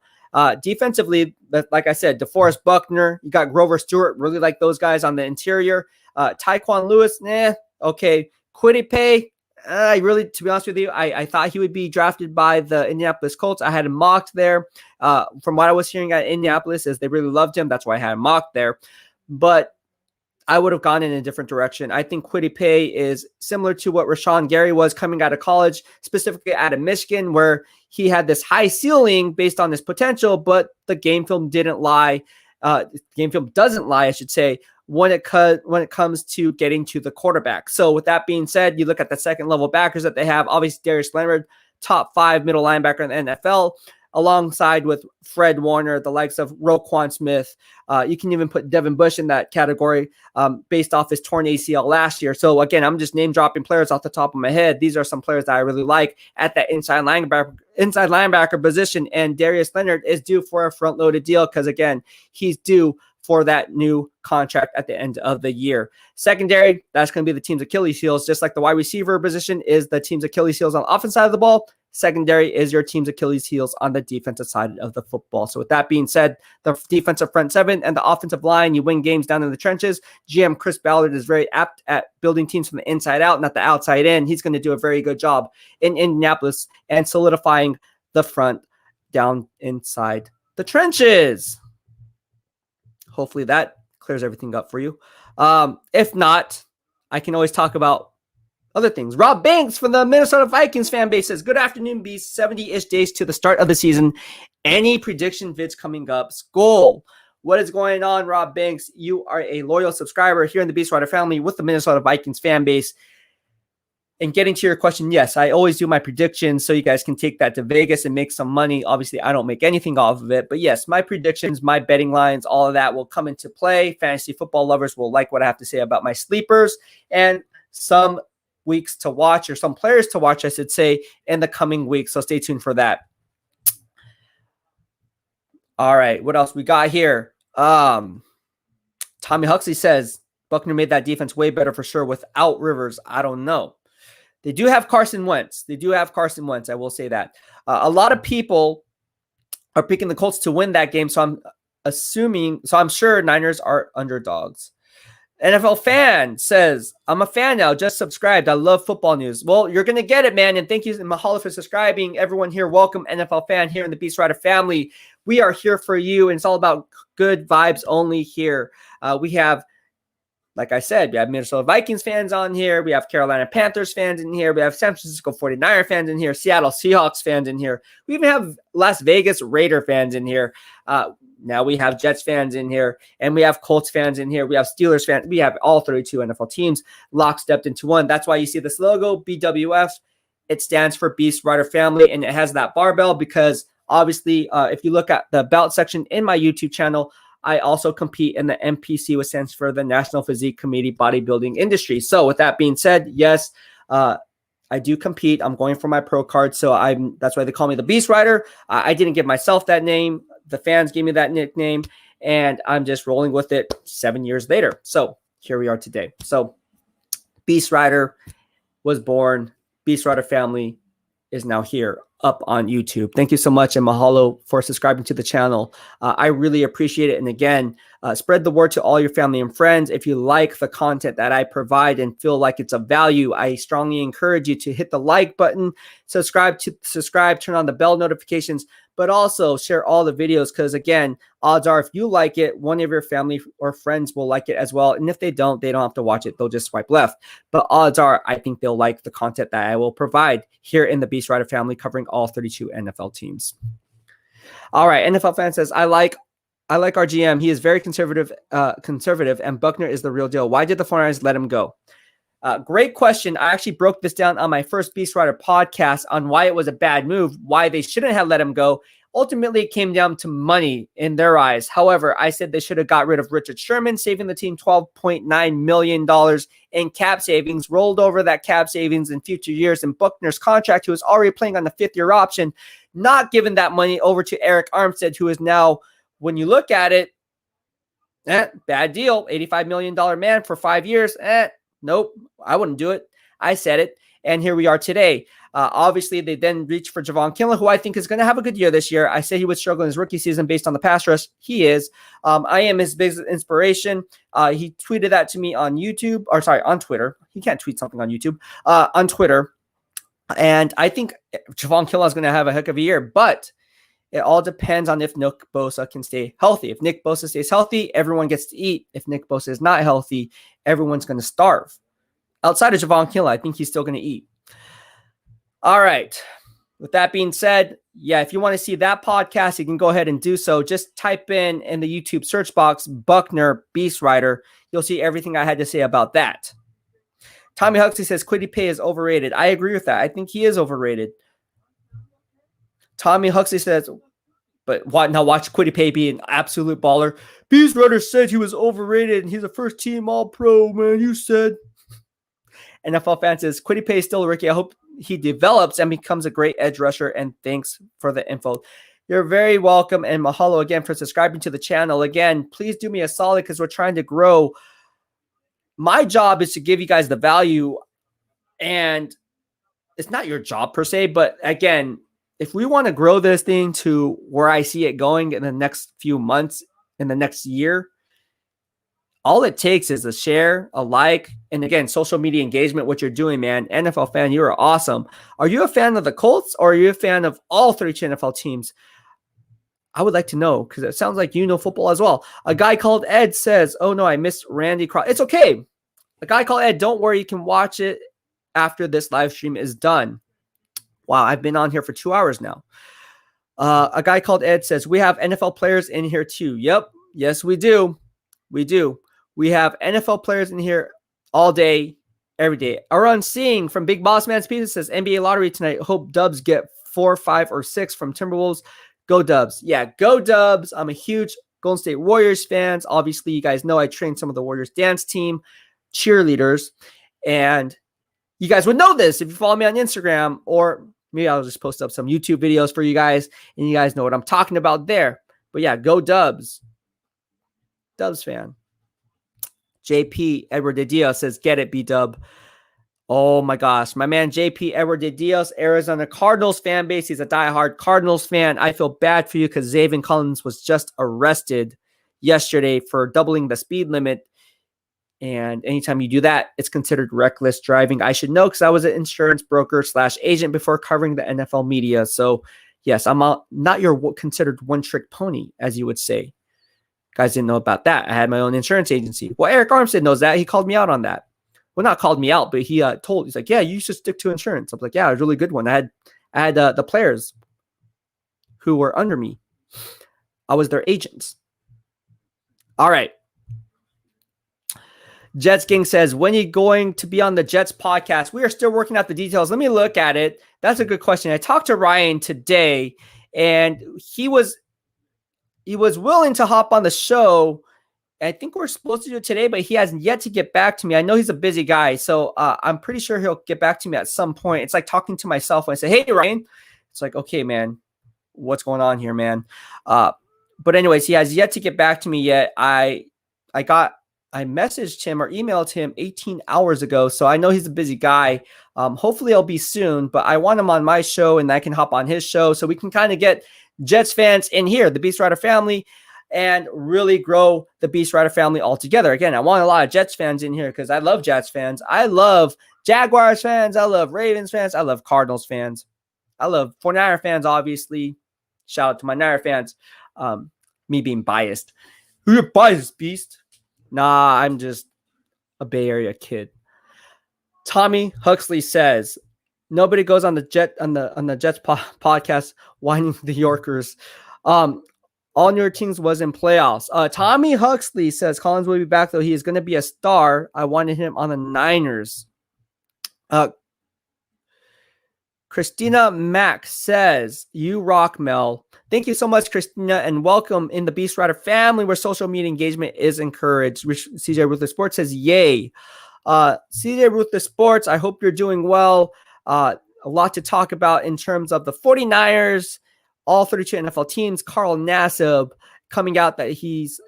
Defensively, like I said, DeForest Buckner, you got Grover Stewart, really like those guys on the interior. Taekwon Lewis, okay. Kwity Paye, I really, to be honest with you, I thought he would be drafted by the Indianapolis Colts. I had him mocked there. From what I was hearing at Indianapolis is they really loved him. That's why I had him mocked there. But I would have gone in a different direction. I think Kwity Paye is similar to what Rashawn Gary was coming out of college, specifically out of Michigan, where he had this high ceiling based on his potential, but the game film didn't lie. Game film doesn't lie, I should say, when it comes to getting to the quarterback. So with that being said, you look at the second level backers that they have. Obviously, Darius Leonard, top 5 middle linebacker in the NFL, alongside with Fred Warner, the likes of Roquan Smith. You can even put Devin Bush in that category based off his torn ACL last year. So again, I'm just name dropping players off the top of my head. These are some players that I really like at that inside linebacker position. And Darius Leonard is due for a front loaded deal because again, he's due for that new contract at the end of the year. Secondary, that's going to be the team's Achilles heels, just like the wide receiver position is the team's Achilles heels on the offensive side of the ball. Secondary is your team's Achilles heels on the defensive side of the football. So with that being said, the defensive front seven and the offensive line, you win games down in the trenches. GM Chris Ballard is very apt at building teams from the inside out, not the outside in. He's going to do a very good job in Indianapolis and solidifying the front down inside the trenches. Hopefully that clears everything up for you. If not, I can always talk about other things. Rob Banks from the Minnesota Vikings fan base says, good afternoon, Beast. 70-ish days to the start of the season. Any prediction vids coming up? Skull. What is going on, Rob Banks? You are a loyal subscriber here in the BEASTwriter family with the Minnesota Vikings fan base. And getting to your question, yes, I always do my predictions so you guys can take that to Vegas and make some money. Obviously, I don't make anything off of it. But yes, my predictions, my betting lines, all of that will come into play. Fantasy football lovers will like what I have to say about my sleepers and some weeks to watch, or some players to watch, I should say, in the coming weeks. So stay tuned for that. All right, what else we got here? Tommy Huxley says, Buckner made that defense way better for sure without Rivers. I don't know. They do have Carson Wentz. I will say that. A lot of people are picking the Colts to win that game, so I'm sure Niners are underdogs. NFL fan says, I'm a fan now, just subscribed. I love football news. Well, you're going to get it, man, and thank you, Mahalo, for subscribing. Everyone here, welcome, NFL fan here in the BEASTwriter family. We are here for you, and it's all about good vibes only here. We have, like I said, we have Minnesota Vikings fans on here. We have Carolina Panthers fans in here. We have San Francisco 49er fans in here. Seattle Seahawks fans in here. We even have Las Vegas Raider fans in here. Now we have Jets fans in here. And we have Colts fans in here. We have Steelers fans. We have all 32 NFL teams lockstepped into one. That's why you see this logo, BWF. It stands for BEASTwriter Family. And it has that barbell because obviously, if you look at the about section in my YouTube channel, I also compete in the NPC, which stands for the National Physique Committee Bodybuilding Industry. So with that being said, yes, I do compete. I'm going for my pro card. So that's why they call me the BEASTwriter. I didn't give myself that name. The fans gave me that nickname, and I'm just rolling with it 7 years later. So here we are today. So BEASTwriter was born. BEASTwriter family is now here up on YouTube. Thank you so much, and mahalo for subscribing to the channel. I really appreciate it. And again, spread the word to all your family and friends. If you like the content that I provide and feel like it's of value, I strongly encourage you to hit the like button, subscribe, turn on the bell notifications, but also share all the videos, because again, odds are if you like it, one of your family or friends will like it as well. And if they don't have to watch it. They'll just swipe left. But odds are I think they'll like the content that I will provide here in the BEASTwriter family, covering all 32 NFL teams. All right, NFL fan says, I like our GM. He is very conservative, and Buckner is the real deal. Why did the 49ers let him go? Great question. I actually broke this down on my first BEASTwriter podcast on why it was a bad move, why they shouldn't have let him go. Ultimately, it came down to money in their eyes. However, I said they should have got rid of Richard Sherman, saving the team $12.9 million in cap savings, rolled over that cap savings in future years, and Buckner's contract, who is already playing on the fifth-year option, not giving that money over to Eric Armstead, who is now, when you look at it, bad deal, $85 million man for 5 years. Nope, I wouldn't do it. I said it, and here we are today. Obviously, they then reached for Javon Kinlaw, who I think is going to have a good year this year. I said he would struggle in his rookie season based on the pass rush. He is. I am his biggest inspiration. He tweeted that to me on YouTube, on Twitter. He can't tweet something on YouTube. On Twitter. And I think Javon Kinlaw is going to have a heck of a year, but it all depends on if Nick Bosa can stay healthy. If Nick Bosa stays healthy, everyone gets to eat. If Nick Bosa is not healthy, everyone's going to starve. Outside of Javon Kinlaw, I think he's still going to eat. All right. With that being said, yeah, if you want to see that podcast, you can go ahead and do so. Just type in the YouTube search box, Buckner BEASTwriter. You'll see everything I had to say about that. Tommy Huxley says Kwity Paye is overrated. I agree with that. I think he is overrated. Tommy Huxley says, but now watch Kwity Paye be an absolute baller. BEASTwriter said he was overrated and he's a first team All-Pro, man. You said. NFL fan says Kwity Paye is still a rookie. I hope he develops and becomes a great edge rusher. And thanks for the info. You're very welcome. And mahalo again for subscribing to the channel. Again, please do me a solid because we're trying to grow. My job is to give you guys the value, and it's not your job per se, but again, if we want to grow this thing to where I see it going in the next few months, in the next year, all it takes is a share, a like, and again, social media engagement, what you're doing, man. NFL fan, you are awesome. Are you a fan of the Colts or are you a fan of all 32 NFL teams? I would like to know because it sounds like you know football as well. A guy called Ed says, oh no, I missed Randy Cross. It's okay. A guy called Ed, don't worry. You can watch it after this live stream is done. Wow, I've been on here for 2 hours now. A guy called Ed says, we have NFL players in here too. Yep. Yes, we do. We do. We have NFL players in here all day, every day. Arun Singh from Big Boss Man's Pizza says, NBA lottery tonight. Hope Dubs get 4, 5, or 6 from Timberwolves. Go Dubs. Yeah, go Dubs. I'm a huge Golden State Warriors fans. Obviously, you guys know I trained some of the Warriors dance team cheerleaders. And you guys would know this if you follow me on Instagram, or maybe I'll just post up some YouTube videos for you guys, and you guys know what I'm talking about there. But yeah, go Dubs. Dubs fan. JP Edward de Dios says, get it, B-Dub. Oh my gosh. My man JP Edward de Dios, Arizona Cardinals fan base. He's a diehard Cardinals fan. I feel bad for you because Zaven Collins was just arrested yesterday for doubling the speed limit. And anytime you do that, it's considered reckless driving. I should know because I was an insurance broker / agent before covering the NFL media. So yes, I'm not your considered one-trick pony, as you would say. Guys didn't know about that. I had my own insurance agency. Well, Eric Armstead knows that. He called me out on that. Well, not called me out, but he's like, yeah, you should stick to insurance. I'm like, yeah, it was a really good one. I had the players who were under me. I was their agents. All right. Jets Gang says, when are you going to be on the Jets podcast? We are still working out the details. Let me look at it. That's a good question. I talked to Ryan today, and he was willing to hop on the show. I think we're supposed to do it today, but he hasn't yet to get back to me. I know he's a busy guy, so I'm pretty sure he'll get back to me at some point. It's like talking to myself when I say, hey, Ryan. It's like, okay, man, what's going on here, man? But anyways, he has yet to get back to me yet. I messaged him or emailed him 18 hours ago, so I know he's a busy guy. Hopefully it'll be soon, but I want him on my show, and I can hop on his show so we can kind of get Jets fans in here, the BEASTwriter family, and really grow the BEASTwriter family all together. Again, I want a lot of Jets fans in here because I love Jets fans. I love Jaguars fans. I love Ravens fans. I love Cardinals fans. I love 49er fans, obviously. Shout out to my Niner fans. Me being biased. Who you biased, Beast? Nah, I'm just a Bay Area kid. Tommy Huxley says, nobody goes on the Jets podcast whining the Yorkers. All your teams was in playoffs. Tommy Huxley says Collins will be back, though he is going to be a star. I wanted him on the Niners. Christina Mack says, you rock, Mel. Thank you so much, Christina, and welcome in the BEASTwriter family where social media engagement is encouraged. CJ Ruthless Sports says, yay. CJ Ruthless Sports, I hope you're doing well. A lot to talk about in terms of the 49ers, all 32 NFL teams. Carl Nassib coming out that he's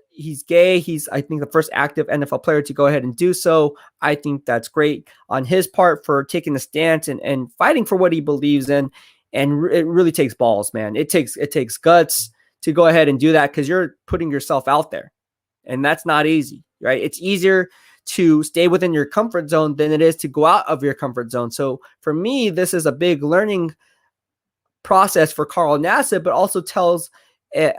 gay. He's, I think, the first active NFL player to go ahead and do so. I think that's great on his part for taking a stance and fighting for what he believes in. And it really takes balls, man. It takes guts to go ahead and do that because you're putting yourself out there. And that's not easy, right? It's easier to stay within your comfort zone than it is to go out of your comfort zone. So for me, this is a big learning process for Carl Nassib, but also tells a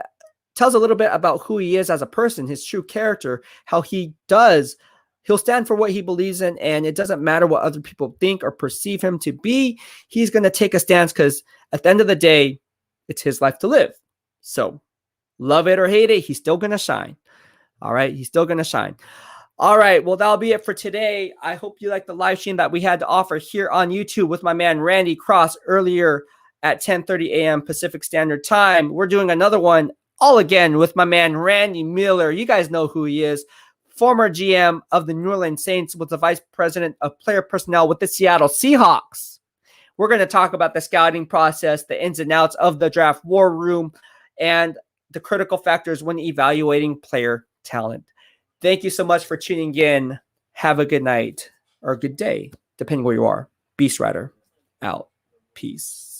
little bit about who he is as a person, his true character, how he'll stand for what he believes in, and it doesn't matter what other people think or perceive him to be. He's going to take a stance because at the end of the day, it's his life to live. So love it or hate it, he's still going to shine. All right, he's still going to shine. All right, well, that'll be it for today. I hope you liked the live stream that we had to offer here on YouTube with my man Randy Cross earlier at 10:30 a.m. Pacific Standard Time. We're doing another one all again with my man Randy Miller. You guys know who he is. Former GM of the New Orleans Saints, was the vice president of player personnel with the Seattle Seahawks. We're going to talk about the scouting process, the ins and outs of the draft war room, and the critical factors when evaluating player talent. Thank you so much for tuning in. Have a good night or a good day, depending where you are. BEASTwriter out. Peace.